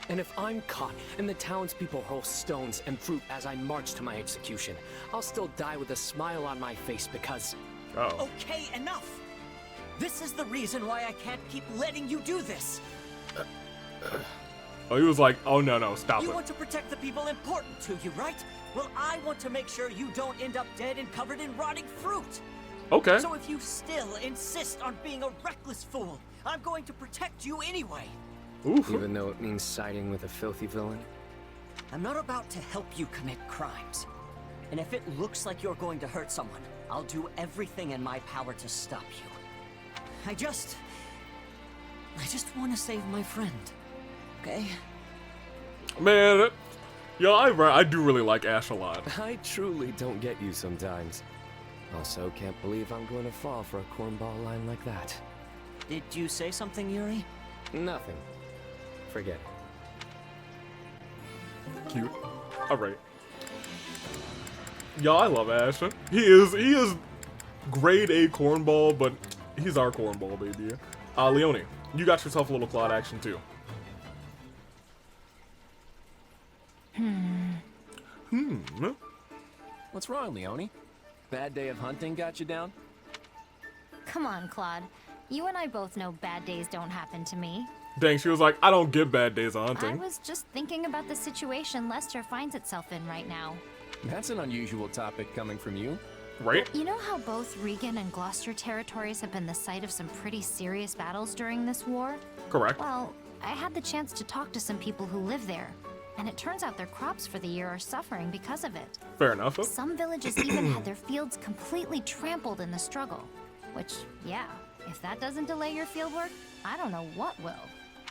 And if I'm caught and the townspeople hurl stones and fruit as I march to my execution, I'll still die with a smile on my face because... Oh. Okay, enough! This is the reason why I can't keep letting you do this! Oh, he was like, oh no, stop it. You want to protect the people important to you, right? Well, I want to make sure you don't end up dead and covered in rotting fruit! Okay. So if you still insist on being a reckless fool, I'm going to protect you anyway. Oof. Even though it means siding with a filthy villain? I'm not about to help you commit crimes. And if it looks like you're going to hurt someone, I'll do everything in my power to stop you. I just want to save my friend, okay? Man, yo, I do really like Ash a lot. I truly don't get you sometimes. Also, can't believe I'm going to fall for a cornball line like that. Did you say something, Yuri? Nothing. Forget it. Cute. Alright. Yo, I love Ash. He is grade A cornball, but he's our cornball, baby. Leone, you got yourself a little Claude action too. What's wrong, Leone? Bad day of hunting got you down? Come on, Claude. You and I both know bad days don't happen to me. Dang, she was like, I don't get bad days of I hunting. was just thinking about the situation Lester finds itself in right now. That's an unusual topic coming from you. Right? You know how both Regan and Gloucester territories have been the site of some pretty serious battles during this war? Correct. Well, I had the chance to talk to some people who live there, and it turns out their crops for the year are suffering because of it. Fair enough. Some villages even had their fields completely trampled in the struggle. Which, yeah, if that doesn't delay your fieldwork, I don't know what will.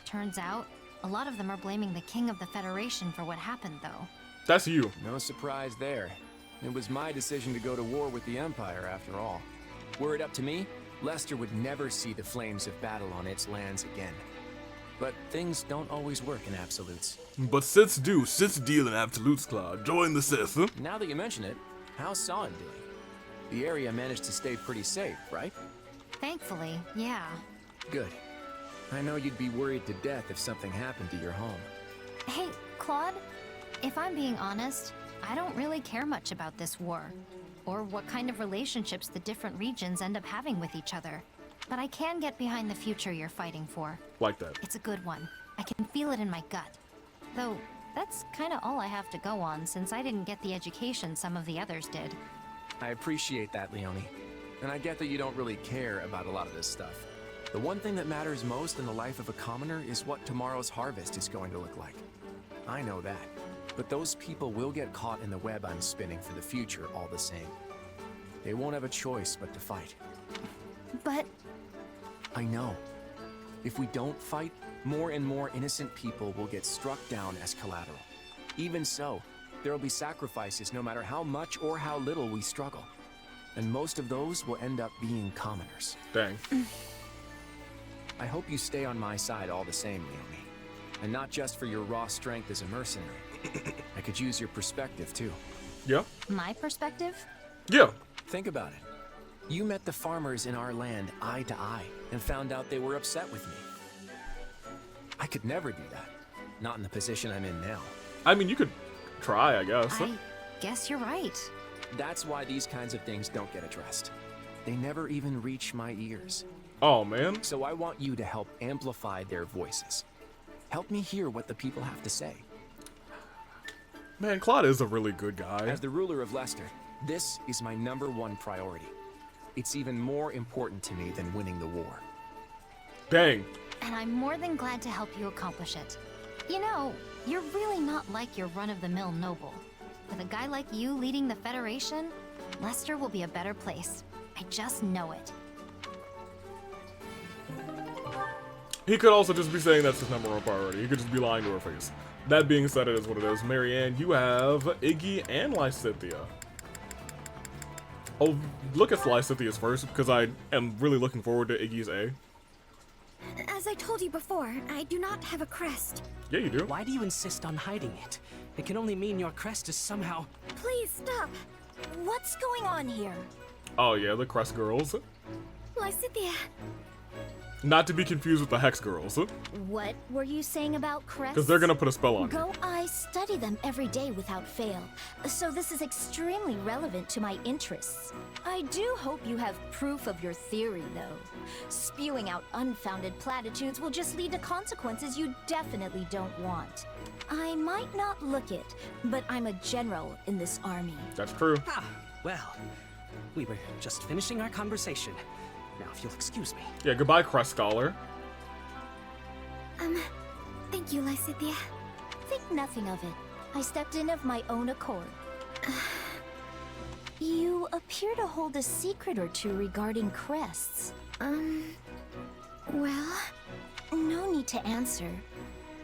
Turns out, a lot of them are blaming the King of the Federation for what happened, though. That's you. No surprise there. It was my decision to go to war with the Empire, after all. Were it up to me, Lester would never see the flames of battle on its lands again. But things don't always work in absolutes. But Siths do. Siths deal in absolutes, Claude. Join the Sith. Now that you mention it, how's Sawin doing? The area managed to stay pretty safe, right? Thankfully, yeah. Good. I know you'd be worried to death if something happened to your home. Hey, Claude, if I'm being honest, I don't really care much about this war, or what kind of relationships the different regions end up having with each other. But I can get behind the future you're fighting for. Like that. It's a good one. I can feel it in my gut. Though, that's kinda all I have to go on since I didn't get the education some of the others did. I appreciate that, Leone. And I get that you don't really care about a lot of this stuff. The one thing that matters most in the life of a commoner is what tomorrow's harvest is going to look like. I know that. But those people will get caught in the web I'm spinning for the future all the same. They won't have a choice but to fight. But... I know. If we don't fight, more and more innocent people will get struck down as collateral. Even so, there will be sacrifices no matter how much or how little we struggle. And most of those will end up being commoners. Dang. I hope you stay on my side all the same, Leone. And not just for your raw strength as a mercenary. I could use your perspective, too. Yeah? My perspective? Yeah. Think about it. You met the farmers in our land eye to eye and found out they were upset with me. I could never do that. Not in the position I'm in now. I mean, you could try, I guess. I guess you're right. That's why these kinds of things don't get addressed. They never even reach my ears. Oh, man. So I want you to help amplify their voices. Help me hear what the people have to say. Man, Claude is a really good guy. As the ruler of Lester, this is my #1 priority. It's even more important to me than winning the war. Dang. And I'm more than glad to help you accomplish it. You know, you're really not like your run-of-the-mill noble. With a guy like you leading the Federation, Lester will be a better place. I just know it. He could also just be saying that's his #1 priority. He could just be lying to her face. That being said, it is what it is. Marianne, you have Iggy and Lysithea. Oh, look at Lysithea's first, because I am really looking forward to Iggy's A. As I told you before, I do not have a crest. Yeah, you do. Why do you insist on hiding it? It can only mean your crest is somehow... Please stop. What's going on here? Oh yeah, the Crest Girls. Lysithea. Not to be confused with the Hex Girls. What were you saying about crests? Because they're gonna put a spell on you. I study them every day without fail, so this is extremely relevant to my interests. I do hope you have proof of your theory, though. Spewing out unfounded platitudes will just lead to consequences you definitely don't want. I might not look it, but I'm a general in this army. That's true. Ah, well, We were just finishing our conversation. Now, if you'll excuse me. Yeah, goodbye, Crest Scholar. Thank you, Lysithea. Think nothing of it. I stepped in of my own accord. You appear to hold a secret or two regarding crests. Well, no need to answer.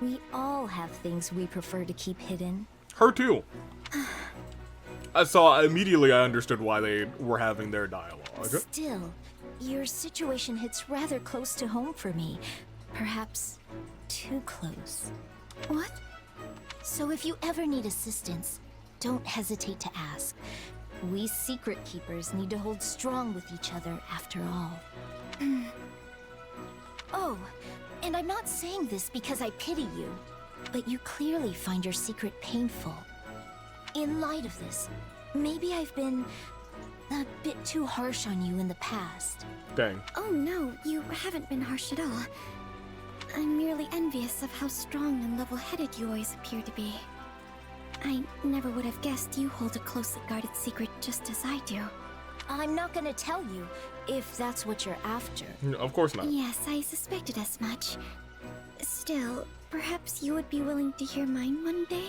We all have things we prefer to keep hidden. Her too. So immediately I understood why they were having their dialogue. Still, your situation hits rather close to home for me. Perhaps too close. What? So if you ever need assistance, don't hesitate to ask. We secret keepers need to hold strong with each other after all. Oh, and I'm not saying this because I pity you, but you clearly find your secret painful. In light of this, maybe I've been a bit too harsh on you in the past. Dang. Oh no, you haven't been harsh at all. I'm merely envious of how strong and level-headed you always appear to be. I never would have guessed you hold a closely guarded secret just as I do. I'm not gonna tell you, if that's what you're after. Of course not. Yes, I suspected as much. Still, perhaps you would be willing to hear mine one day?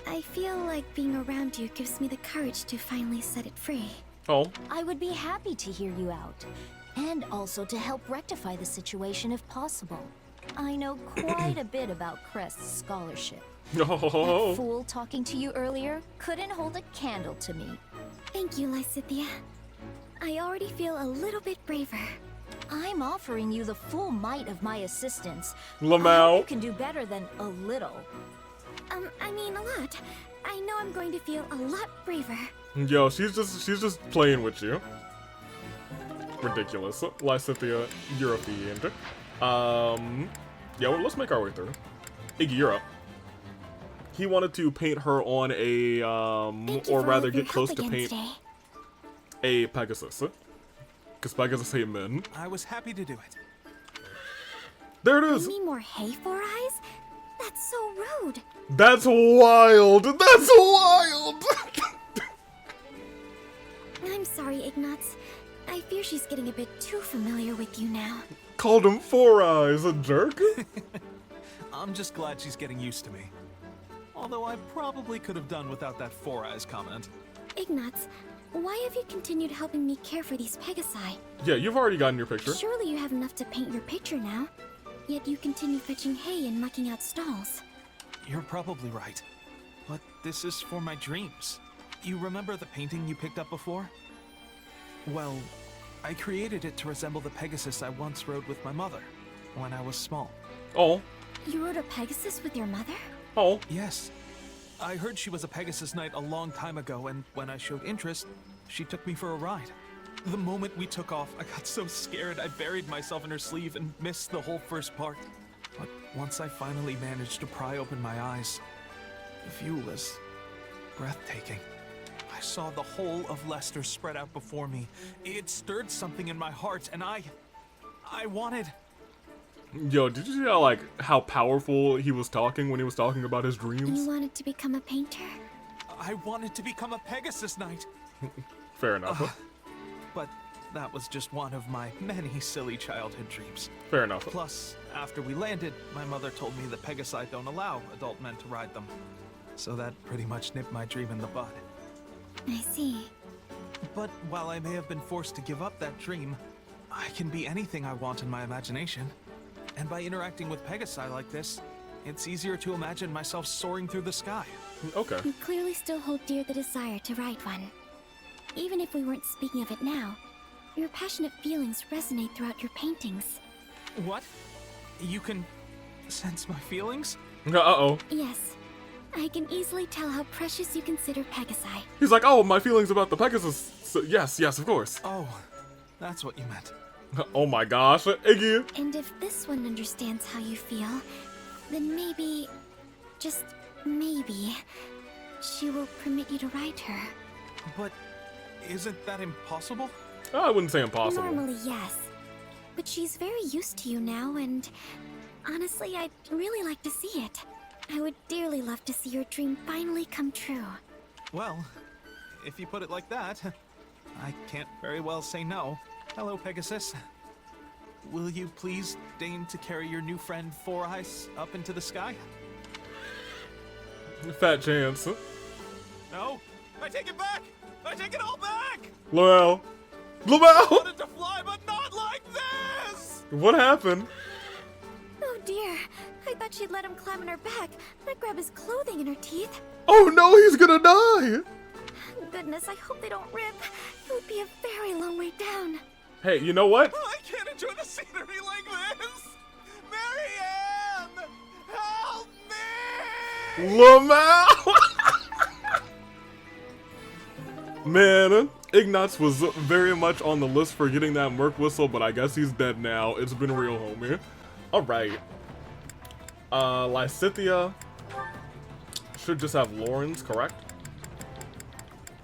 I feel like being around you gives me the courage to finally set it free. Oh. I would be happy to hear you out, and also to help rectify the situation if possible. I know quite a bit about Crest's scholarship. Oh. That fool talking to you earlier couldn't hold a candle to me. Thank you, Lysithea. I already feel a little bit braver. I'm offering you the full might of my assistance. Lamau. You can do better than a little. I mean a lot. I know I'm going to feel a lot braver. Yo, she's just playing with you. Ridiculous. Lysithea, you're a fiend. Yeah, well, let's make our way through. Iggy, you're up. He wanted to paint her on a, or rather get close to paint a Pegasus. Because Pegasus hate men. I was happy to do it. There it is! Any more hay, Four Eyes? That's so rude. That's wild! That's wild! I'm sorry, Ignatz. I fear she's getting a bit too familiar with you now. Called him Four Eyes, a jerk? I'm just glad she's getting used to me. Although I probably could have done without that Four Eyes comment. Ignatz, why have you continued helping me care for these Pegasi? Yeah, you've already gotten your picture. Surely you have enough to paint your picture now. Yet you continue fetching hay and mucking out stalls. You're probably right. But this is for my dreams. You remember the painting you picked up before? Well, I created it to resemble the Pegasus I once rode with my mother when I was small. Oh. You rode a Pegasus with your mother? Oh. Yes. I heard she was a Pegasus Knight a long time ago, and when I showed interest, she took me for a ride. The moment we took off, I got so scared I buried myself in her sleeve and missed the whole first part. But once I finally managed to pry open my eyes, the view was breathtaking. I saw the whole of Leicester spread out before me. It stirred something in my heart, and I wanted... Yo, did you see how powerful he was talking when he was talking about his dreams? You wanted to become a painter? I wanted to become a Pegasus Knight. Fair enough. But that was just one of my many silly childhood dreams. Fair enough. Plus, after we landed, my mother told me the Pegasi don't allow adult men to ride them. So that pretty much nipped my dream in the bud. I see. But while I may have been forced to give up that dream, I can be anything I want in my imagination. And by interacting with Pegasi like this, it's easier to imagine myself soaring through the sky. Okay. You clearly still hold dear the desire to ride one. Even if we weren't speaking of it now, your passionate feelings resonate throughout your paintings. What? You can sense my feelings? Uh-oh. Yes. I can easily tell how precious you consider Pegasi. He's like, oh, my feelings about the Pegasus. So, yes, of course. Oh, that's what you meant. Oh my gosh, Iggy. And if this one understands how you feel, then maybe, just maybe, she will permit you to ride her. But isn't that impossible? I wouldn't say impossible. Normally, yes. But she's very used to you now, and honestly, I'd really like to see it. I would dearly love to see your dream finally come true. Well, if you put it like that, I can't very well say no. Hello, Pegasus. Will you please deign to carry your new friend Four Eyes up into the sky? Fat chance. No, I take it back! I take it all back! Lamau. I Lamau! wanted to fly, but not like this! What happened? Oh dear. I thought she'd let him climb on her back, not grab his clothing in her teeth. Oh no, he's gonna die! Goodness, I hope they don't rip. It would be a very long way down. Hey, you know what? I can't enjoy the scenery like this! Marianne! Help me! Lamau! Man, Ignatz was very much on the list for getting that Merc Whistle, but I guess he's dead now. It's been real, homie. Alright. Lysithea should just have Lawrence, correct?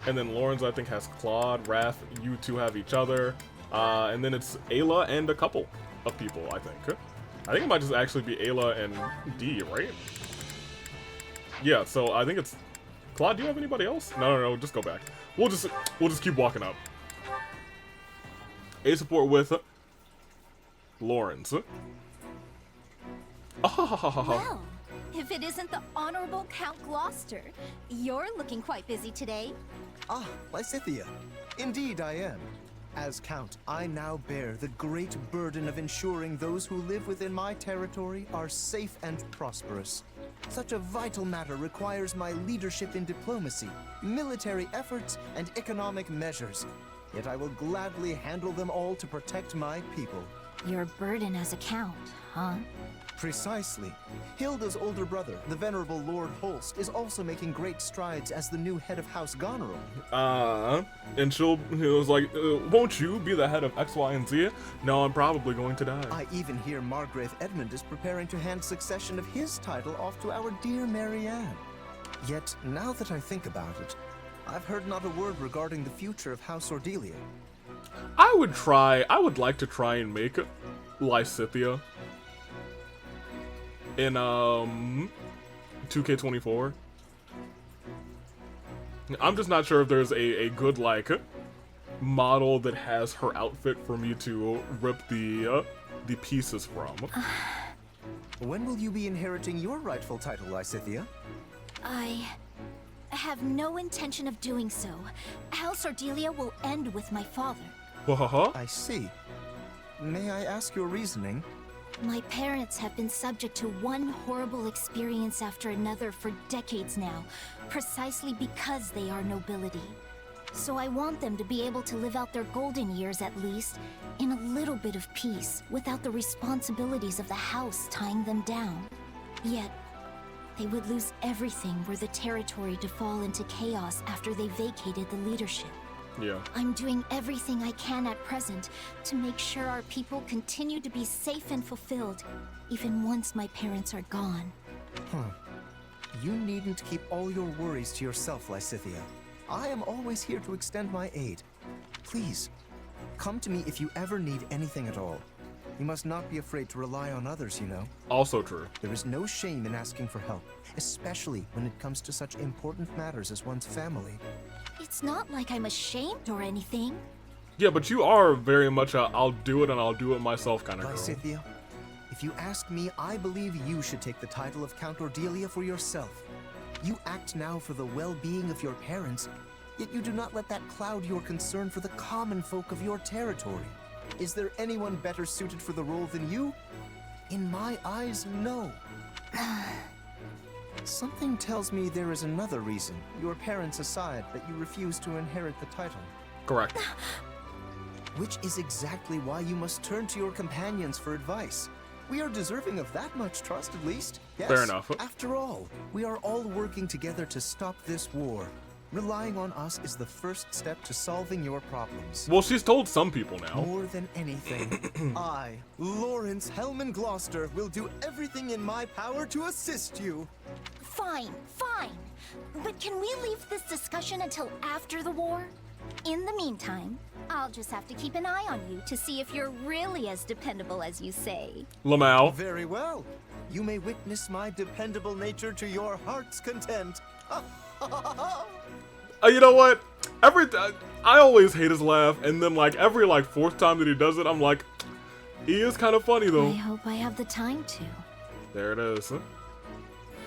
And then Lawrence, I think, has Claude, Wrath, you two have each other. And then it's Ayla and a couple of people, I think. I think it might just actually be Ayla and D, right? Yeah, so I think it's... Claude, do you have anybody else? No, just go back. We'll just keep walking up. A support with Lawrence. Well, if it isn't the Honorable Count Gloucester, you're looking quite busy today. Ah, Lysithea. Indeed I am. As Count, I now bear the great burden of ensuring those who live within my territory are safe and prosperous. Such a vital matter requires my leadership in diplomacy, military efforts, and economic measures. Yet I will gladly handle them all to protect my people. Your burden as a count, huh? Precisely. Hilda's older brother, the venerable Lord Holst, is also making great strides as the new head of House Goneril. And he was like, won't you be the head of X, Y, and Z? No, I'm probably going to die. I even hear Margrave Edmund is preparing to hand succession of his title off to our dear Marianne. Yet, now that I think about it, I've heard not a word regarding the future of House Ordelia. I would like to try and make Lysithea in 2K24. I'm just not sure if there's a good like model that has her outfit for me to rip the pieces from. When will you be inheriting your rightful title, Lysithea? I have no intention of doing so. House Ordelia will end with my father. I see. May I ask your reasoning? My parents have been subject to one horrible experience after another for decades now, precisely because they are nobility. So I want them to be able to live out their golden years at least, in a little bit of peace, without the responsibilities of the house tying them down. Yet, they would lose everything were the territory to fall into chaos after they vacated the leadership. Yeah. I'm doing everything I can at present to make sure our people continue to be safe and fulfilled, even once my parents are gone. You needn't keep all your worries to yourself, Lysithea. I am always here to extend my aid. Please, come to me if you ever need anything at all. You must not be afraid to rely on others, you know. Also true. There is no shame in asking for help, especially when it comes to such important matters as one's family. It's not like I'm ashamed or anything. Yeah, but you are very much a I'll do it and I'll do it myself kind of girl. Lysithea, if you ask me, I believe you should take the title of Count Ordelia for yourself. You act now for the well-being of your parents, yet you do not let that cloud your concern for the common folk of your territory. Is there anyone better suited for the role than you? In my eyes, no. Something tells me there is another reason, your parents aside, that you refuse to inherit the title. Correct. Which is exactly why you must turn to your companions for advice. We are deserving of that much trust, at least. Yes. Fair enough. After all, we are all working together to stop this war. Relying on us is the first step to solving your problems. Well, she's told some people now. More than anything, I, Lawrence Hellman Gloucester, will do everything in my power to assist you. Fine. But can we leave this discussion until after the war? In the meantime, I'll just have to keep an eye on you to see if you're really as dependable as you say. Lamau. Very well. You may witness my dependable nature to your heart's content. You know what? I always hate his laugh, and then like every like fourth time that he does it, I'm like, he is kind of funny though. I hope I have the time to. There it is.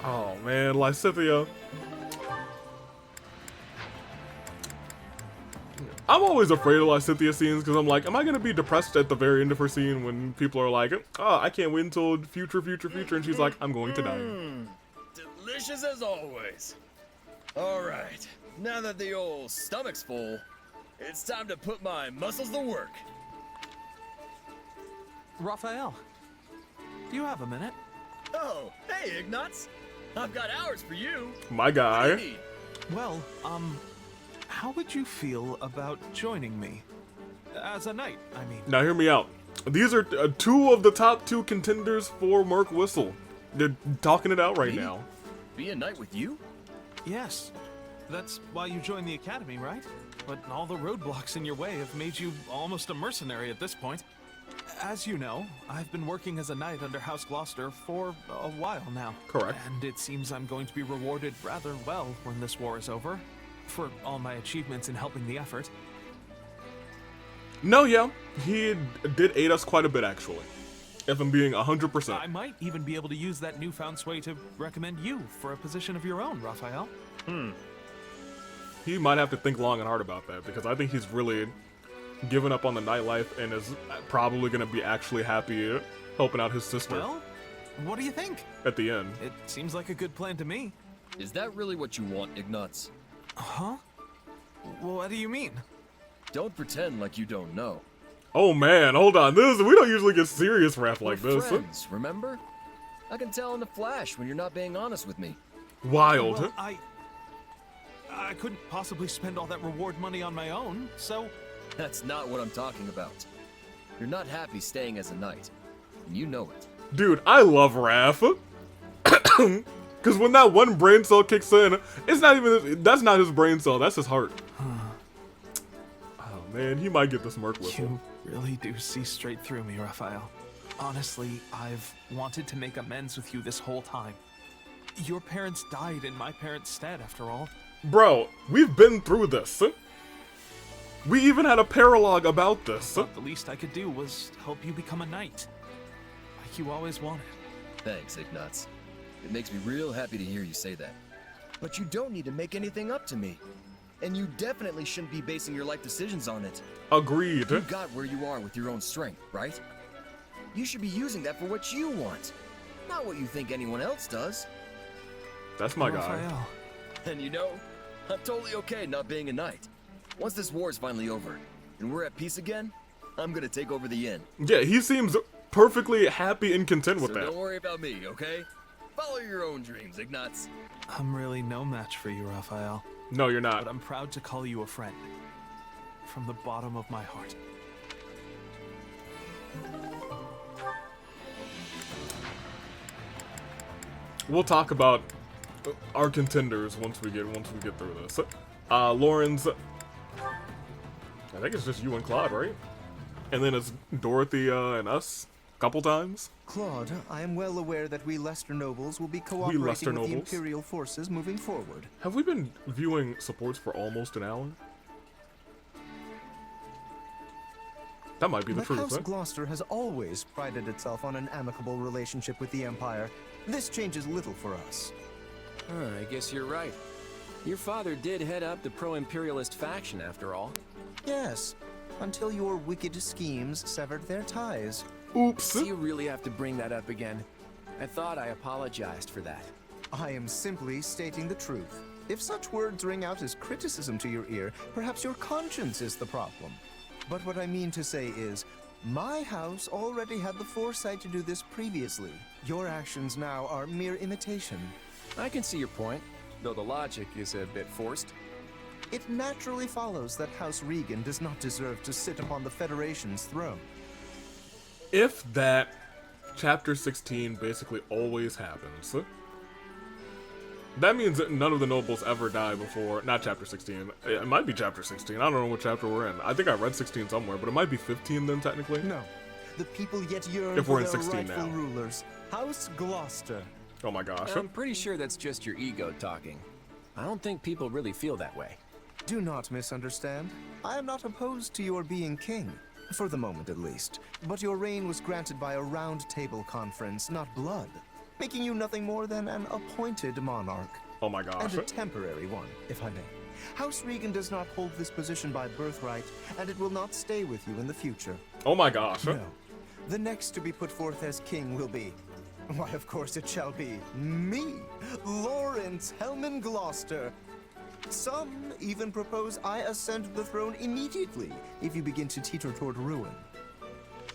Oh man, Lysithea. I'm always afraid of Lysithea scenes because I'm like, am I gonna be depressed at the very end of her scene when people are like, oh, I can't wait until future, and she's like, I'm going to die. Delicious as always. All right, now that the old stomach's full, it's time to put my muscles to work. Raphael, do you have a minute? Oh, hey, Ignatz. I've got hours for you. My guy. What do you need? Well, how would you feel about joining me? As a knight, I mean. Now hear me out. These are two of the top 2 contenders for Merc Whistle. They're talking it out right now. Be a knight with you? Yes. That's why you joined the academy, right? But all the roadblocks in your way have made you almost a mercenary at this point. As you know, I've been working as a knight under House Gloucester for a while now. Correct. And it seems I'm going to be rewarded rather well when this war is over, for all my achievements in helping the effort. No, yeah, he did aid us quite a bit actually. If I'm being 100%. I might even be able to use that newfound sway to recommend you for a position of your own, Raphael. He might have to think long and hard about that because I think he's really given up on the nightlife and is probably going to be actually happy helping out his sister. Well, what do you think? At the end. It seems like a good plan to me. Is that really what you want, Ignatz? Huh? Well, what do you mean? Don't pretend like you don't know. Oh man, hold on. We don't usually get serious rap like We're this. friends, remember? I can tell in a flash when you're not being honest with me. Wild. Well, I couldn't possibly spend all that reward money on my own, so... That's not what I'm talking about. You're not happy staying as a knight, and you know it. Dude, I love Raph. Because when that one brain cell kicks in, that's not his brain cell, that's his heart. Oh man, he might get this Merc Whistle. You really do see straight through me, Raphael. Honestly, I've wanted to make amends with you this whole time. Your parents died in my parents' stead, after all. Bro, we've been through this. We even had a paralogue about this. But the least I could do was help you become a knight. Like you always wanted. Thanks, Ignatz. It makes me real happy to hear you say that. But you don't need to make anything up to me. And you definitely shouldn't be basing your life decisions on it. Agreed. You got where you are with your own strength, right? You should be using that for what you want, not what you think anyone else does. That's my guy. Raphael. And you know, I'm totally okay not being a knight. Once this war is finally over, and we're at peace again, I'm gonna take over the inn. Yeah, he seems perfectly happy and content with So that. don't worry about me, okay? Follow your own dreams, Ignatz. I'm really no match for you, Raphael. No, you're not. But I'm proud to call you a friend. From the bottom of my heart. We'll talk about our contenders once we get through this. Lauren's, I think it's just you and Claude, right? And then it's Dorothy and us a couple times. Claude, I am well aware that we Leicester nobles will be cooperating with the Imperial forces moving forward. Have we been viewing supports for almost an hour? That might be the truth. House Gloucester has always prided itself on an amicable relationship with the Empire. This changes little for us. I guess you're right. Your father did head up the pro-imperialist faction, after all. Yes, until your wicked schemes severed their ties. Oops. Do you really have to bring that up again? I thought I apologized for that. I am simply stating the truth. If such words ring out as criticism to your ear, perhaps your conscience is the problem. But what I mean to say is, my house already had the foresight to do this previously. Your actions now are mere imitation. I can see your point, though the logic is a bit forced. It naturally follows that House Regan does not deserve to sit upon the Federation's throne. If that Chapter 16 basically always happens, that means that none of the nobles ever die before, not Chapter 16, it might be Chapter 16, I don't know what chapter we're in. I think I read 16 somewhere, but it might be 15 then technically. No, the people yet yearn if we're for in their 16 rightful now. rulers. House Gloucester. Oh my gosh. I'm pretty sure that's just your ego talking. I don't think people really feel that way. Do not misunderstand. I am not opposed to your being king, for the moment at least. But your reign was granted by a round table conference, not blood, making you nothing more than an appointed monarch. Oh my gosh. And a temporary one, if I may. House Regan does not hold this position by birthright, and it will not stay with you in the future. Oh my gosh. No. The next to be put forth as king will be... Why, of course it shall be me, Lawrence Helman Gloucester. Some even propose I ascend the throne immediately if you begin to teeter toward ruin.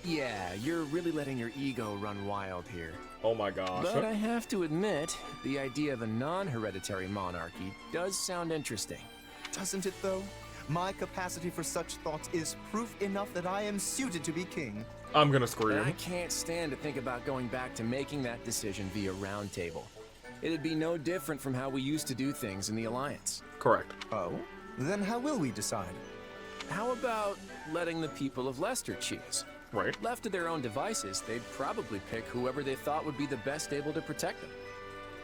Yeah, you're really letting your ego run wild here. Oh my gosh. But I have to admit, the idea of a non-hereditary monarchy does sound interesting. Doesn't it, though? My capacity for such thoughts is proof enough that I am suited to be king. I'm gonna scream. And I can't stand to think about going back to making that decision via round table. It'd be no different from how we used to do things in the Alliance. Correct. Oh? Then how will we decide? How about letting the people of Leicester choose? Right. Left to their own devices, they'd probably pick whoever they thought would be the best able to protect them.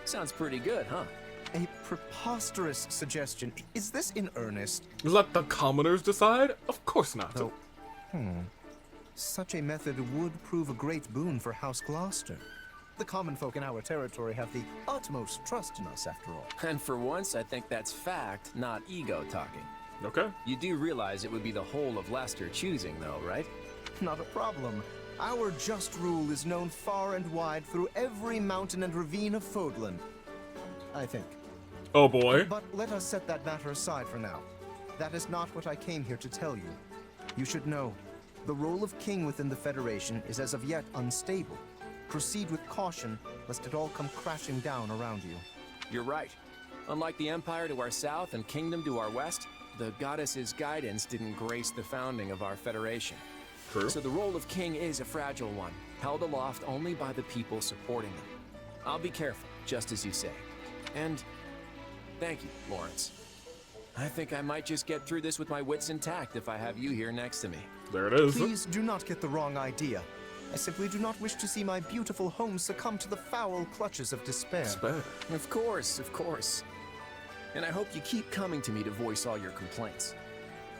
Sounds pretty good, huh? A preposterous suggestion. Is this in earnest? Let the commoners decide? Of course not. Though, such a method would prove a great boon for House Gloucester. The common folk in our territory have the utmost trust in us, after all. And for once, I think that's fact, not ego talking. Okay. You do realize it would be the whole of Leicester choosing, though, right? Not a problem. Our just rule is known far and wide through every mountain and ravine of Fodlan. I think. Oh boy. But let us set that matter aside for now. That is not what I came here to tell you. You should know, the role of king within the Federation is as of yet unstable. Proceed with caution, lest it all come crashing down around you. You're right. Unlike the Empire to our south and Kingdom to our west, the Goddess's guidance didn't grace the founding of our Federation. True. So the role of king is a fragile one, held aloft only by the people supporting them. I'll be careful, just as you say. And thank you, Lawrence. I think I might just get through this with my wits intact if I have you here next to me. There it is. Please do not get the wrong idea. I simply do not wish to see my beautiful home succumb to the foul clutches of despair. Of course, of course. And I hope you keep coming to me to voice all your complaints.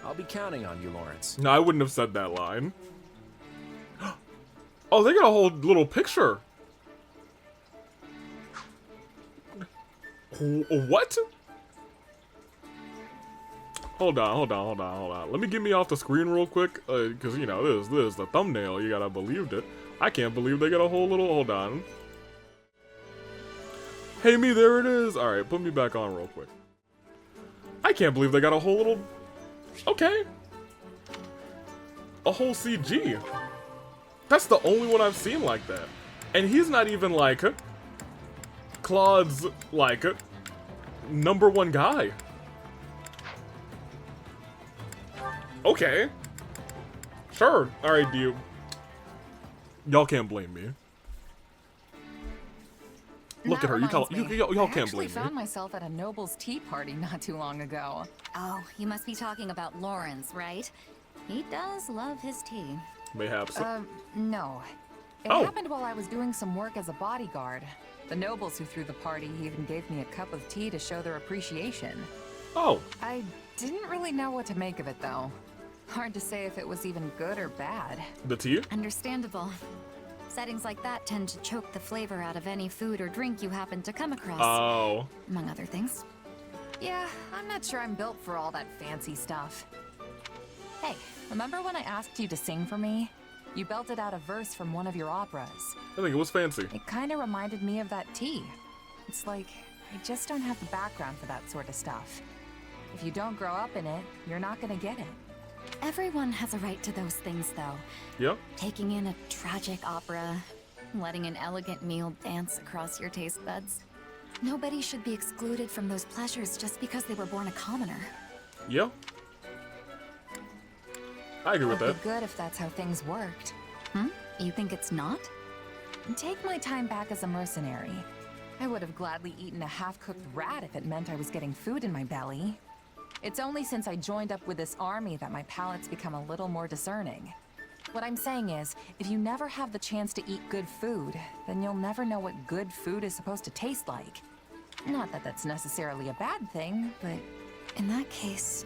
I'll be counting on you, Lawrence. No, I wouldn't have said that line. Oh, they got a whole little picture. What? Hold on. Let me get me off the screen real quick, because, you know, this is the thumbnail. You gotta believe it. I can't believe they got a whole little... Hold on. Hey, me, there it is. All right, put me back on real quick. I can't believe they got a whole little... Okay. A whole CG. That's the only one I've seen like that. And he's not even, like, Claude's, like, #1 guy. Okay. Sure. Alright, y'all can't blame me. Look at her. Y'all can't blame me. I actually found myself at a noble's tea party not too long ago. Oh, you must be talking about Lawrence, right? He does love his tea. Mayhaps. No. It happened while I was doing some work as a bodyguard. The nobles who threw the party even gave me a cup of tea to show their appreciation. Oh. I didn't really know what to make of it, though. Hard to say if it was even good or bad. The tea? Understandable. Settings like that tend to choke the flavor out of any food or drink you happen to come across. Oh. Among other things. Yeah, I'm not sure I'm built for all that fancy stuff. Hey, remember when I asked you to sing for me? You belted out a verse from one of your operas. I think it was fancy. It kind of reminded me of that tea. It's like, I just don't have the background for that sort of stuff. If you don't grow up in it, you're not gonna get it. Everyone has a right to those things, though. Yep. Taking in a tragic opera, letting an elegant meal dance across your taste buds. Nobody should be excluded from those pleasures just because they were born a commoner. Yep. I agree with that. It'd be good if that's how things worked. You think it's not? Take my time back as a mercenary. I would have gladly eaten a half-cooked rat if it meant I was getting food in my belly. It's only since I joined up with this army that my palate's become a little more discerning. What I'm saying is, if you never have the chance to eat good food, then you'll never know what good food is supposed to taste like. Not that that's necessarily a bad thing, but... In that case,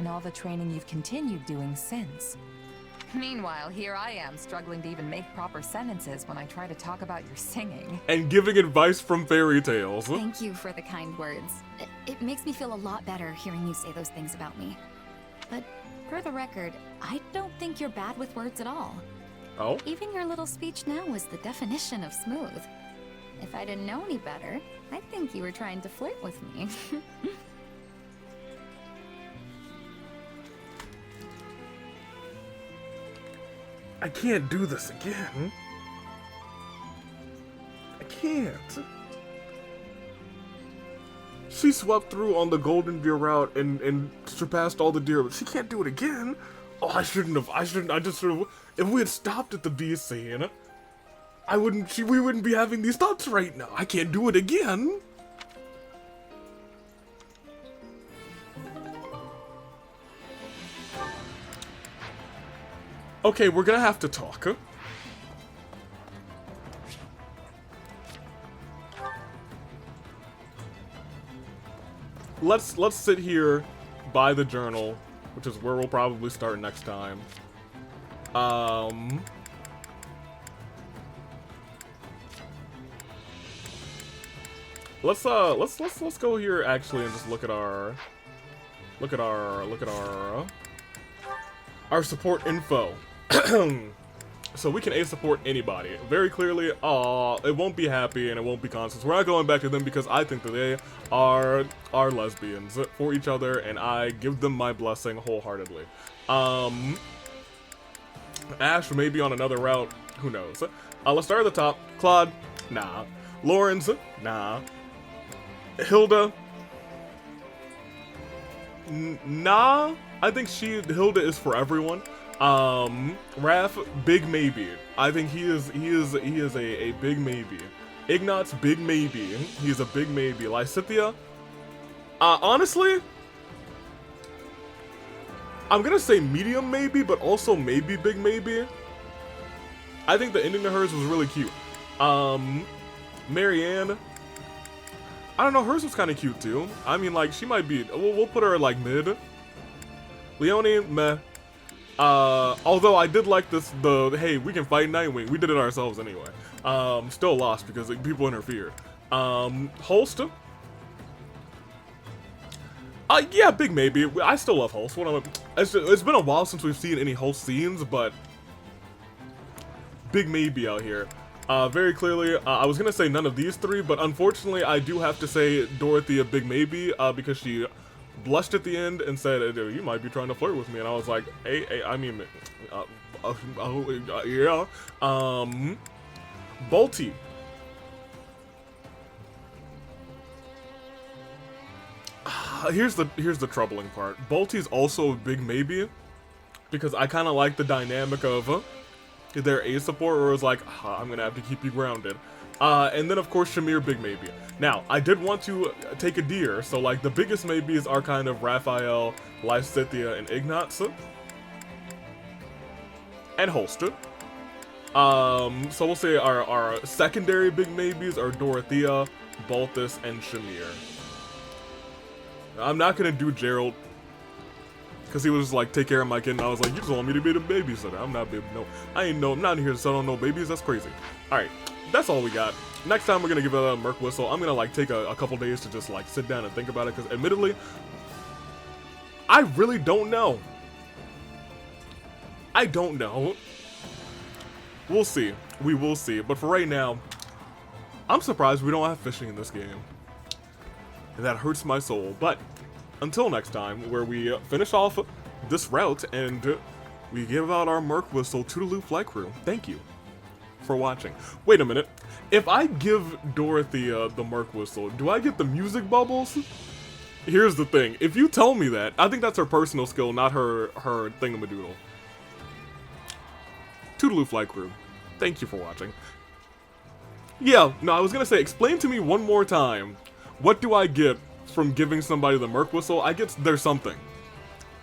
and all the training you've continued doing since. Meanwhile, here I am struggling to even make proper sentences when I try to talk about your singing. And giving advice from fairy tales. Thank you for the kind words. It makes me feel a lot better hearing you say those things about me. But for the record, I don't think you're bad with words at all. Oh? Even your little speech now was the definition of smooth. If I didn't know any better, I'd think you were trying to flirt with me. I can't do this again. I can't. She swept through on the golden deer route and surpassed all the deer, but she can't do it again. Oh, I just sort of, if we had stopped at the bee scene, we wouldn't be having these thoughts right now. I can't do it again. Okay, we're gonna have to talk. Let's sit here by the journal, which is where we'll probably start next time. Let's go here actually and just look at our support info. So we can support anybody. Very clearly, it won't be Happy and it won't be Constance. We're not going back to them because I think that they are lesbians for each other, and I give them my blessing wholeheartedly. Ash may be on another route. Who knows? Let's start at the top. Claude, nah. Lawrence, nah. Hilda, nah. I think Hilda is for everyone. Raph, big maybe. I think he is a big maybe. Ignatz, big maybe. He's a big maybe. Lysithia, honestly, I'm gonna say medium maybe, but also maybe big maybe. I think the ending to hers was really cute. Marianne, I don't know, hers was kind of cute too. I mean, like, she might be, we'll put her like mid. Leonie, meh. Although I did like hey, we can fight Nightwing. We did it ourselves anyway. Still lost because like, people interfered. Holst, yeah, big maybe. I still love Holst. It's been a while since we've seen any Holst scenes, but big maybe out here. Very clearly, I was gonna say none of these three, but unfortunately, I do have to say Dorothy a big maybe, because she blushed at the end and said, "You might be trying to flirt with me," and I was like, "Hey, I mean, yeah." Bolty. Here's the troubling part. Bolty's also a big maybe, because I kind of like the dynamic of their A support, where it was like, I'm gonna have to keep you grounded. And then of course Shamir, big maybe. Now, I did want to take a deer, so like the biggest maybes are kind of Raphael, Lysithia, and Ignatz. And Holster. So we'll say our secondary big maybes are Dorothea, Balthus, and Shamir. I'm not gonna do Gerald, because he was just like, take care of my kid, and I was like, you just want me to be the babysitter. I'm not baby, no. I'm not here to settle on no babies, that's crazy. Alright, that's all we got. Next time we're gonna give it a Merc Whistle. I'm gonna like take a couple days to just like sit down and think about it, because admittedly, I really don't know. I don't know. We'll see. We will see. But for right now, I'm surprised we don't have fishing in this game. And that hurts my soul. But until next time, where we finish off this route and we give out our Merc Whistle to the Loop Flight Crew. Thank you for watching. Wait a minute. If I give Dorothy the Merc Whistle, do I get the music bubbles? Here's the thing. If you tell me that, I think that's her personal skill, not her thingamadoodle. Toodaloo Flight Crew, thank you for watching. Yeah, no, I was gonna say, explain to me one more time. What do I get from giving somebody the Merc Whistle? I get their something.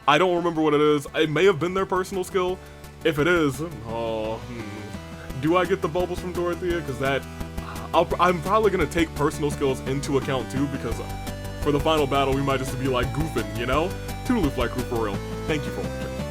I don't remember what it is. It may have been their personal skill. If it is, do I get the bubbles from Dorothea? Because that, I'm probably gonna take personal skills into account too, because for the final battle we might just be like goofing, you know? Toodaloo Flight Crew for real. Thank you for watching.